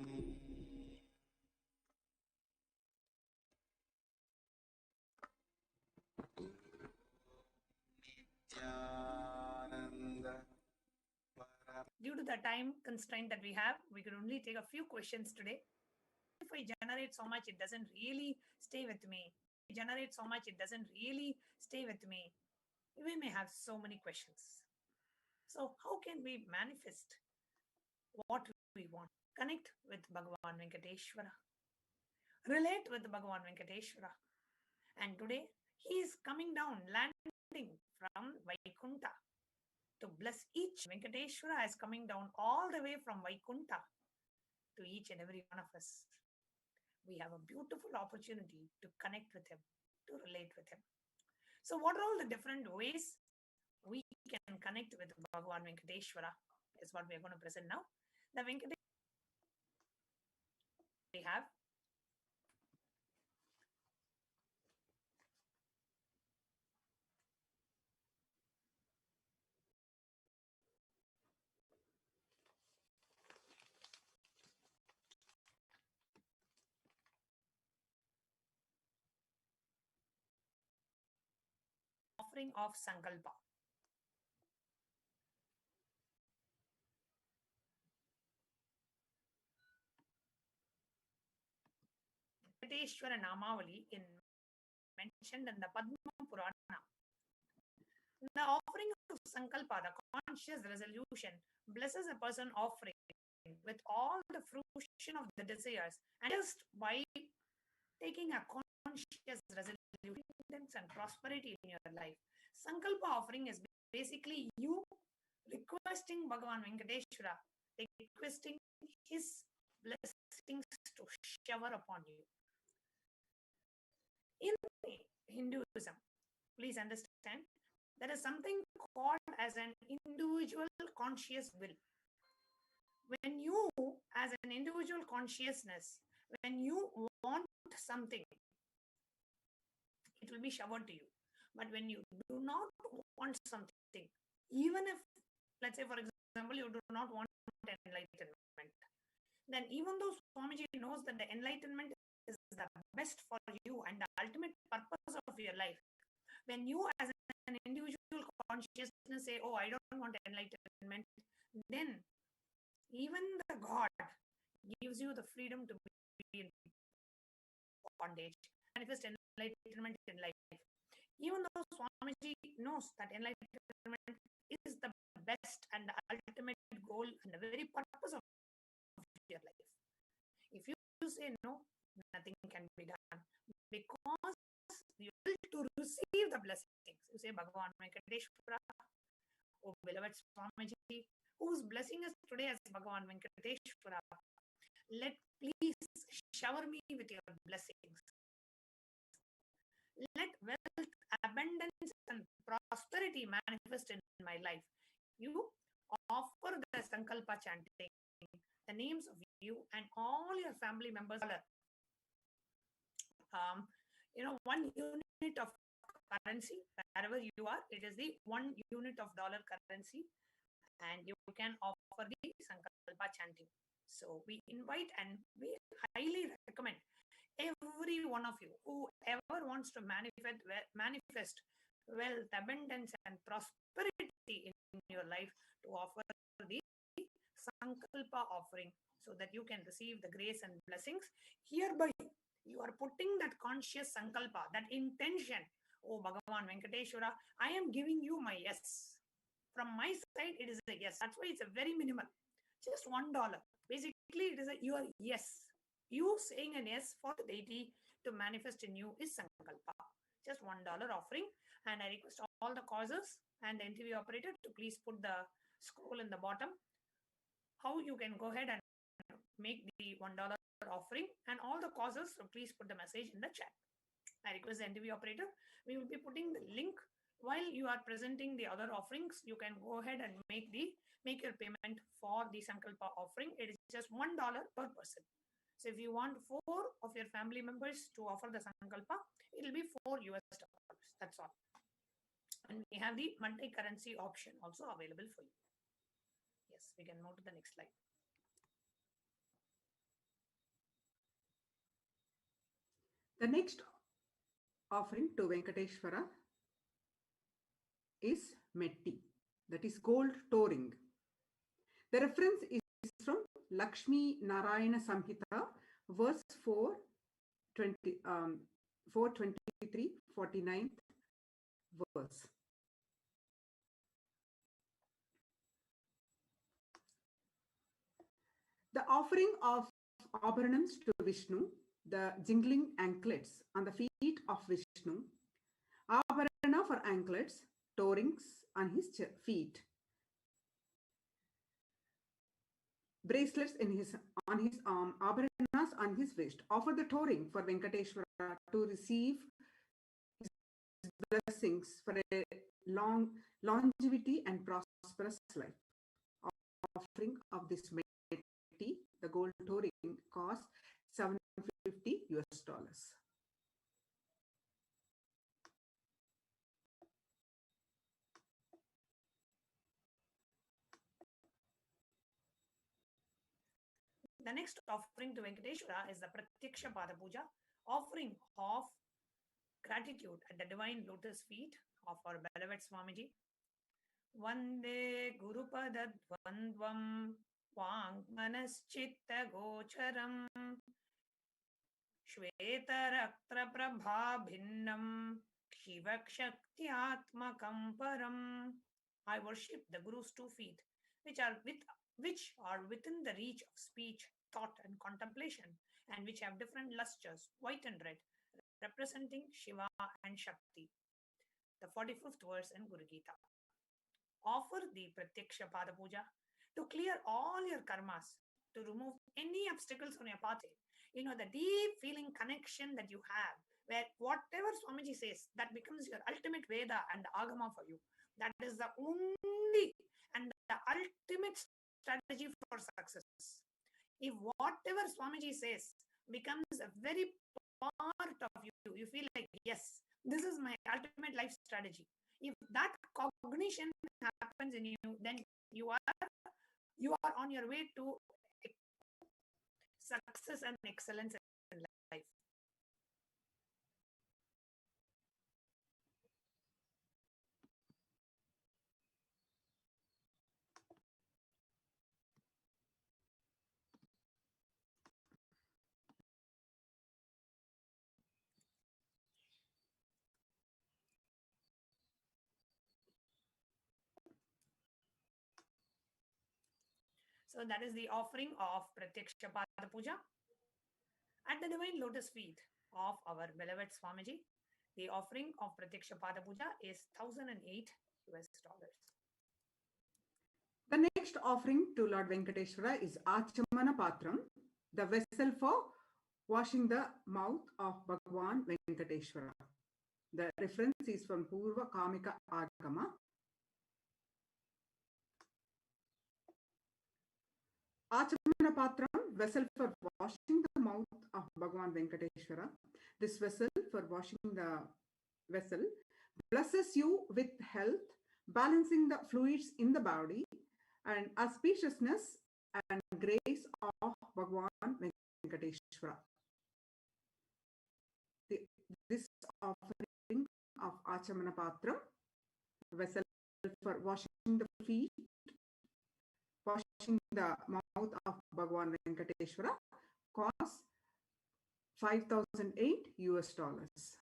Nithyananda Due to the time constraint that we have, we could only take a few questions today. If I generate so much, it doesn't really stay with me. We may have so many questions. So how can we manifest what we want? Connect with Bhagavan Venkateshwara. Relate with Bhagavan Venkateshwara. And today, he is coming down, landing from Vaikunta to bless each. Venkateshwara is coming down all the way from Vaikunta to each and every one of us. We have a beautiful opportunity to connect with him, to relate with him. So what are all the different ways we can connect with Bhagavan Venkateshwara is what we are going to present now. The Venkateshwara we have offering of Sankalpa. Venkateshwara Namavali in mentioned in the Padma Purana. The offering of Sankalpa, the conscious resolution, blesses a person offering with all the fruition of the desires, and just by taking a conscious resolution and prosperity in your life. Sankalpa offering is basically you requesting Bhagavan Venkateshwara, requesting his blessings to shower upon you. In Hinduism, please understand, there is something called as an individual conscious will. When you, as an individual consciousness, when you want something, it will be showered to you. But when you do not want something, even if, let's say, for example, you do not want enlightenment, then even though Swamiji knows that the enlightenment is the best for you and the ultimate purpose of your life, when you as an individual consciousness say, oh, I don't want enlightenment, then even the God gives you the freedom to be in bondage, manifest enlightenment in life. Even though Swamiji knows that enlightenment is the best and the ultimate goal and the very purpose of your life, if you say no, nothing can be done, because you will to receive the blessings. You say, Bhagavan Venkateshwara, oh beloved Swamiji, who is blessing us today as Bhagavan Venkateshwara, please shower me with your blessings. Let wealth, abundance, and prosperity manifest in my life. You offer the Sankalpa chanting, the names of you and all your family members. One unit of currency, wherever you are, it is the 1 unit of dollar currency, and you can offer the Sankalpa chanting. So we invite and we highly recommend every one of you, whoever wants to manifest wealth, abundance, and prosperity in your life, to offer the Sankalpa offering so that you can receive the grace and blessings. Hereby, you are putting that conscious Sankalpa, that intention, oh Bhagavan Venkateshwara, I am giving you my yes. From my side, it is a yes. That's why it's a very minimal, just $1. Basically, it is your yes. You saying an yes for the deity to manifest in you is Sankalpa. Just $1 offering. And I request all the causes and the interview operator to please put the scroll in the bottom, how you can go ahead and make the $1 offering, and all the causes, so please put the message in the chat. I request the interview operator, we will be putting the link while you are presenting the other offerings. You can go ahead and make your payment for the Sankalpa offering. It is just $1 per person. So if you want 4 of your family members to offer the Sankalpa, it will be $4. That's all. And we have the multi-currency option also available for you. Yes, we can move to the next slide. The next offering to Venkateshwara is Metti, that is gold touring. The reference is from Lakshmi Narayana Samhita, verse 423, 49th verse. The offering of Abharanams to Vishnu, the jingling anklets on the feet of Vishnu, Abharana for anklets, tourings on his feet, bracelets on his arm, Abharanas on his waist. Offer the touring for Venkateshwara to receive his blessings for a longevity and prosperous life. Offering of this Metti, the gold touring, costs $750. The next offering to Venkateshwara is the Pratyaksha Pada Puja, offering of gratitude at the divine lotus feet of our beloved Swamiji. Vande Gurupada Dvandvam Vang Manaschitta Gocharam Shvetaratra prabha bhinnam Shivakshaktiyatmakam param. I worship the Guru's 2 feet, which are within the reach of speech, thought, and contemplation, and which have different lustures, white and red, representing Shiva and Shakti. The 45th verse in Guru Gita. Offer the Pratyaksha Pada Puja to clear all your karmas, to remove any obstacles on your path. The deep feeling connection that you have, where whatever Swamiji says, that becomes your ultimate Veda and Agama for you. That is the only and the ultimate strategy for success. If whatever Swamiji says becomes a very part of you, you feel like, yes, this is my ultimate life strategy. If that cognition happens in you, then you are on your way to success and excellence in life. So that is the offering of Pratyaksha Pada Puja at the divine lotus feet of our beloved Swamiji. The offering of Pratyaksha Pada Puja is $1,008. The next offering to Lord Venkateshwara is Achamana Patram, the vessel for washing the mouth of Bhagavan Venkateshwara. The reference is from Purva Kamika Agama. Achamana Patram, vessel for washing the mouth of Bhagavan Venkateshwara. This vessel for washing the vessel blesses you with health, balancing the fluids in the body, and auspiciousness and grace of Bhagavan Venkateshwara. This offering of Achamana Patram, vessel for washing the feet, washing the mouth of Bhagavan Venkateshwara, costs $5,008.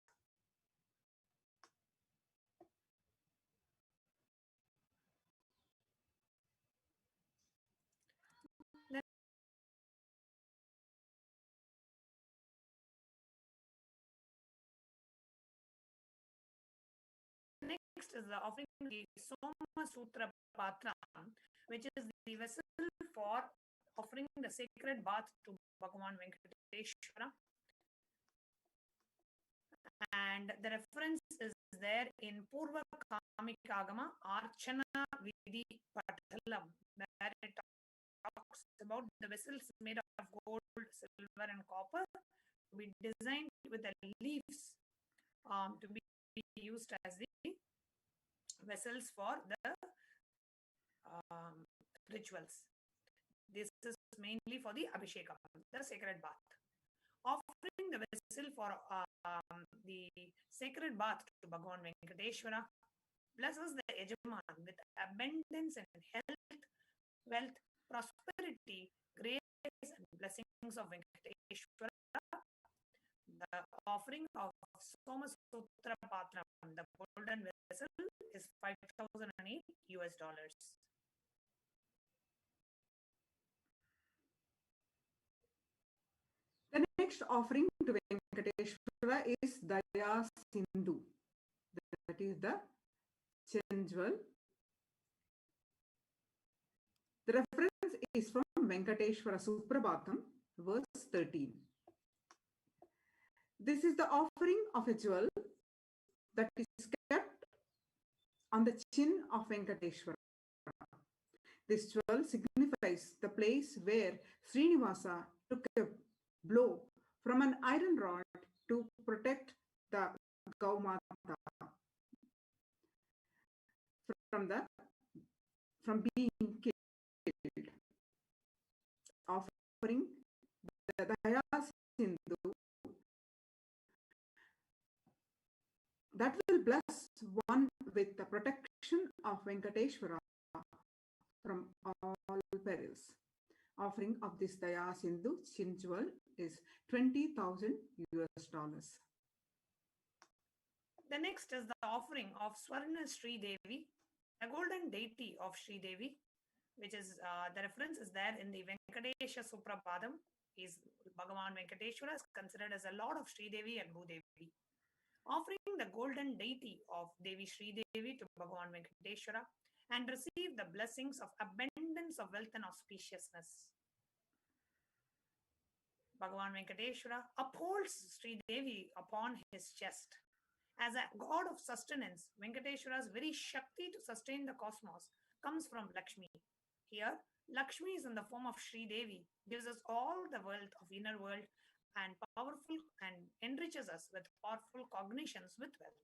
Next is the offering the Soma Sutra Patra, which is the vessel for offering the sacred bath to Bhagavan Venkateshwara. And the reference is there in Purva Kamikagama Archana Vidhi Patalam, where it talks about the vessels made of gold, silver, and copper to be designed with the leaves to be used as the vessels for the rituals. This is mainly for the Abhishekam, the sacred bath. Offering the vessel for the sacred bath to Bhagavan Venkateshwara blesses the Yajaman with abundance and health, wealth, prosperity, grace, and blessings of Venkateshwara. The offering of Soma Sutra Patram, the golden vessel, is $5,008. The next offering to Venkateshwara is Daya Sindhu. That is the Chenjwal. The reference is from Venkateshwara Suprabhatam, verse 13. This is the offering of a jewel that is kept on the chin of Venkateshwara. This jewel signifies the place where Srinivasa took a blow from an iron rod to protect the Gaumata from being killed. Offering the Daya Sindhu that will bless one with the protection of Venkateshwara from all perils. Offering of this Daya Sindhu Chinjwal is $20,000 US. The next is the offering of Swarna Sri Devi, a golden deity of Sri Devi, which is the reference is there in the Venkatesha Suprabhadam. Is Bhagavan Venkateshwara is considered as a lord of Sri Devi and Bhudevi. Offering the golden deity of Devi Sri Devi to Bhagavan Venkateshwara and receive the blessings of abundance of wealth and auspiciousness. Bhagavan Venkateshwara upholds Sri Devi upon his chest. As a god of sustenance, Venkateshwara's very Shakti to sustain the cosmos comes from Lakshmi. Here, Lakshmi is in the form of Sri Devi, gives us all the wealth of inner world and powerful and enriches us with powerful cognitions with wealth.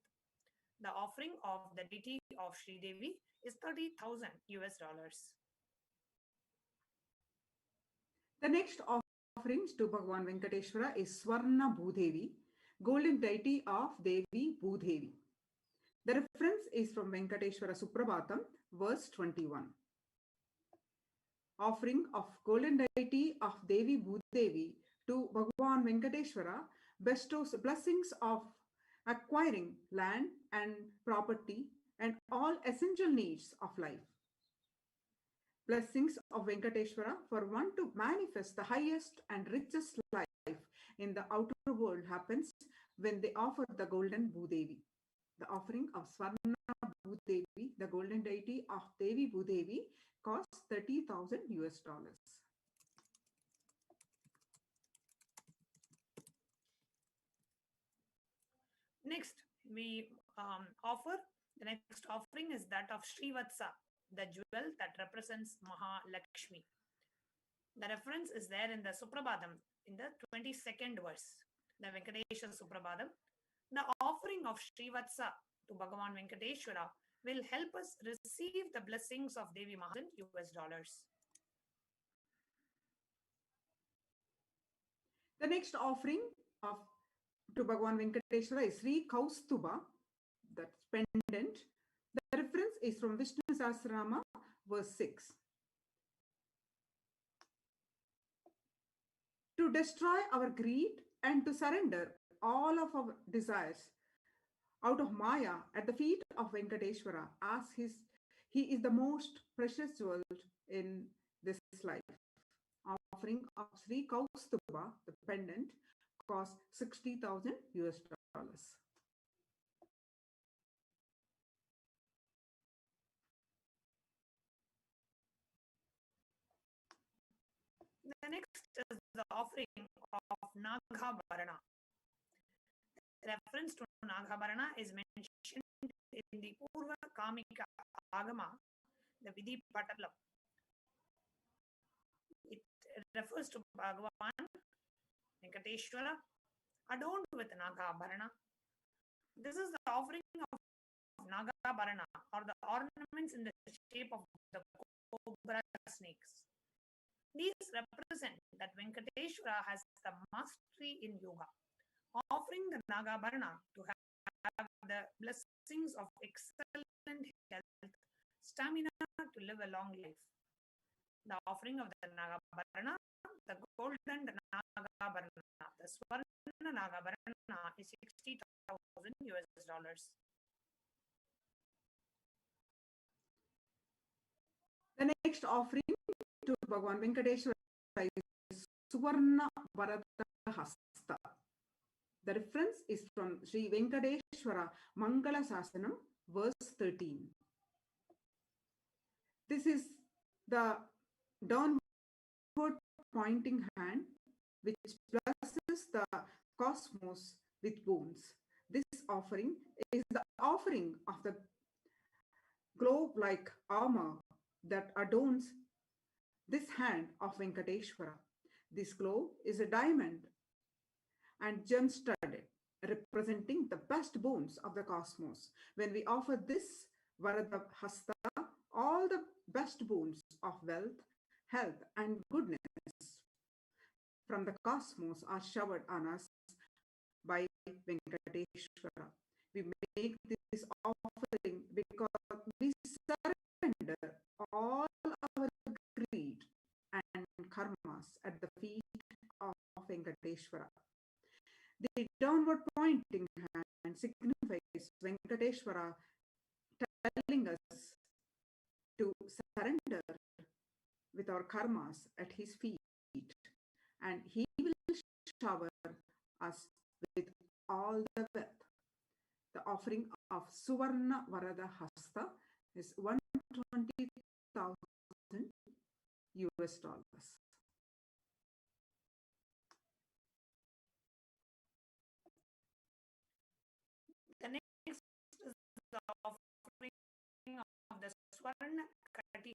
The offering of the deity of Sri Devi is $30,000 US. The next offerings to Bhagavan Venkateshwara is Swarna Bhudevi, golden deity of Devi Bhudevi. The reference is from Venkateshwara Suprabhatam, verse 21. Offering of golden deity of Devi Bhudevi to Bhagavan Venkateshwara bestows blessings of acquiring land and property and all essential needs of life. Blessings of Venkateshwara for one to manifest the highest and richest life in the outer world happens when they offer the golden Bhudevi. The offering of Swarna Bhudevi, the golden deity of Devi Bhudevi, costs $30,000 US. Next, we offer the next offering is that of Srivatsa, the jewel that represents Mahalakshmi. The reference is there in the Suprabhadam, in the 22nd verse, the Venkatesha Suprabhadam. The offering of Srivatsa to Bhagavan Venkateshwara will help us receive the blessings of Devi Mahan US dollars. The next offering to Bhagavan Venkateshwara is Sri Kaustuba, that's pendant. The reference is from Vishnu Sahasranama, verse 6. To destroy our greed and to surrender all of our desires out of Maya at the feet of Venkateshwara, as he is the most precious jewel in this life. Offering of Sri Kaustuba, the pendant, costs $60,000 US. The next is the offering of Nagabharana. The reference to Nagabharana is mentioned in the Purva Kamika Agama, the Vidhi Patalam. It refers to Bhagavan Venkateshwara adorned with Nagabharana. This is the offering of Nagabharana, or the ornaments in the shape of the cobra snakes. These represent that Venkateshwara has the mastery in yoga. Offering the Nagabharana to have the blessings of excellent health, stamina to live a long life. The offering of the Nagabharana, the golden Nagabharana, the Swarna Nagabharana is $60,000 US. The next offering to Bhagavan Venkateshwara is Suvarna Varada Hasta. The reference is from Sri Venkateshwara Mangala Sasanam, verse 13. This is the downward pointing hand which blesses the cosmos with boons. This offering is the offering of the globe-like armor that adorns this hand of Venkateshwara. This globe is a diamond and gem-studded, representing the best boons of the cosmos. When we offer this Varada Hasta, all the best boons of wealth, health, and goodness from the cosmos are showered on us by Venkateshwara. We make this offering because we surrender all our greed and karma karmas at the feet of Venkateshwara. The downward pointing hand signifies Venkateshwara telling us to surrender with our karmas at his feet, and he will shower us with all the wealth. The offering of Suvarna Varada Hasta is $120,000. The next is the offering of the Swarna Kati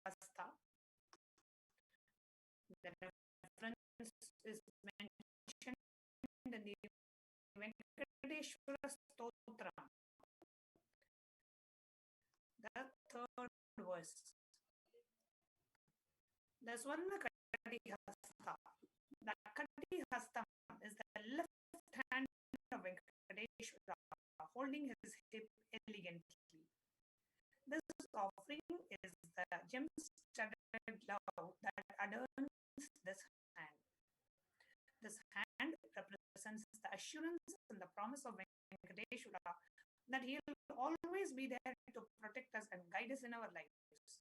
Hasta. The reference is mentioned in the Venkateshwara Stotra, the third verse. The Swarna Kati Hasta. The Kati Hasta is the left hand of Venkateshwara holding his hip elegantly. This offering is the gem-studded glove that adorns this hand. This hand represents the assurance and the promise of Venkateshwara that he will always be there to protect us and guide us in our lives.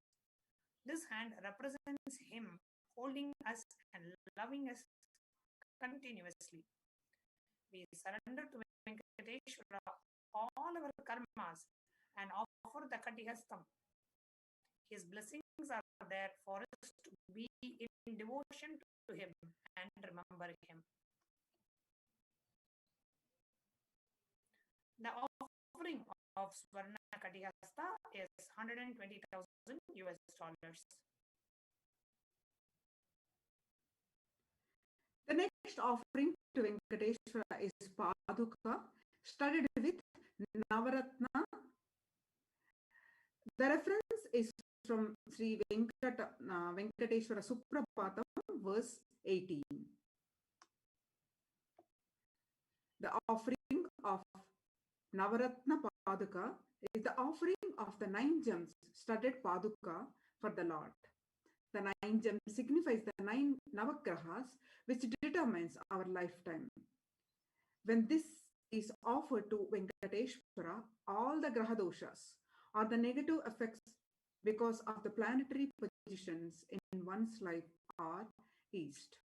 This hand represents him holding us and loving us continuously. We surrender to Venkateshwara all our karmas and offer the Katihastam. His blessings are there for us to be in devotion to him and remember him. The offering of Swarna Katihasta is $120,000. The next offering to Venkateshwara is Paduka, studded with Navaratna. The reference is from Sri Venkateshwara Suprapatam, verse 18. The offering of Navaratna Paduka is the offering of the 9 gems studded Paduka for the Lord. The 9 gems signifies the 9 Navagrahas, which determines our lifetime. When this is offered to Venkateshwara, all the Graha doshas or the negative effects because of the planetary positions in one's life are eased.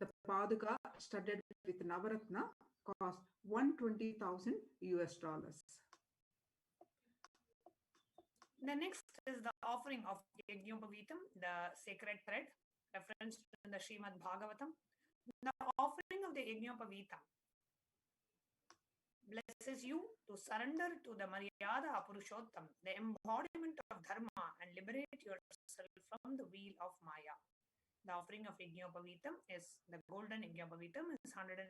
The Paduka studded with Navaratna cost $120,000. The next is the offering of Yajnapavitam, the sacred thread, referenced in the Srimad Bhagavatam. The offering of the Yajnapavitam blesses you to surrender to the Maryada Apurushotam, the embodiment of Dharma, and liberate yourself from the wheel of Maya. The offering of Yajnapavitam is the golden Yajnapavitam is $180,000.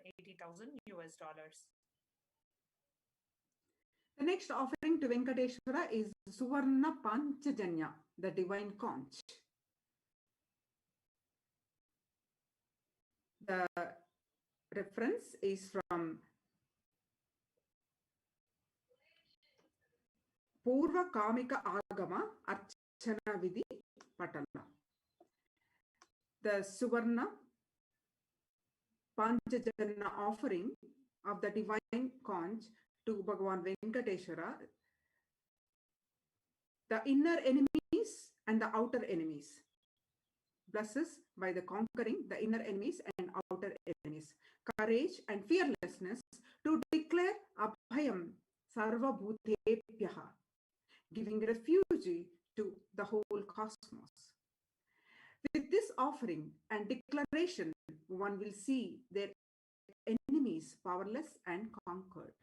The next offering to Venkateshwara is Suvarna Panchajanya, the divine conch. The reference is from Purva Kamika Agama Archana Vidhi Patala. The Suvarna Panchajanya offering of the divine conch to Bhagavan Venkateshwara, the inner enemies and the outer enemies. Blesses by the conquering the inner enemies and outer enemies. Courage and fearlessness to declare Abhayam Sarva Bhutebhyaha, giving refuge to the whole cosmos. With this offering and declaration, one will see their enemies powerless and conquered.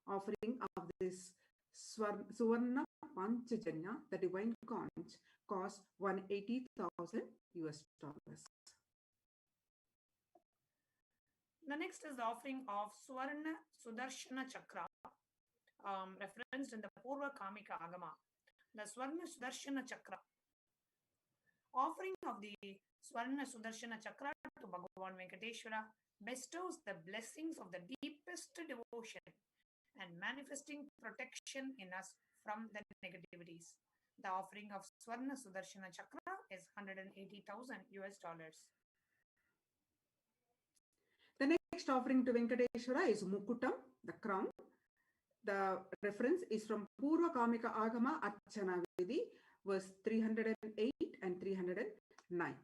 Offering of this Suvarna Panchajanya, the divine conch, cost $180,000. The next is the offering of Swarna Sudarshana Chakra, referenced in the Purva Kamika Agama. The Swarna Sudarshana Chakra. Offering of the Swarna Sudarshana Chakra to Bhagavan Venkateshwara bestows the blessings of the deepest devotion and manifesting protection in us from the negativities. The offering of Swarna Sudarshana Chakra is 180,000 US dollars. The next offering to Venkateshwara is Mukutam, the crown. The reference is from Purva Kamika Agama Archana Vidhi, verse 308 and 309.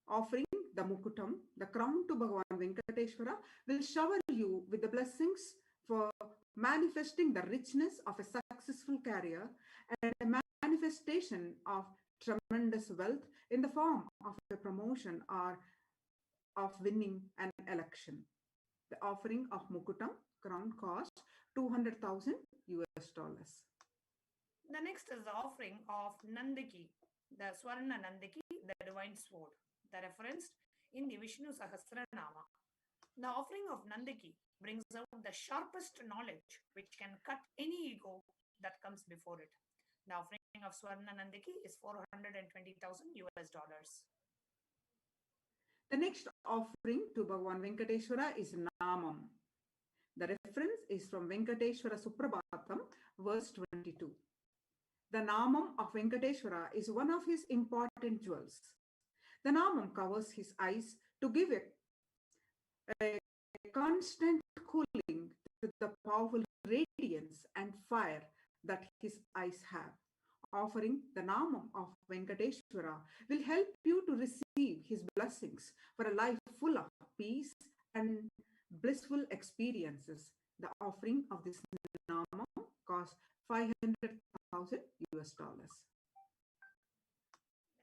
Offering the Mukutam, the crown to Bhagavan Venkateshwara, will shower you with the blessings for manifesting the richness of a successful career and a manifestation of tremendous wealth in the form of a promotion or of winning an election. The offering of Mukutam crown cost 200,000 US dollars. The next is the offering of Nandaki, the Swarna Nandaki, the divine sword, the reference in the Vishnu Sahasranama. The offering of Nandaki brings out the sharpest knowledge which can cut any ego that comes before it. The offering of Swarna Nandaki is 420,000 US dollars. The next offering to Bhagavan Venkateshwara is Namam. The reference is from Venkateshwara Suprabhatam, verse 22. The Namam of Venkateshwara is one of his important jewels. The Namam covers his eyes to give a constant cooling to the powerful radiance and fire that his eyes have. Offering the Namam of Venkateshwara will help you to receive his blessings for a life full of peace and blissful experiences. The offering of this Namam costs 500,000 US dollars.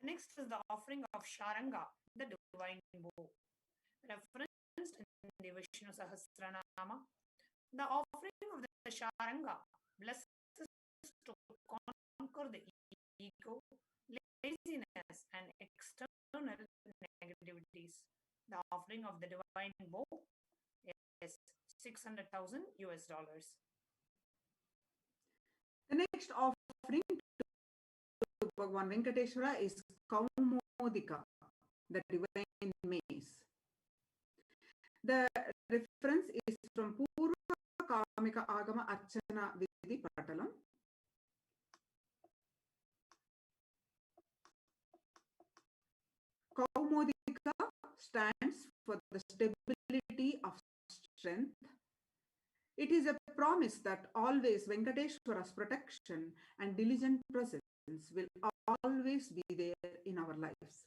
Next is the offering of Sharanga, the divine bow, referenced in the Vishnu Sahasranama. The offering of the Sharanga blesses to conquer the ego, laziness, and external negativities. The offering of the divine bow is 600,000 US dollars. The next offering to Bhagavan Venkateshwara is Kaumodika, the divine mace. The reference is from Purva Kamika Agama Archana Vidhi Patalam. Kaumodika stands for the stability of strength. It is a promise that always Venkateshwara's protection and diligent presence will always be there in our lives.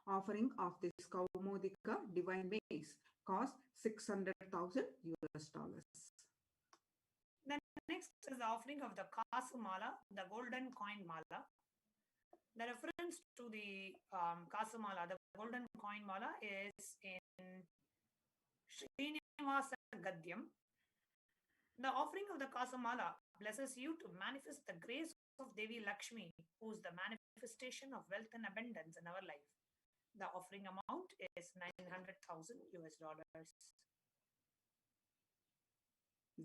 Offering of this Kaumodika divine mace costs 600,000 US dollars. Then next is the offering of the Kasu Mala, the golden coin mala. The reference to the Kasu Mala, the golden coin mala, is in Srinivasa Gadyam. The offering of the Kasu Mala blesses you to manifest the grace of Devi Lakshmi, who is the manifestation of wealth and abundance in our life. The offering amount is 900,000 US dollars.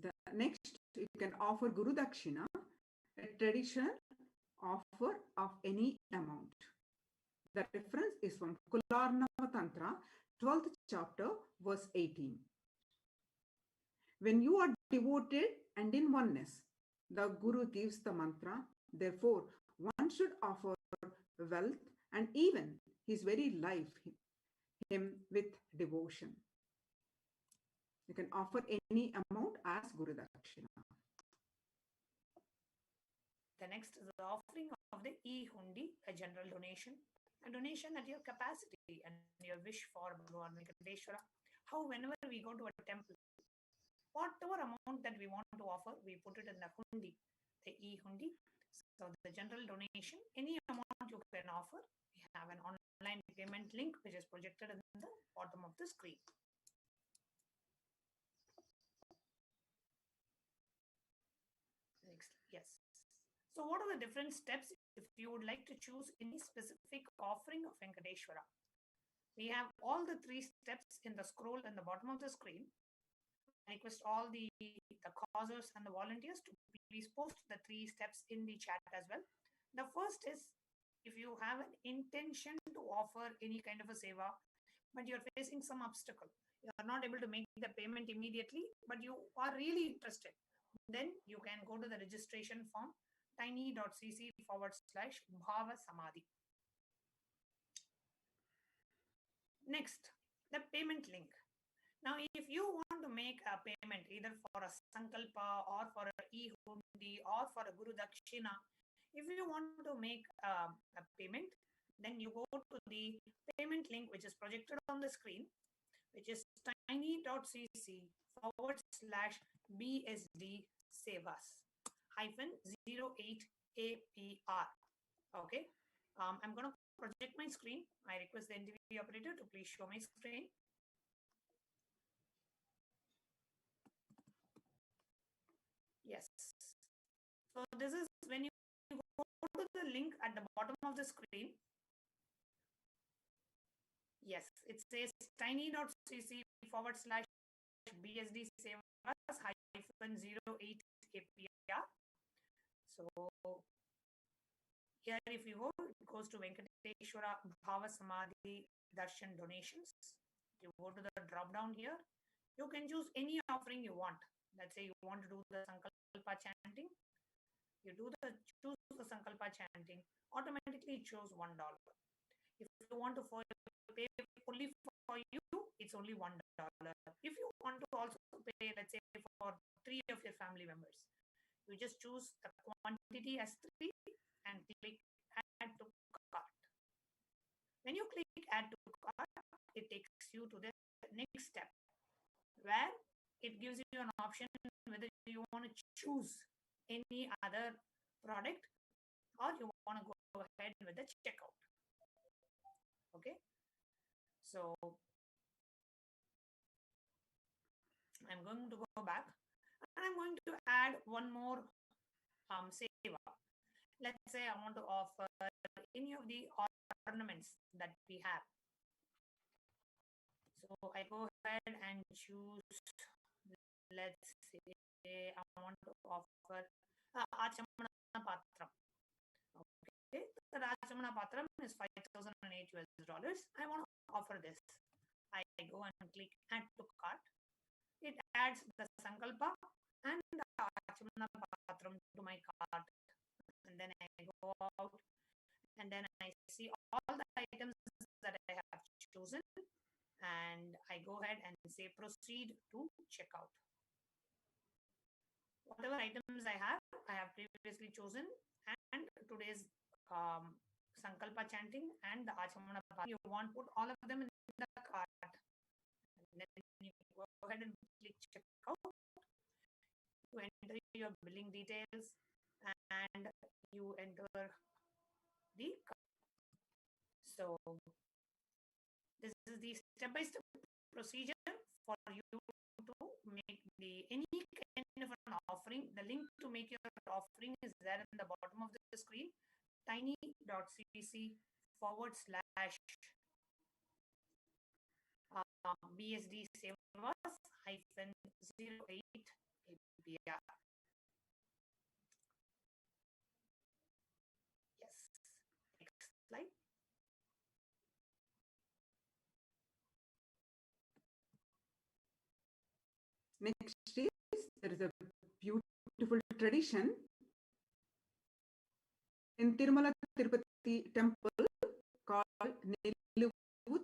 The next, you can offer Guru Dakshina, a traditional offer of any amount. The reference is from Kularnava Tantra, 12th chapter, verse 18. When you are devoted and in oneness, the Guru gives the mantra. Therefore, one should offer wealth and even his very life him with devotion. You can offer any amount as Guru Dakshina. The next is the offering of the E-Hundi, a general donation, a donation at your capacity and your wish for Bhagavan Venkateshwara. How whenever we go to a temple, whatever amount that we want to offer, we put it in the hundi, the E-Hundi. So the general donation, any amount you can offer, we have an online payment link which is projected in the bottom of the screen. Next, yes. So what are the different steps if you would like to choose any specific offering of Venkateshwara? We have all the 3 steps in the scroll in the bottom of the screen. I request all the causers and the volunteers to please post the 3 steps in the chat as well. The first is, if you have an intention to offer any kind of a seva, but you're facing some obstacle, you are not able to make the payment immediately, but you are really interested, then you can go to the registration form tiny.cc http://Bhavasamadhi. Next, the payment link. Now, if you want to make a payment either for a Sankalpa or for a e-hundi or for a Guru Dakshina, if you want to make a payment, then you go to the payment link which is projected on the screen, which is tiny.cc/BSD Sevas -08APR. Okay. I'm going to project my screen. I request the NTV operator to please show my screen. Yes. So this is when you go to the link at the bottom of the screen. Yes, it says tiny.cc/BSD Sevas -08 APR. So here, if you go, it goes to Venkateshwara, Bhavasamadhi, Darshan donations. You go to the drop down here. You can choose any offering you want. Let's say you want to do the Sankalpa chanting. You choose the Sankalpa chanting. Automatically choose $1. If you want to pay only for you, it's only $1. If you want to also pay, let's say, for 3 of your family members, you just choose the quantity as 3 and click add to cart. When you click add to cart, it takes you to the next step where it gives you an option whether you want to choose any other product or you want to go ahead with the checkout. Okay. So I'm going to go back and I'm going to add one more seva. Let's say I want to offer any of the ornaments that we have. So I go ahead and choose, let's say I want to offer Achamana Patram. Okay, the Achamana Patram is $5,008. I want to offer this. I go and click add to cart. It adds the Sankalpa and the Achamana Patram to my cart. And then I go out and then I see all the items that I have chosen and I go ahead and say proceed to checkout. Whatever items I have previously chosen and today's Sankalpa chanting and the Achamana Patram. You want to put all of them in the cart. And then you go ahead and click checkout. You enter your billing details and you enter the cart. So this is the step-by-step procedure for you to make any kind of an offering. The link to make your offering is there in the bottom of the screen. tiny.cc/BSD Sevas -08 APR. Yes. Next slide. Next is, there is a beautiful tradition in Tirumala Tirupati temple called Niluvu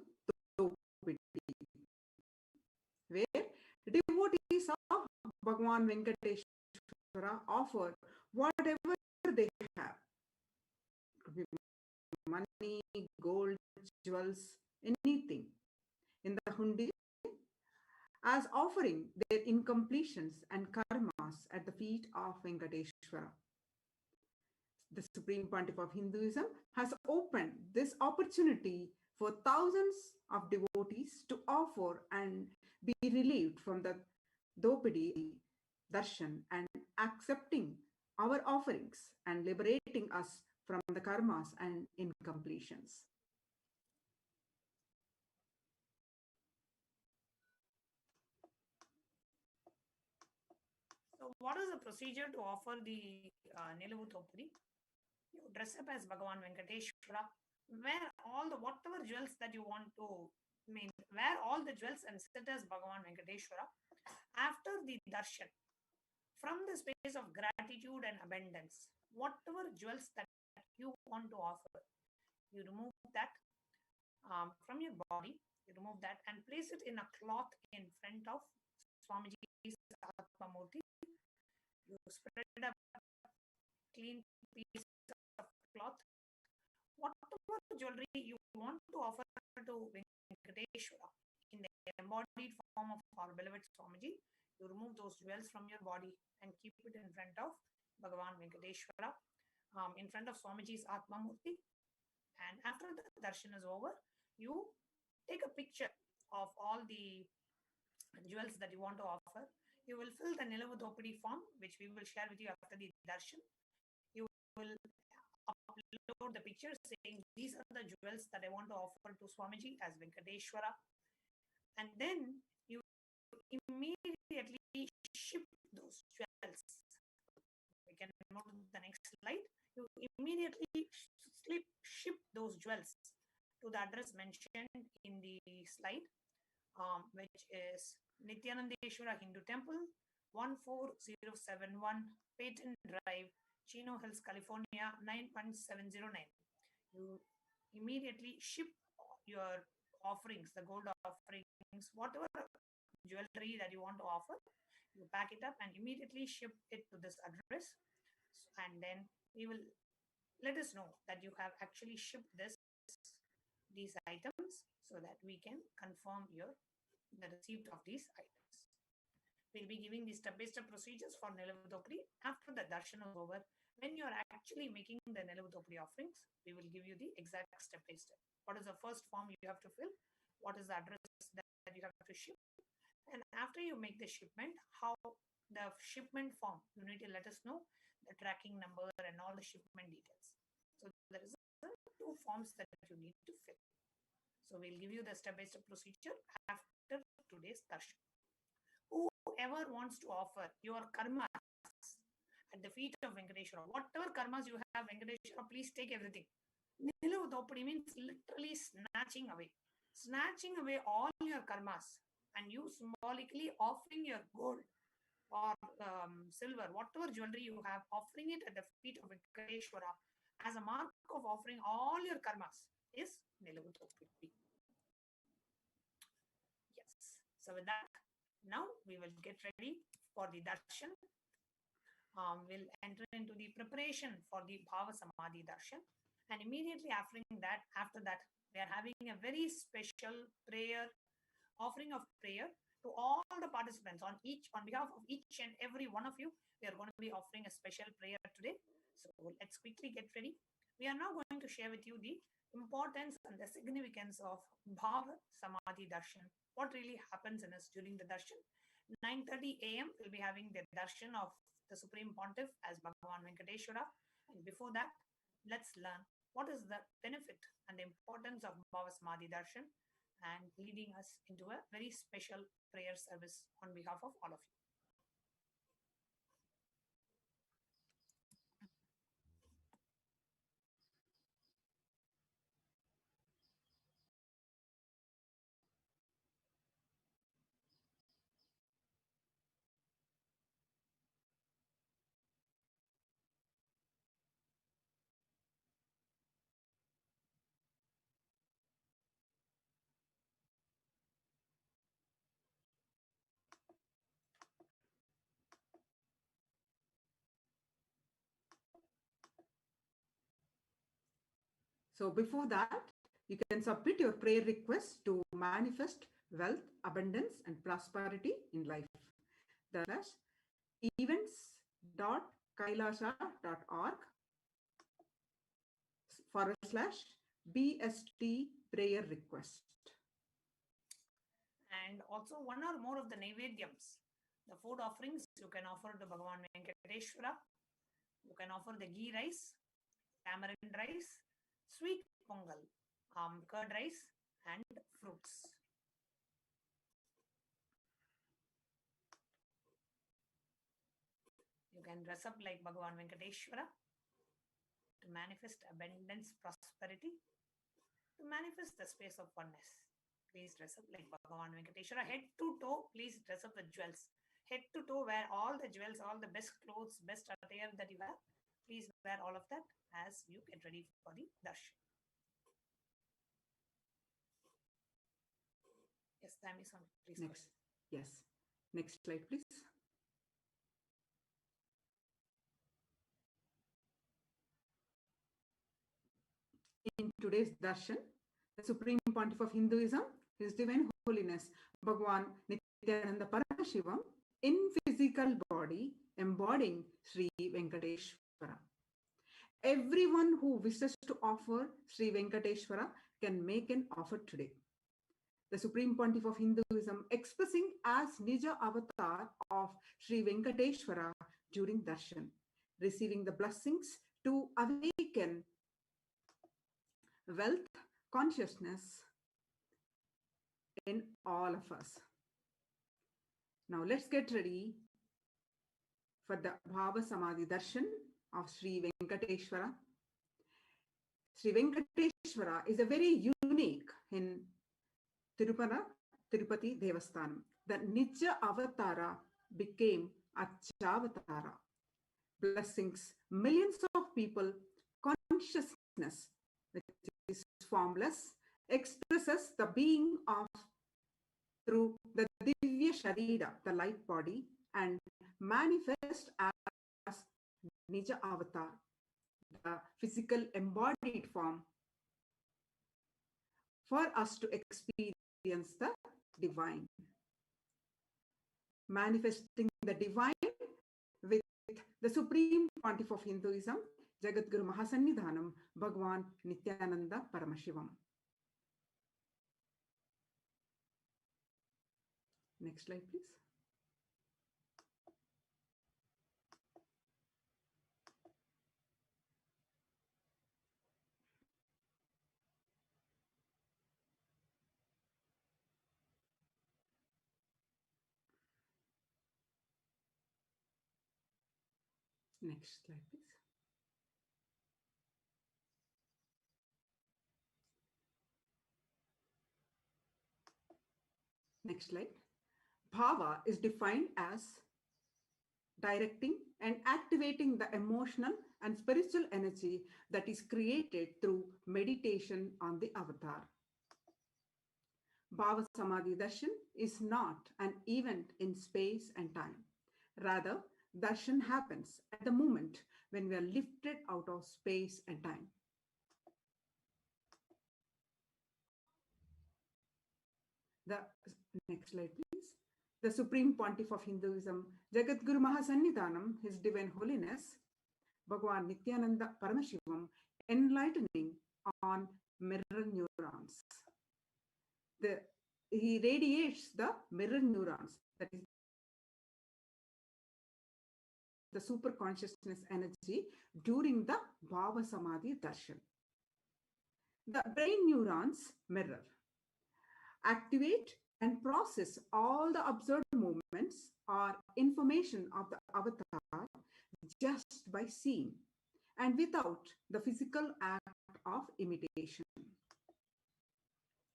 Thopidi, where devotees of Bhagavan Venkateshwara offer whatever they have. It could be money, gold, jewels, anything in the hundi as offering their incompletions and karmas at the feet of Venkateshwara. The Supreme Pontiff of Hinduism has opened this opportunity for thousands of devotees to offer and be relieved from the Dopidi Darshan and accepting our offerings and liberating us from the karmas and incompletions. So what is the procedure to offer the Niluvu Thopidi? You dress up as Bhagavan Venkateshwara, wear all the whatever jewels that you want to wear all the jewels and sit as Bhagavan Venkateshwara. After the darshan, from the space of gratitude and abundance, whatever jewels that you want to offer. You remove that from your body, you remove that and place it in a cloth in front of Swamiji's Atmamurti. You spread a clean piece of cloth. Whatever jewelry you want to offer to Venkateshwara in the embodied form of our beloved Swamiji, you remove those jewels from your body and keep it in front of Bhagavan Venkateshwara, in front of Swamiji's Atmamurti. And after the darshan is over, you take a picture of all the jewels that you want to offer. You will fill the Nilavu Dopadi form, which we will share with you after the darshan. You will upload the picture saying these are the jewels that I want to offer to Swamiji as Venkateshwara. And then you immediately ship those jewels. We can move to the next slide. You immediately ship those jewels to the address mentioned in the slide, which is Nithyanandeshwara Hindu Temple, 14071 Peyton Drive, Chino Hills, California, 91709. You immediately ship your offerings, the gold offerings, whatever jewelry that you want to offer, you pack it up and immediately ship it to this address. And then we will let us know that you have actually shipped these items so that we can confirm the receipt of these items. We'll be giving the step-by-step procedures for Nilavu Dopadi after the darshan is over. When you're actually making the Nilavu Dopadi offerings, we will give you the exact step-by-step. What is the first form you have to fill? What is the address that you have to ship? And after you make the shipment, how the shipment form, you need to let us know the tracking number and all the shipment details. So there is 2 forms that you need to fill. So we'll give you the step-by-step procedure after today's darshan. Whoever wants to offer your karmas at the feet of Venkateshwara, whatever karmas you have, Venkateshwara, please take everything. Nilavu Dopadi means literally snatching away all your karmas, and you symbolically offering your gold or silver, whatever jewelry you have, offering it at the feet of Venkateshwara as a mark of offering all your karmas is Nilavu Dopadi. Yes. So with that, now we will get ready for the darshan. We'll enter into the preparation for the Bhavasamadhi darshan. And immediately after that, we are having a very special prayer, offering of prayer to all the participants on behalf of each and every one of you. We are going to be offering a special prayer today. So let's quickly get ready. We are now going to share with you the importance and the significance of Bhavasamadhi darshan. What really happens in us during the darshan? 9:30 a.m. we'll be having the darshan of the Supreme Pontiff as Bhagavan Venkateshwara. And before that, let's learn what is the benefit and the importance of Bhavasamadhi darshan, and leading us into a very special prayer service on behalf of all of you. So before that, you can submit your prayer requests to manifest wealth, abundance, and prosperity in life. The events.kailasha.org/BST prayer request. And also one or more of the Naivedyams, the food offerings you can offer to Bhagavan Venkateshwara. You can offer the ghee rice, tamarind rice, sweet pongal, curd rice, and fruits. You can dress up like Bhagavan Venkateshwara to manifest abundance, prosperity, to manifest the space of oneness. Please dress up like Bhagavan Venkateshwara. Head to toe, please dress up with jewels. Head to toe, wear all the jewels, all the best clothes, best attire that you have. Please wear all of that as you get ready for the darshan. Yes, time is on. Please go Next. Yes. Next slide, please. In today's darshan, the Supreme Pontiff of Hinduism, His Divine Holiness Bhagavan Nithyananda Paramashivam, in physical body, embodying Sri Venkateshwara. Everyone who wishes to offer Sri Venkateshwara can make an offer today. The Supreme Pontiff of Hinduism expressing as Nija avatar of Sri Venkateshwara during darshan, receiving the blessings to awaken wealth consciousness in all of us. Now let's get ready for the Bhavasamadhi darshan of Sri Venkateshwara. Sri Venkateshwara is a very unique in Tirupati Devasthanam. The Nija Avatara became Acchavatara. Blessings, millions of people, consciousness, which is formless, expresses the being of through the Divya Sharira, the light body, and manifest as Nija Avatar, the physical embodied form, for us to experience the divine. Manifesting the divine with the Supreme Pontiff of Hinduism, Jagadguru Mahasannidhanam, Bhagavan Nithyananda Paramashivam. Next slide, please. Next slide, please. Next slide. Bhava is defined as directing and activating the emotional and spiritual energy that is created through meditation on the avatar. Bhavasamadhi darshan is not an event in space and time. Rather, darshan happens at the moment when we are lifted out of space and time. The next slide, please. The Supreme Pontiff of Hinduism, Jagadguru Mahasannidhanam, His Divine Holiness, Bhagavan Nithyananda Paramashivam, enlightening on mirror neurons. He radiates the mirror neurons, that is the super consciousness energy during the Bhavasamadhi darshan. The brain neurons mirror, activate and process all the observed movements or information of the avatar just by seeing and without the physical act of imitation.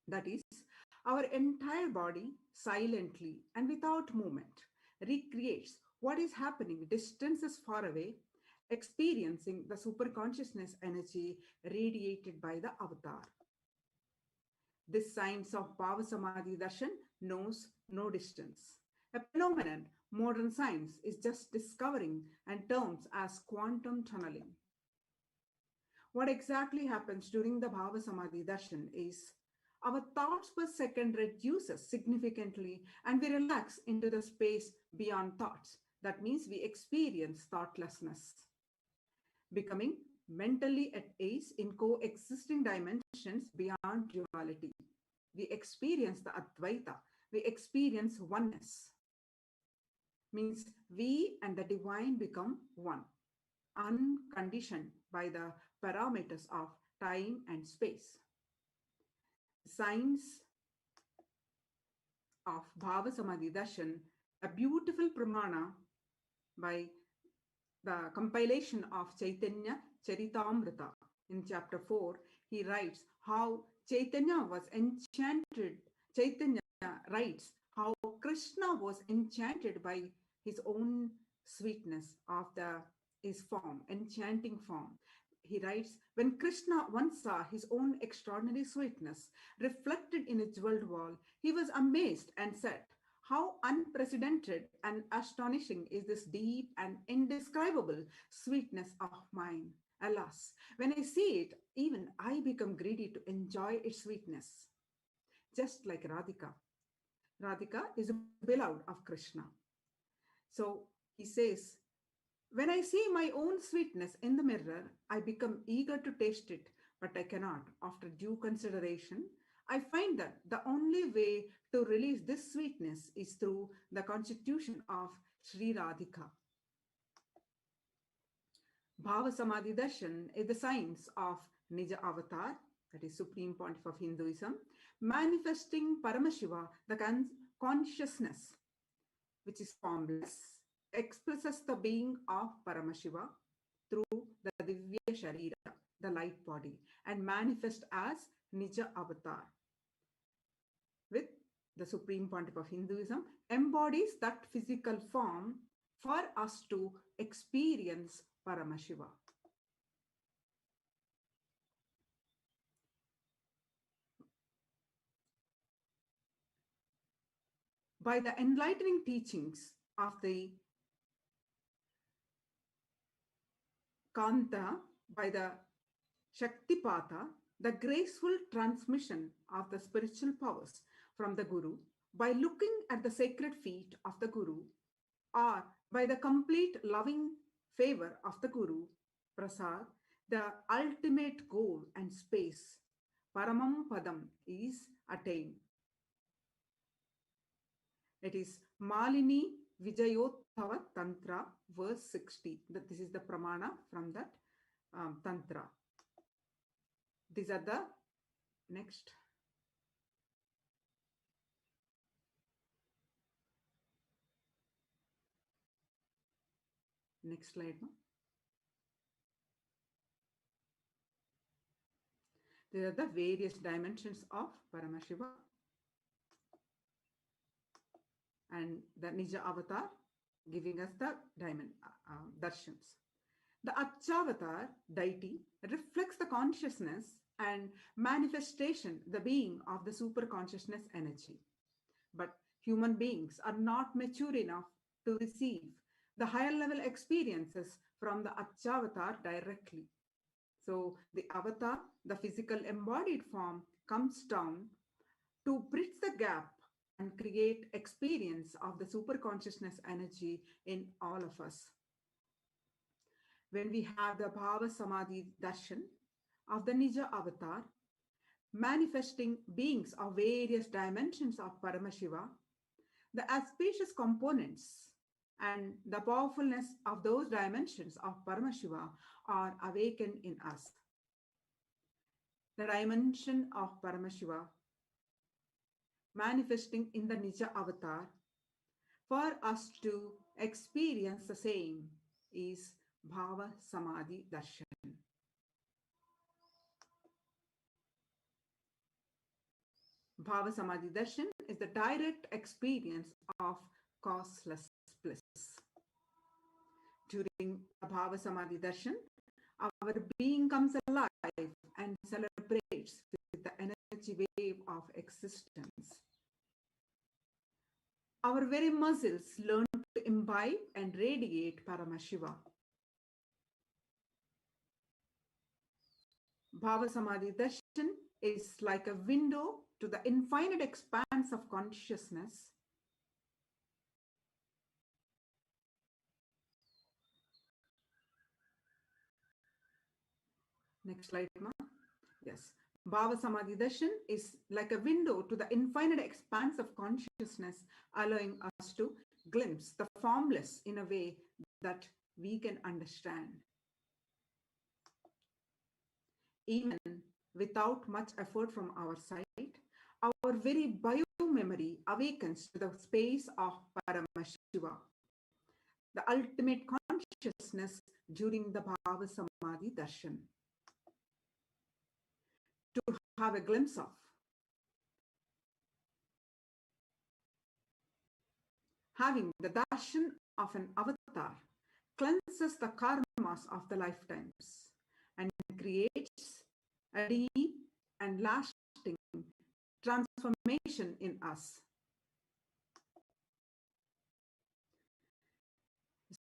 That is, our entire body silently and without movement recreates what is happening distances far away, experiencing the superconsciousness energy radiated by the avatar. This science of Bhavasamadhi darshan knows no distance, a phenomenon modern science is just discovering and terms as quantum tunneling. What exactly happens during the Bhavasamadhi darshan is our thoughts per second reduces significantly and we relax into the space beyond thoughts. That means we experience thoughtlessness, becoming mentally at ease in coexisting dimensions beyond duality. We experience the Advaita, we experience oneness. Means we and the divine become one, unconditioned by the parameters of time and space. Science of Bhavasamadhi darshan, a beautiful pramana by the compilation of Chaitanya Charitamrita. In chapter 4, he writes how Chaitanya was enchanted. Chaitanya writes how Krishna was enchanted by his own sweetness of the is form, enchanting form. He writes, when Krishna once saw his own extraordinary sweetness reflected in a jeweled wall, he was amazed and said, how unprecedented and astonishing is this deep and indescribable sweetness of mine. Alas, when I see it, even I become greedy to enjoy its sweetness. Just like Radhika. Radhika is a beloved of Krishna. So he says, when I see my own sweetness in the mirror, I become eager to taste it, but I cannot. After due consideration, I find that the only way to release this sweetness is through the constitution of Sri Radhika. Bhavasamadhi Darshan is the science of Nija Avatar, that is Supreme Pontiff of Hinduism, manifesting Paramashiva, the consciousness, which is formless, expresses the being of Paramashiva through the Divya Sharira, the light body, and manifest as Nija Avatar. With the Supreme Pontiff of Hinduism, embodies that physical form for us to experience Paramashiva. By the enlightening teachings of the Kanta, by the Shaktipata, the graceful transmission of the spiritual powers from the Guru, by looking at the sacred feet of the Guru, or by the complete loving favor of the Guru, Prasad, the ultimate goal and space, Paramam Padam, is attained. It is Malini Vijayottava Tantra, verse 60. This is the pramana from that Tantra. These are the next. Next slide. No? These are the various dimensions of Paramashiva. And the Nija Avatar giving us the darshans. The Achyavatar deity reflects the consciousness and manifestation, the being of the super consciousness energy. But human beings are not mature enough to receive the higher level experiences from the Achyavatar directly. So the avatar, the physical embodied form, comes down to bridge the gap and create experience of the super consciousness energy in all of us. When we have the Bhavasamadhi Darshan of the Nija Avatar, manifesting beings of various dimensions of Paramashiva, the auspicious components and the powerfulness of those dimensions of Paramashiva are awakened in us. The dimension of Paramashiva manifesting in the Nija Avatar, for us to experience the same, is Bhavasamadhi Darshan. Bhavasamadhi Darshan is the direct experience of causeless bliss. During Bhavasamadhi Darshan, our being comes alive and celebrates with the energy wave of existence. Our very muscles learn to imbibe and radiate Paramashiva. Bhavasamadhi Darshan is like a window to the infinite expanse of consciousness. Next slide, Ma. Yes. Bhavasamadhi Darshan is like a window to the infinite expanse of consciousness, allowing us to glimpse the formless in a way that we can understand. Even without much effort from our side, our very bio-memory awakens to the space of Paramashiva, the ultimate consciousness during the Bhavasamadhi Darshan. To have a glimpse of. Having the darshan of an avatar cleanses the karmas of the lifetimes and creates a deep and lasting transformation in us.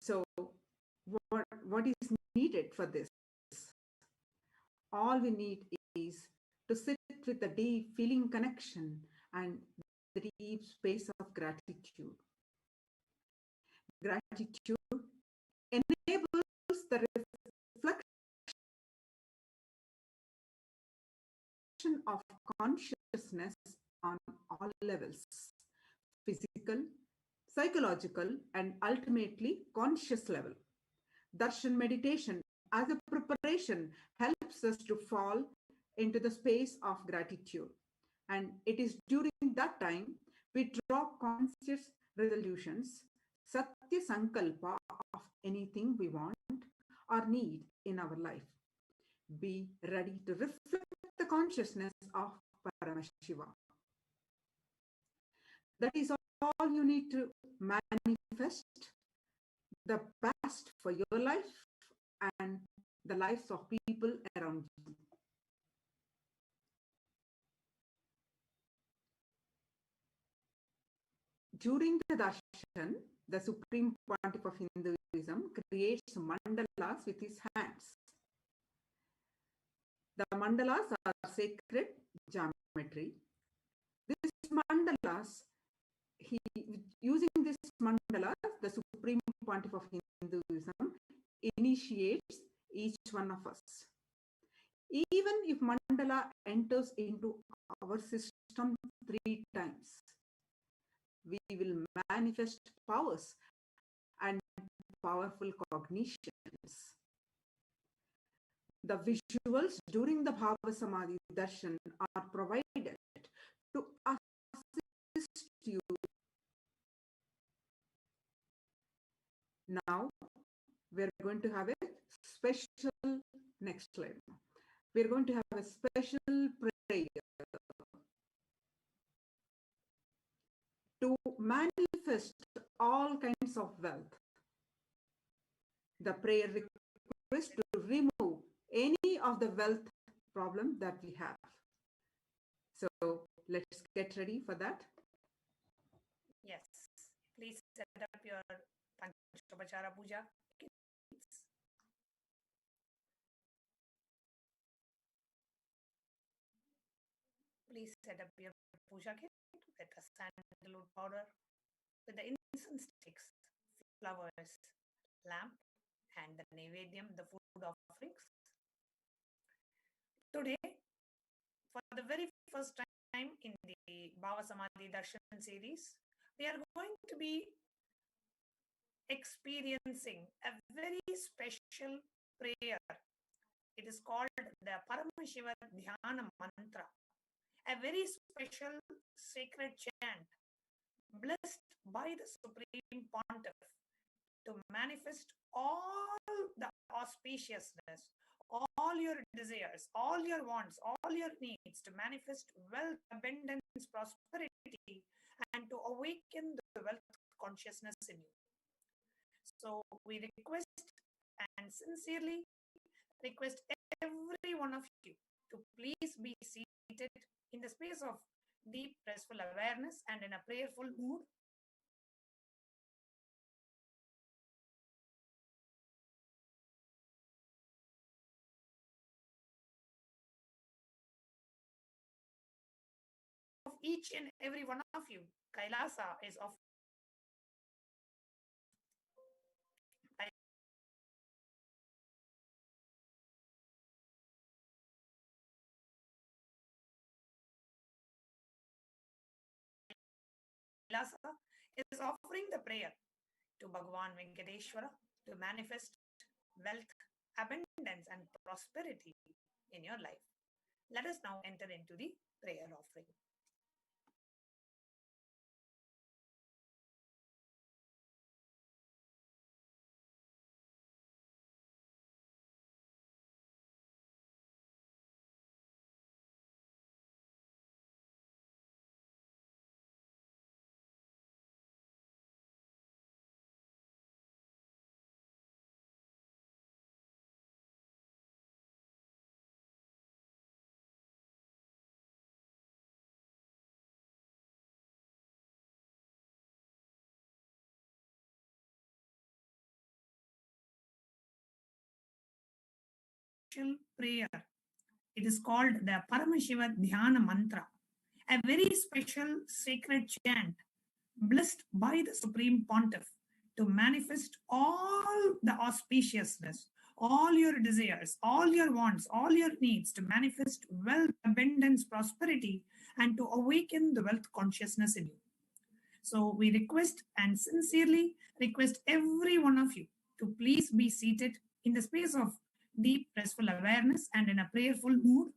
So, what is needed for this? All we need is to sit with the deep feeling connection and the deep space of gratitude. Gratitude enables the reflection of consciousness on all levels: physical, psychological, and ultimately conscious level. Darshan meditation as a preparation helps us to fall into the space of gratitude. And it is during that time we draw conscious resolutions, Satya Sankalpa of anything we want or need in our life. Be ready to reflect the consciousness of Paramashiva. That is all you need to manifest the best for your life and the lives of people around you. During the Darshan, the Supreme Pontiff of Hinduism creates mandalas with his hands. The mandalas are sacred geometry. These mandalas, using these mandalas, the Supreme Pontiff of Hinduism initiates each one of us. Even if mandala enters into our system 3 times, we will manifest powers and powerful cognitions. The visuals during the Bhavasamadhi Darshan are provided to assist you. Now, we're going to have a special, next slide. We're going to have a special prayer to manifest all kinds of wealth. The prayer request to remove any of the wealth problem that we have. So let's get ready for that. Yes. Please set up your Panchopachara Puja. Please set up your puja kit with a sandalwood powder, with the incense sticks, flowers, lamp, and the Naivedyam, the food offerings. Today, for the very first time in the Bhavasamadhi Darshan series, we are going to be experiencing a very special prayer. It is called the Paramashiva Dhyana Mantra, a very special sacred chant blessed by the Supreme Pontiff to manifest all the auspiciousness, all your desires, all your wants, all your needs, to manifest wealth, abundance, prosperity, and to awaken the wealth consciousness in you. So we request and sincerely request every one of you to please be seated in the space of deep, restful awareness and in a prayerful mood. Of each and every one of you, Kailasa is of Kailasa is offering the prayer to Bhagavan Venkateshwara to manifest wealth, abundance, and prosperity in your life. Let us now enter into the prayer offering. prayer. It is called the Paramashiva Dhyana Mantra, a very special sacred chant blessed by the Supreme Pontiff to manifest all the auspiciousness, all your desires, all your wants, all your needs, to manifest wealth, abundance, prosperity, and to awaken the wealth consciousness in you. So we request and sincerely request every one of you to please be seated in the space of deep restful awareness and in a prayerful mood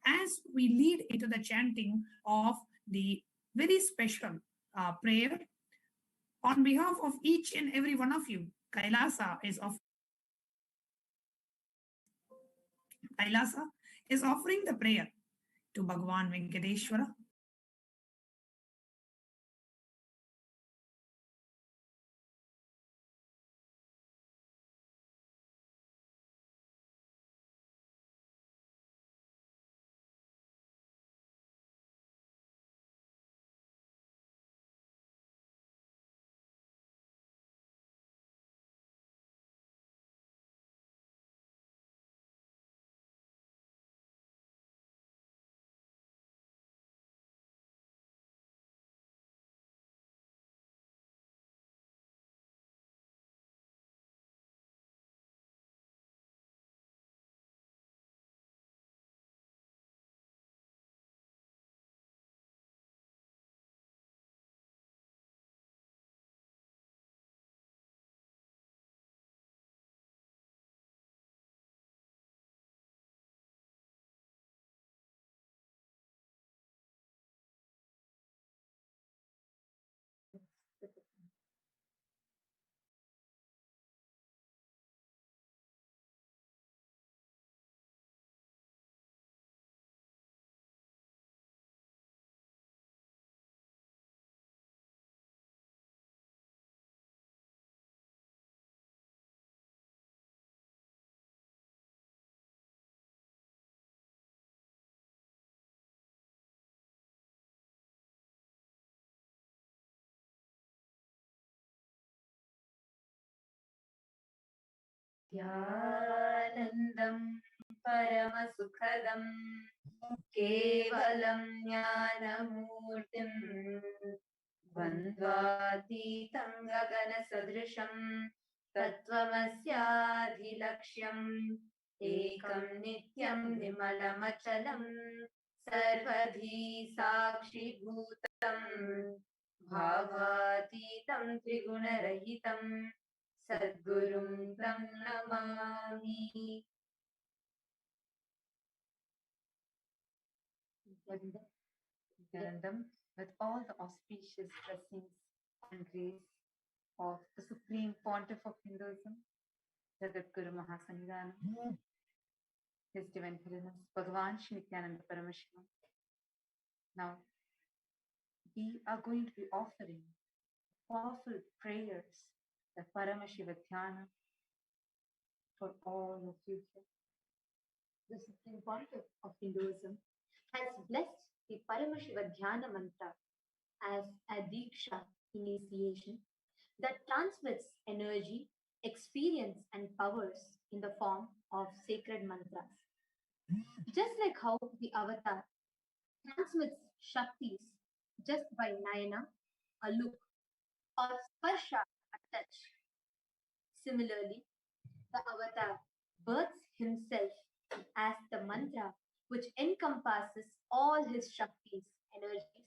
as we lead into the chanting of the very special prayer on behalf of each and every one of you. Kailasa is offering the prayer to Bhagavan Venkateshwara. ध्यानन्दं परमसुखदं केवलं ज्ञानमूर्तिं द्वन्द्वातीतं गगनसदृशं तत्त्वमस्याधिलक्ष्यम् एकं नित्यं विमलमचलं सर्वधी साक्षिभूतं भावातीतं त्रिगुणरहितं Sadgurum Tam Namami. Nityanandam, with all the auspicious blessings and grace of the Supreme Pontiff of Hinduism, Jagadguru Mahasanidhanam, His Divine Holiness Bhagavan Nithyananda Paramashivam. Now, we are going to be offering powerful prayers, the Paramashiva Dhyana, for all of you here. The Supreme Pontiff of Hinduism has blessed the Paramashiva Dhyana Mantra as a Diksha initiation that transmits energy, experience, and powers in the form of sacred mantras. Just like how the avatar transmits Shaktis just by Nayana, a look, or Sparsha, a touch. Similarly, the avatar births himself as the mantra which encompasses all his Shaktis, energies,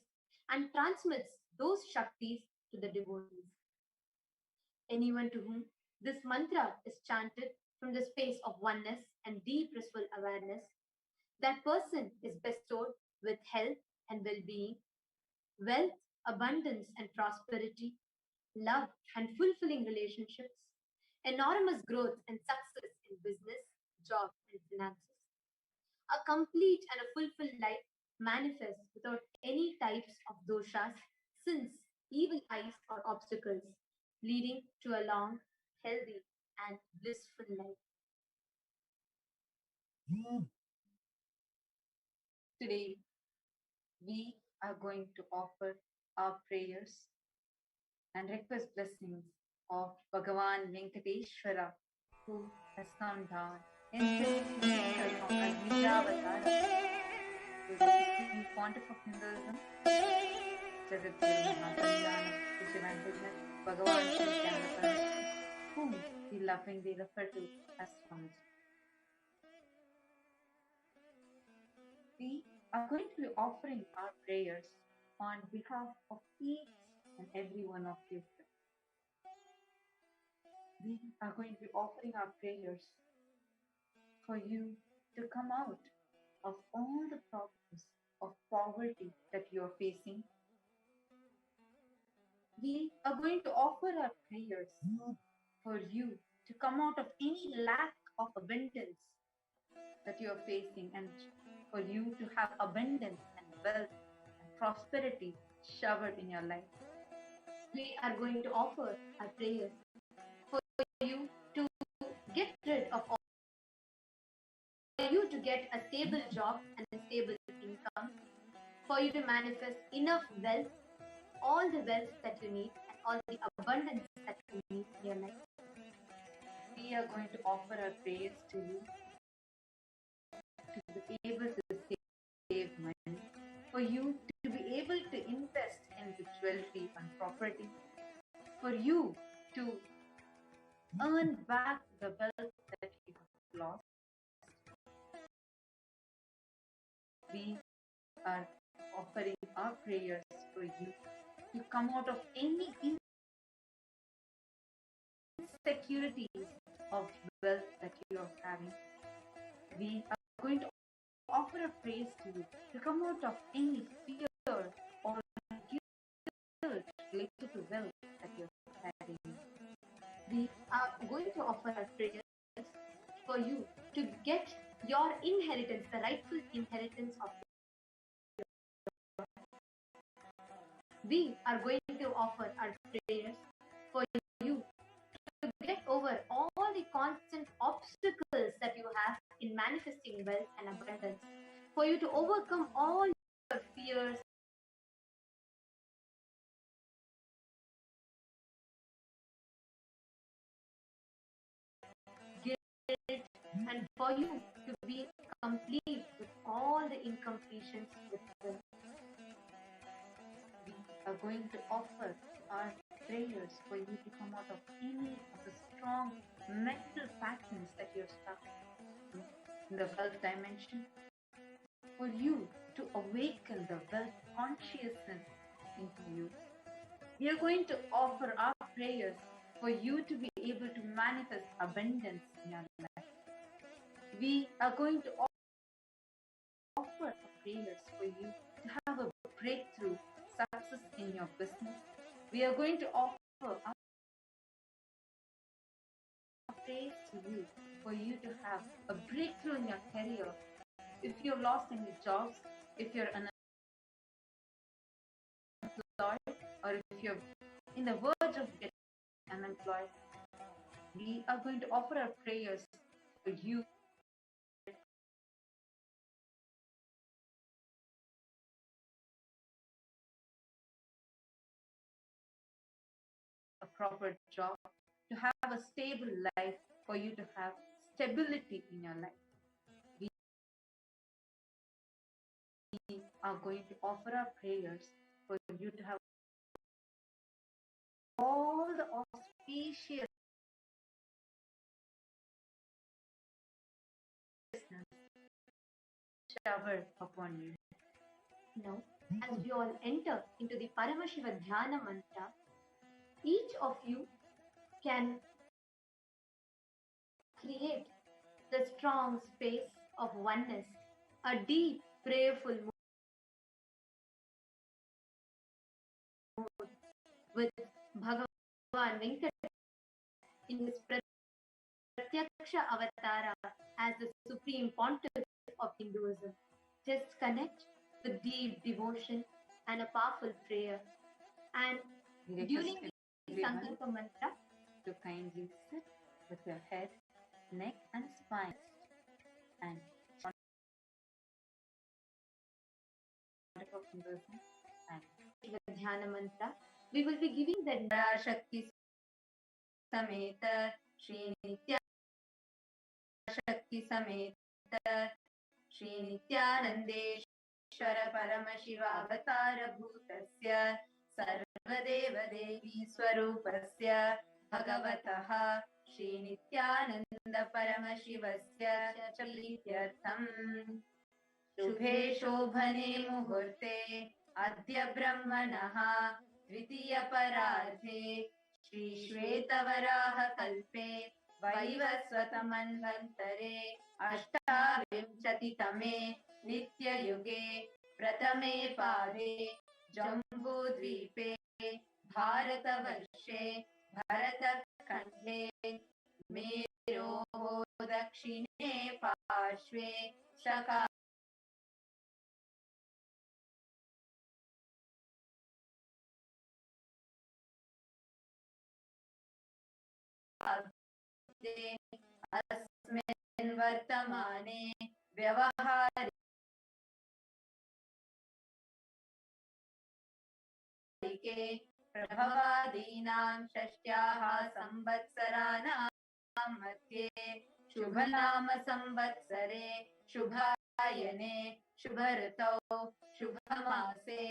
and transmits those Shaktis to the devotees. Anyone to whom this mantra is chanted from the space of oneness and deep blissful awareness, that person is bestowed with health and well-being, wealth, abundance and prosperity, love and fulfilling relationships, enormous growth and success in business, job, and finances. A complete and a fulfilled life manifests without any types of doshas, sins, evil eyes, or obstacles, leading to a long, healthy, and blissful life. Today, we are going to offer our prayers and request blessings of Bhagavan Venkateshwara, who has come down insignificant as Avatar, to the Supreme Pontiff of Hinduism, Jagadguru Mahasanidhanam, His Divine Highness, Bhagavan Sri Nithyananda Paramashivam, whom we lovingly refer to as Samadhi. We are going to be offering our prayers on behalf of each and every one of you. We are going to be offering our prayers for you to come out of all the problems of poverty that you are facing. We are going to offer our prayers for you to come out of any lack of abundance that you are facing, and for you to have abundance and wealth and prosperity showered in your life. We are going to offer our prayers for you to get rid of all, for you to get a stable job and a stable income, for you to manifest enough wealth, all the wealth that you need and all the abundance that you need in your life. We are going to offer our prayers to you to be able to save money, for you to be able to invest in the jewelry and property, for you to earn back the wealth that you have lost. We are offering our prayers for you to come out of any insecurities of wealth that you are having. We are going to offer a praise to you to come out of any fear or guilt related to wealth that you are having. We are going to offer a prayers for you to get your inheritance, the rightful inheritance of your. We are going to offer our prayers for you to get over all the constant obstacles that you have in manifesting wealth and abundance, for you to overcome all your fears, guilt, and for you to be complete with all the incompletions with wealth. We are going to offer our prayers for you to come out of any of the strong mental patterns that you're stuck in the wealth dimension, for you to awaken the wealth consciousness into you. We are going to offer our prayers for you to be able to manifest abundance in your life. We are going to offer our prayers for you to have a breakthrough success in your business. We are going to offer our praise to you for you to have a breakthrough in your career. If you've lost any jobs, if you're unemployed, or if you're in the verge of getting unemployed, we are going to offer our prayers for you a proper job, to have a stable life, for you to have stability in your life. We are going to offer our prayers for you to have all the auspicious shower upon you. Now, as we all enter into the Paramashiva Dhyana mantra, each of you can create the strong space of oneness, a deep, prayerful mood with Bhagavan Venkateshwara in his Pratyaksha Avatara as the Supreme Pontiff of Hinduism. Just connect with deep devotion and a powerful prayer. And during the Sankalpa mantra, to kindly sit with your head, neck, and spine, and of Hinduism and Dhyana mantra, we will be giving the Shakti Sameta Shri Nithyananda शक्ति समेत श्री नित्यानंदेश्वर परमशिवावतार भूतस्य सर्वदेव देवी स्वरूपस्य भगवतः श्री नित्यानंद परमशिवस्य च प्रीत्यर्थम् शुभे शोभने मुहूर्ते अद्य ब्रह्मणः द्वितीय परार्धे श्री श्वेतवराह कल्पे वैवस्वतमन्वन्तरे अष्टाविंशतितमे नित्ययुगे प्रथमे पादे जम्बूद्वीपे भारतवर्षे भरतखण्डे मेरोः दक्षिणे पार्श्वे शका अस्मिन् वर्तमाने व्यवहारिके प्रभवादीनां षष्ट्याः संवत्सराणां मध्ये शुभनाम संवत्सरे शुभायने शुभऋतौ शुभमासे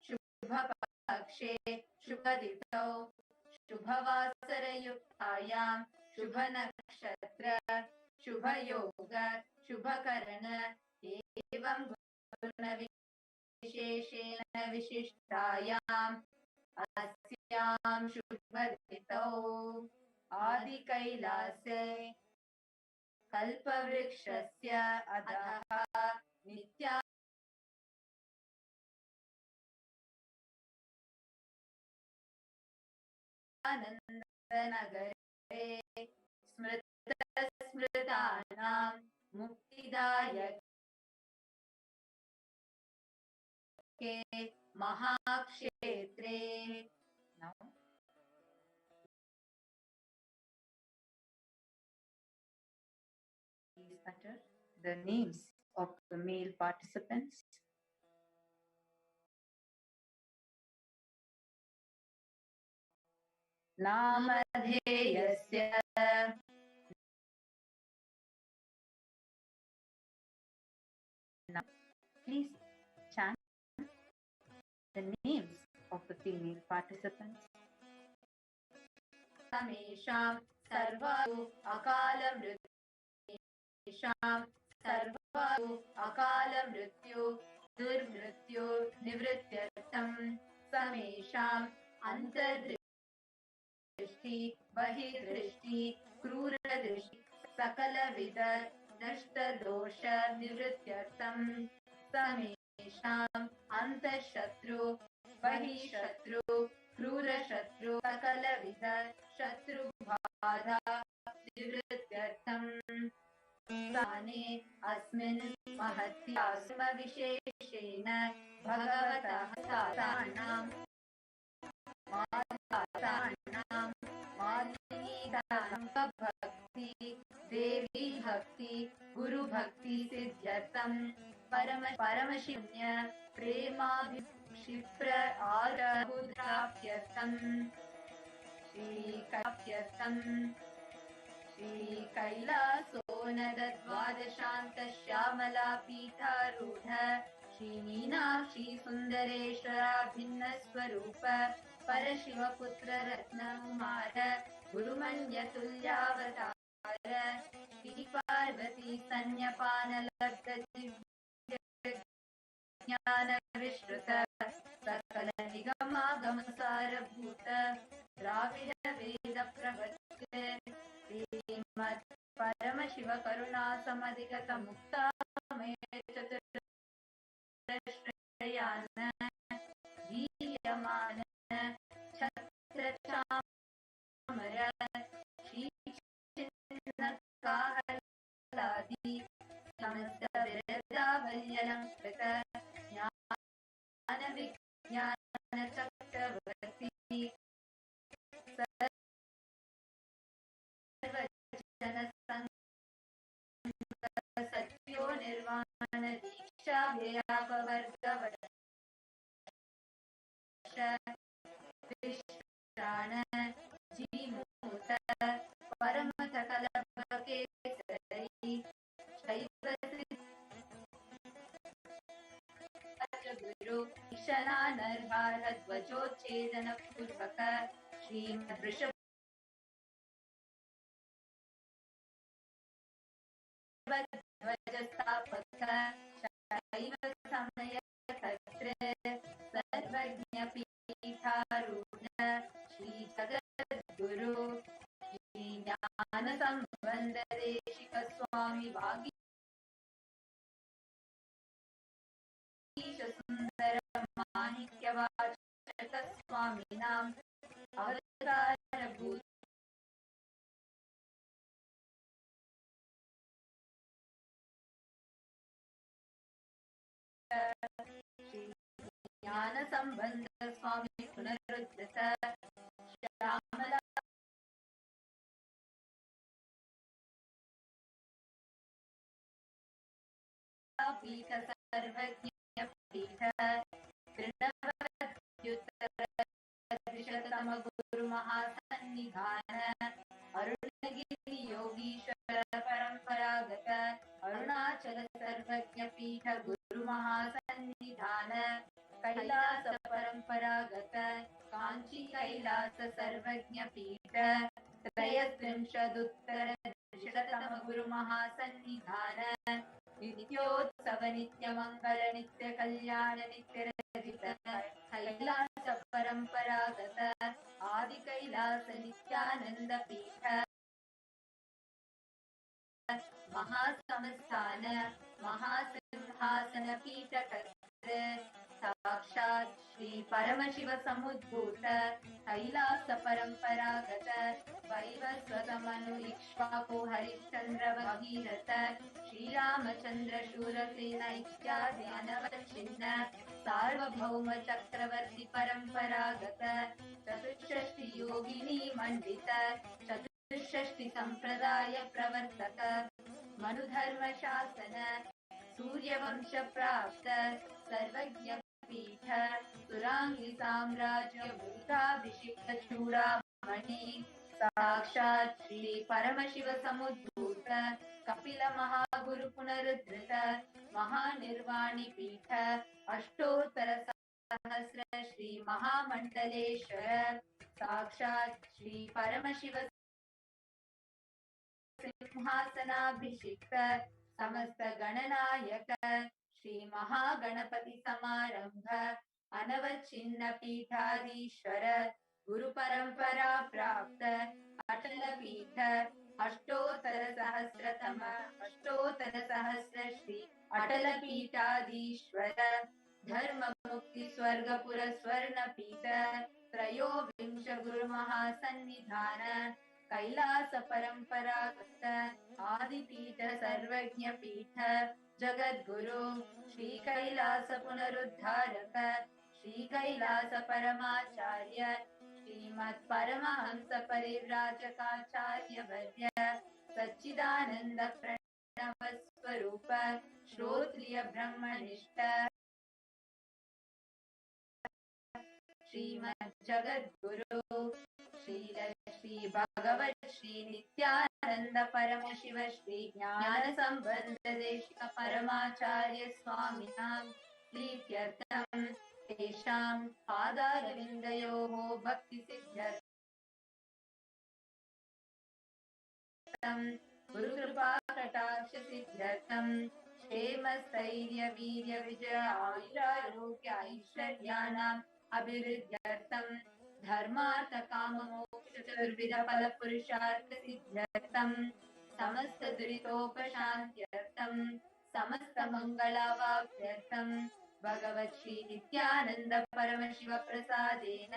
शुभपक्षे शुभतिथौ शुभवासरयुक्तायां शुभनक्षत्र शुभयोग शुभकरण एवं गुणविशेषेण विशिष्टायाम् अस्यां शुभतिथौ आदिकैलासे कल्पवृक्षस्य अधः नित्यानन्दनगरे स्मृतानां मुक्तिदायके महाक्षेत्रे Please enter the names of the male participants. नामधेयस्य please chant the names of the female participants. समेषां सर्वासु अकालमृत्युषां सर्वासु अकालमृत्यु दुर्मृत्यु निवृत्त्यर्थं समेषाम् अन्तर्दृष्टि बहिर्दृष्टि क्रूरदृष्टि सकलविध नष्टदोष निवृत्त्यर्थं समेषाम् अन्तःशत्रु बहिःशत्रु क्रूरशत्रु सकलविध शत्रुबाधा निवृत्त्यर्थं स्थाने अस्मिन् महत्यास्मविशेषेण भगवतः सातानां भक्ति देवी भक्ति गुरु भक्ति सिद्ध्यर्थं परमशिवन्य प्रेमाभिक्षिप्र आरहुद्राप्यर्थं श्रीकैलासोनद द्वादशान्त श्यामला पीठारूढ श्रीमीनाक्षी सुन्दरेश्वरा भिन्न स्वरूप परशिवपुत्र रत्नकुमार गुरुमन्यतुल्यावतार श्रीपार्वती स्तन्यपानलब्ध ज्ञान विश्रुत सकल निगमागमसारभूत द्राविड वेद प्रवच्य श्रीमत् परमशिव करुणा समधिगत मुक्तामय चतुरश्रयान गीयमान छत्रचामर श्रीचिन्नकाहलादि समस्त विरदावल्यलङ्कृत ज्ञान विज्ञान चक्रवर्ती सर्वजन सत्यो निर्वाण दीक्षा व्यापवर्गवश विश्राण जीमूत परम सकल ईशनानर्हारध्वजोच्छेदन पूर्वक श्रीमद्वृषभ ध्वजस्थापक शैव समय तत्र सर्वज्ञ पीठारूढ श्री जगद्गुरु श्री ज्ञान संबंध देशिक स्वामी वागीश सुंदर माणिक्यवाचक स्वामीनां अवतारभूत ज्ञान संबंध स्वामी पुनरुद्धृत श्यामला पीठ सर्वज्ञ पीठ तृणवद्युत्तरशततम गुरु महासन्निधान अरुणगिरि योगीश्वर परंपरागत अरुणाचल सर्वज्ञ पीठ गुरु महासन्निधान कैलास परंपरागत कांची कैलास सर्वज्ञ पीठ त्रयस्त्रिंशदुत्तरशततम गुरु महासन्निधान नित्योत्सव नित्य मंगल नित्य कल्याण नित्य रचित कैलास परंपरागत आदि कैलास नित्यानंद पीठ महासंस्थान महासिंहासन पीठ साक्षात् श्री परमशिव समुद्भूत कैलास परंपरागत वैवस्वतमनु इक्ष्वाकु हरिश्चंद्र भगीरथ श्रीरामचंद्र शूरसेन इत्यादि अनवच्छिन्न सार्वभौम चक्रवर्ती परंपरागत चतुष्षष्टि योगिनी मंडित चतुष्षष्टि संप्रदाय प्रवर्तक मनुधर्म शासन सूर्यवंश प्राप्त सर्वज्ञ पीठ सुरांगी साम्राज्य भूताभिषिक्त चूड़ामणि साक्षात् श्री परमशिव समुद्भूत कपिल महागुरु पुनरुद्धृत महानिर्वाणी पीठ अष्टोत्तर सहस्र श्री महामंडलेश्वर साक्षात् श्री परमशिव सिंहासनाभिषिक्त समस्त गणनायक श्री महागणपति समारंभ अनवच्छिन्न पीठाधीश्वर गुरु परंपरा प्राप्त अटल पीठ अष्टोत्तर सहस्र श्री अटल पीठाधीश्वर धर्म मुक्ति स्वर्गपुर स्वर्ण पीठ त्रयोविंश गुरु महासन्निधान कैलास परंपरागत आदिपीठ सर्वज्ञ पीठ जगद्गुरु श्री कैलास पुनरुद्धारक श्री कैलास परमाचार्य श्रीमत् परमहंस परिव्राजकाचार्य वर्य सच्चिदानंद प्रणव स्वरूप श्रोत्रिय ब्रह्मनिष्ठ श्रीमद् जगद्गुरु श्री भगवत श्री नित्यानंद परमशिव श्री ज्ञान संबंध देशिक परमाचार्य स्वामिनां प्रीत्यर्थं तेषां पादारविन्दयोः भक्ति सिद्ध्यर्थं गुरुकृपा कटाक्ष सिद्ध्यर्थं क्षेम स्थैर्य वीर्य विजय आयुरारोग्य ऐश्वर्याणाम् अभिवृद्ध्यर्थं धर्मार्थ काम मोक्ष चतुर्विध फल पुरुषार्थ सिद्ध्यर्थं समस्त दुरितोपशान्त्यर्थं समस्त मंगलावाप्त्यर्थं भगवत् श्री नित्यानंद परमशिव प्रसादेन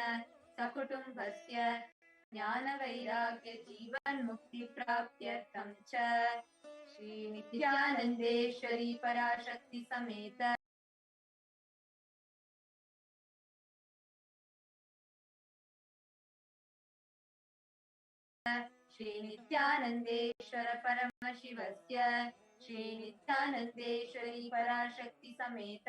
सकुटुम्बस्य ज्ञान वैराग्य जीवन मुक्ति प्राप्त्यर्थं च श्री नित्यानंदेश्वरी पराशक्ति समेत श्री नित्यानंदेश्वर परमशिवस्य श्री नित्यानंदेश्वरी पराशक्ति समेत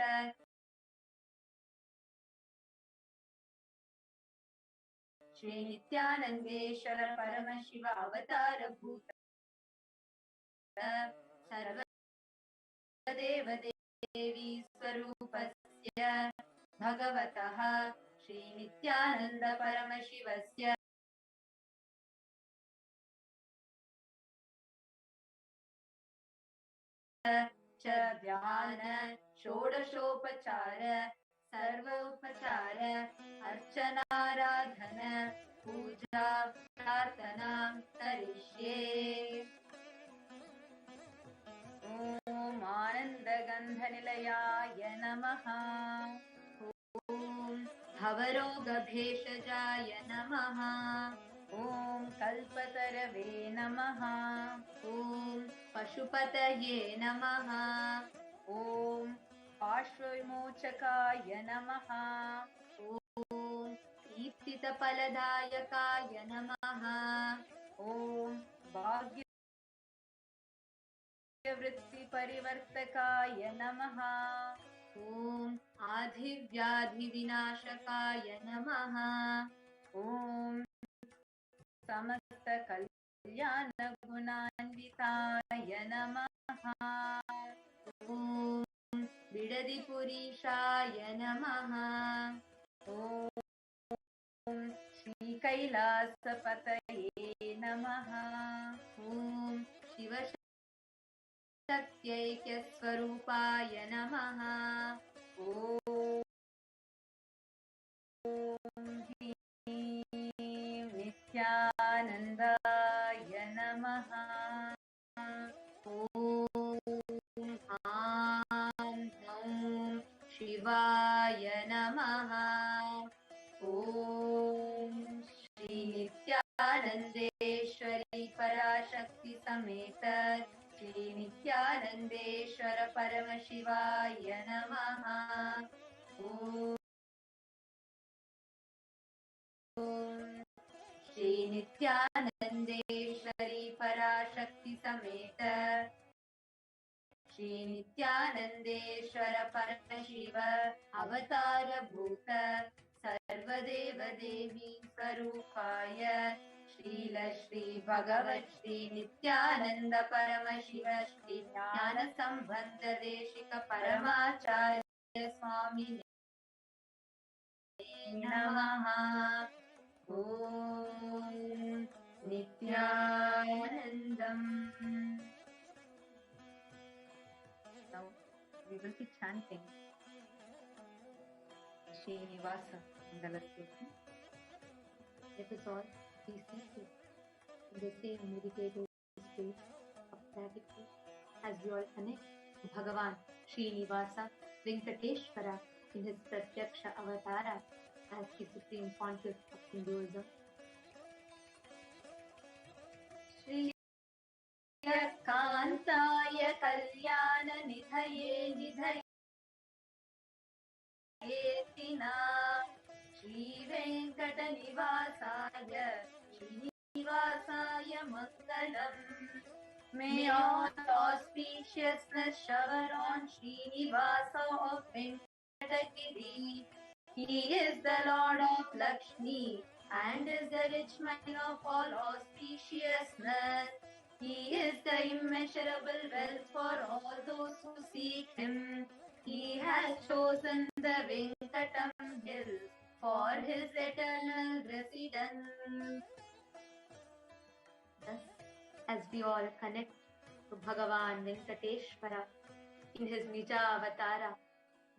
श्री नित्यानंदेश्वर परमशिव अवतार भूत सर्वदेव देवी स्वरूपस्य भगवतः श्रीनित्यानन्द परमशिवस्य च ध्यान षोडशोपचार सर्व उपचार अर्चनाराधन पूजा प्रार्थना करिष्ये। ॐ आनन्दगन्धनिलयाय नमः। ॐ भवरोगभेषजाय नमः। ॐ कल्पतरवे नमः। ॐ पशुपतये नमः। ॐ पार्श्वविमोचकाय नमः। ॐ ईप्सितफलदायकाय नमः। ॐ भाग्यवृत्तिपरिवर्तकाय नमः। ॐ आधिव्याधिविनाशकाय नमः। ॐ समस्तकल्याणगुणान्विताय नमः। ॐ बिडदिपुरीशाय नमः। ॐ श्रीकैलासपतये नमः। ॐ शिवशक्त्यैक्यस्वरूपाय नमः। ॐ नित्यानन्दाय नमः। ॐ ॐ शिवाय नमः। ॐ श्रीनित्यानन्देश्वरी पराशक्ति समेत श्रीनित्यानन्देश्वर परमशिवाय नमः। ॐ श्रीनित्यानन्देश्वरी पराशक्ति समेत श्रीनित्यानन्देश्वर परमशिव अवतारभूत सर्वदेव देवी स्वरूपाय श्रील श्री भगवत् श्री नित्यानंद परमशिव श्री ज्ञान संबंध देशिक परमाचार्य स्वामी नमः। ॐ नित्यानन्दम्। Now we will be chanting Srinivasa Mangala Stotram. Let us all be seated in the same meditative state of gratitude as we all connect to Bhagavan Srinivasa Venkateshwara in his Pratyaksha Avatara as the Supreme Pontiff of Hinduism. Shri Kantaya Kalyana Nidhaye Nidhayetina Shri Venkata Nivasaya Srinivasaya Mangalam. May all auspiciousness shower on Srinivasa of Venkatagiri. He is the Lord of Lakshmi and is the rich man of all auspiciousness. He is the immeasurable wealth for all those who seek him. He has chosen the Venkatam hill for his eternal residence. Thus, as we all connect to Bhagavan Venkateshwara in his Nija Avatara,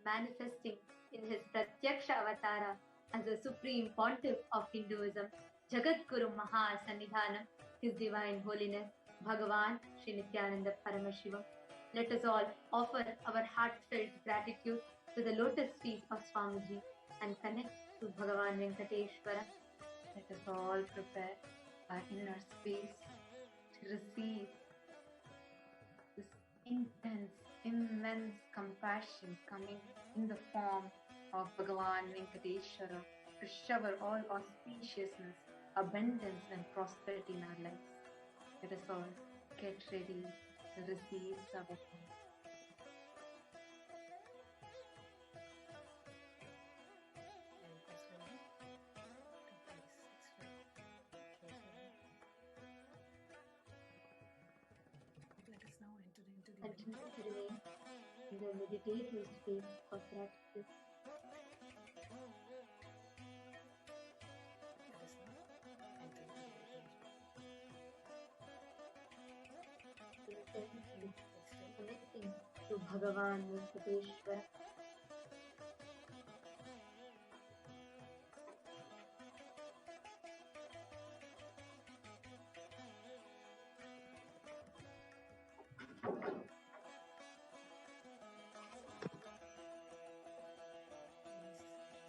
manifesting in his Pratyaksha Avatara as the Supreme Pontiff of Hinduism, Jagadguru Mahasanidhanam, His Divine Holiness, Bhagavan Sri Nithyananda Paramashivam. Let us all offer our heartfelt gratitude to the lotus feet of Swamiji and connect to Bhagavan Venkateshwara. Let us all prepare our inner space to receive this intense, immense compassion coming in the form of Bhagavan Venkateshwara to shower all auspiciousness, abundance and prosperity in our lives. Let us all get ready to receive Samadhi. Continue to remain in the meditative state of gratitude Connecting to Bhagavan Venkateshwara.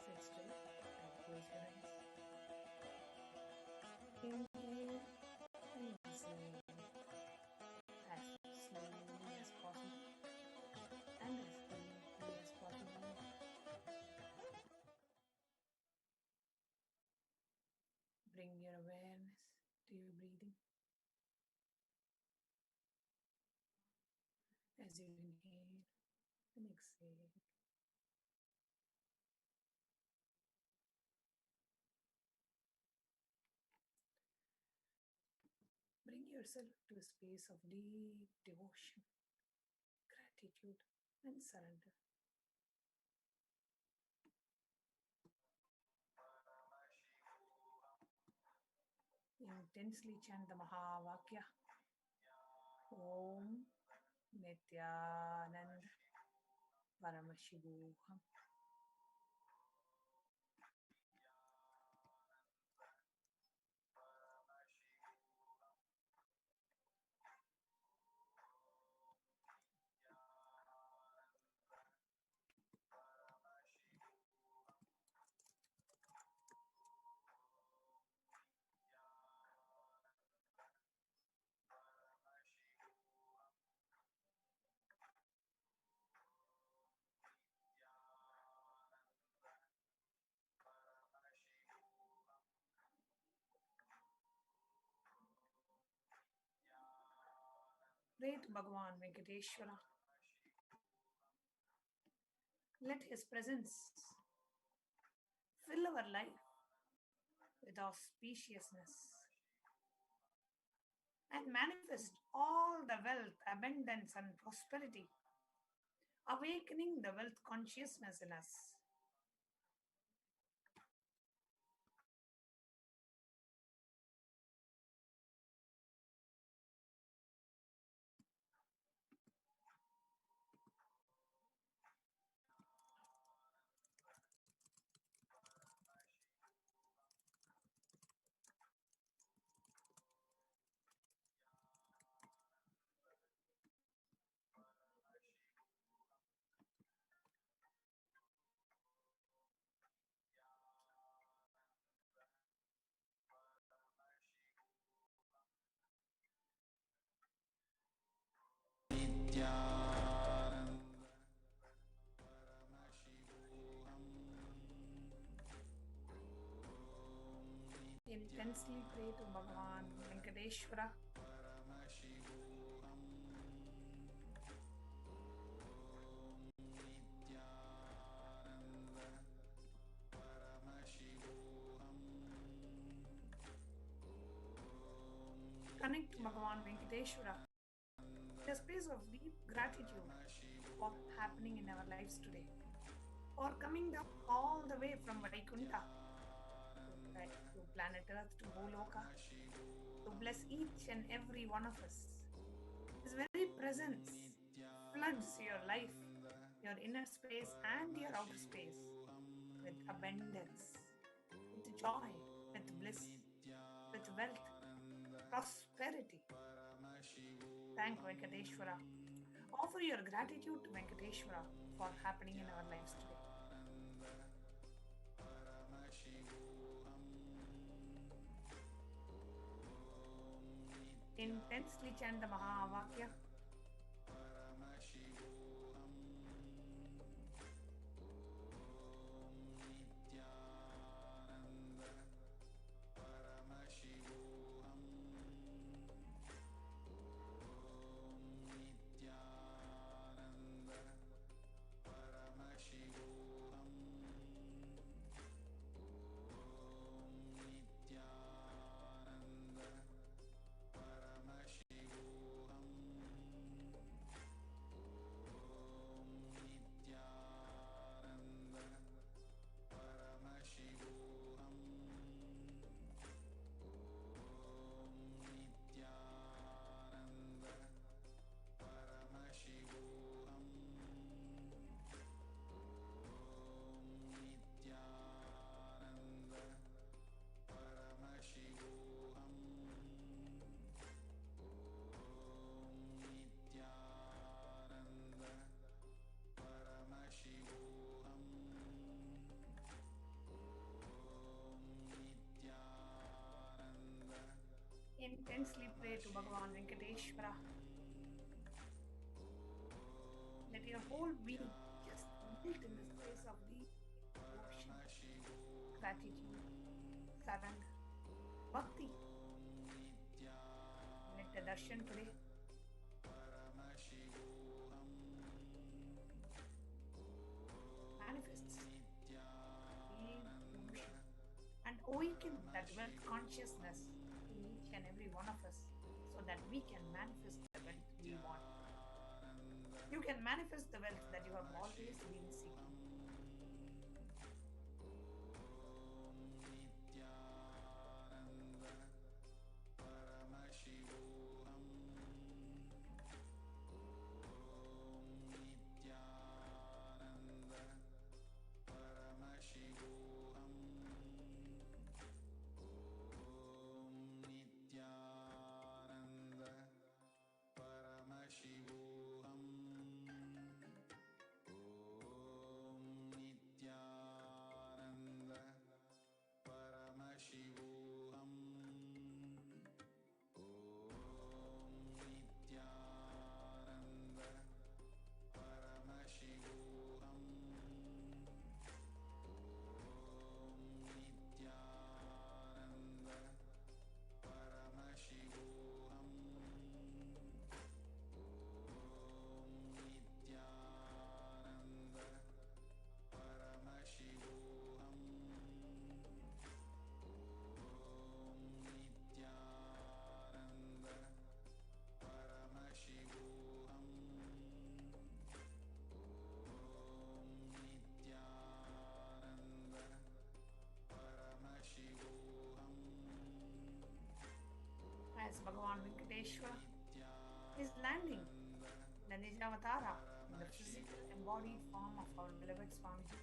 Sit straight and close your eyes. Inhale and exhale as slowly as possible and as deeply as possible. Bring your awareness to your breathing as you inhale and exhale. Bring yourself to a space of deep devotion, gratitude, and surrender. Intensely chant the Mahavakya. Om Nithyananda Paramashivoham. Pray to Bhagavan Venkateshwara. Let his presence fill our life with auspiciousness and manifest all the wealth, abundance, and prosperity, awakening the wealth consciousness in us. Intensely pray to Bhagavan Venkateshwara. Connect to Bhagavan Venkateshwara. A space of deep gratitude for happening in our lives today, for coming down all the way from Vaikunta to planet Earth to Boloka to bless each and every one of us. His very presence floods your life, your inner space and your outer space with abundance, with joy, with bliss, with wealth, prosperity. Thank Venkateshwara. Offer your gratitude to Venkateshwara for happening in our lives today. Intensely chant the Mahavakya. intensely pray to Bhagavan Venkateshwara. Let your whole being just melt in the space of deep devotion, gratitude, surrender, bhakti. Let the darshan today manifests deep devotion and awaken that wealth consciousness in each and every one of us so that we can manifest the wealth we want. You can manifest the wealth that you have always been seeking. As Bhagavan Venkateshwara is landing the Nijavatara in the physical embodied form of our beloved Swamiji,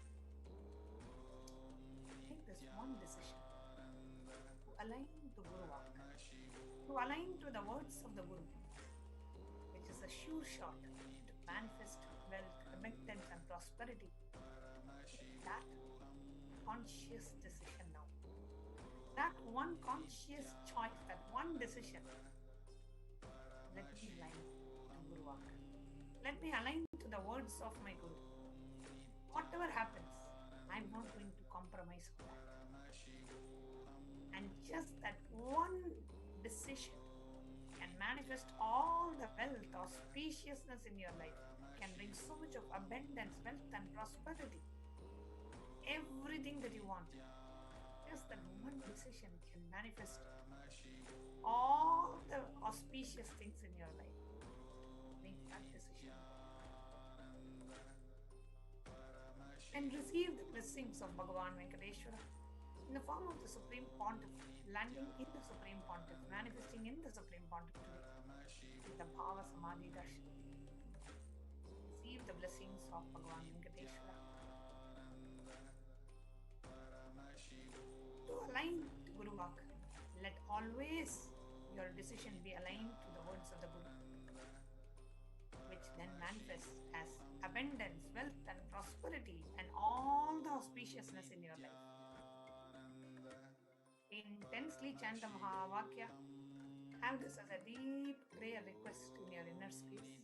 take this one decision to align to Guru Vak, to align to the words of the Guru, which is a sure shot to manifest wealth, abundance, and prosperity. That conscious decision now. That one conscious choice, that one decision. Let me align to Guru Vak. Let me align to the words of my Guru. Whatever happens, I'm not going to compromise on that. And just that one decision can manifest all the wealth, auspiciousness in your life, can bring so much of abundance, wealth, and prosperity. Everything that you want. Just that one decision can manifest all the auspicious things in your life. Make that decision. And receive the blessings of Bhagavan Venkateshwara in the form of the Supreme Pontiff, landing in the Supreme Pontiff, manifesting in the Supreme Pontiff today, in the Bhavasamadhi Darshan. Receive the blessings of Bhagavan Venkateshwara. To align to Guru Vak, let always your decision be aligned to the words of the Guru, which then manifests as abundance, wealth, and prosperity, and all the auspiciousness in your life. Intensely chant the Mahavakya. Have this as a deep prayer request in your inner space.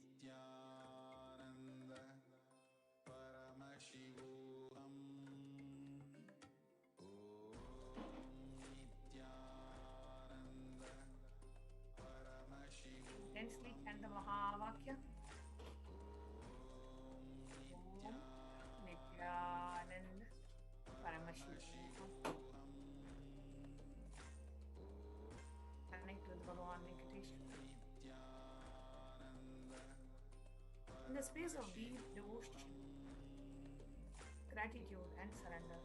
Intensely chant the Mahavakya. Om Nithyananda Paramashivoham. Connect with Bhagavan Venkateshwara. In the space of deep devotion, gratitude, and surrender,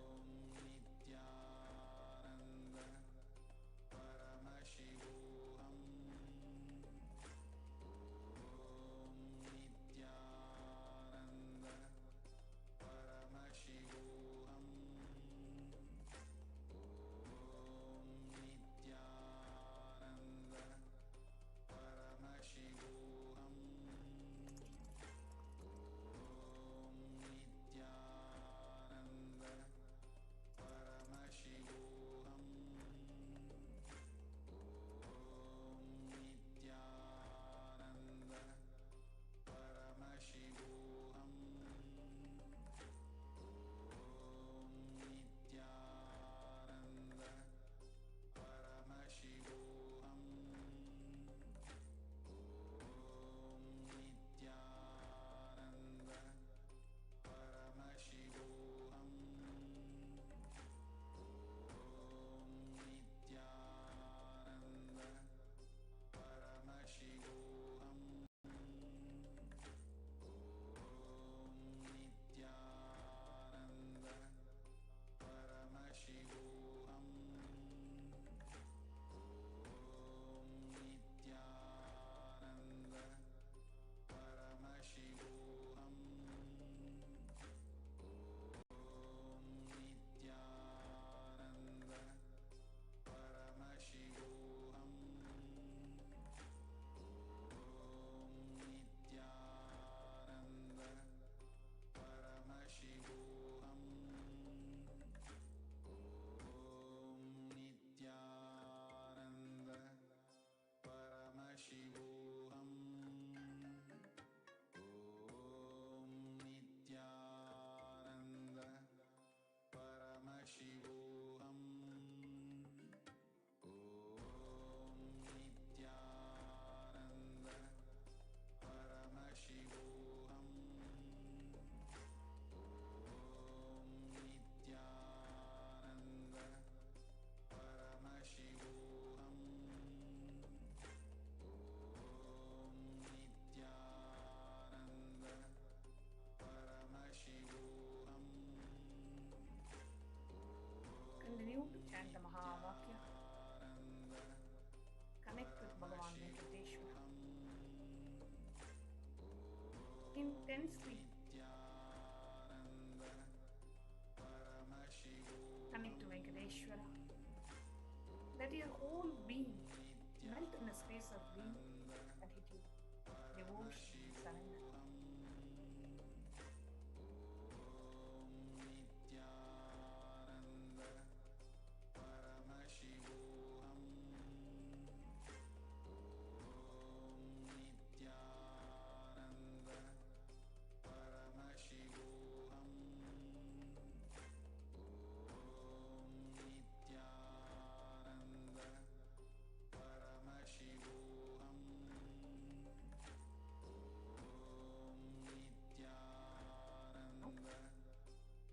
Let your whole being melt in a space of being, gratitude, devotion, surrender.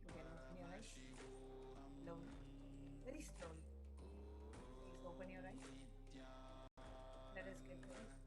You can open your eyes slowly, very slowly. Please open your eyes. Let us get ready.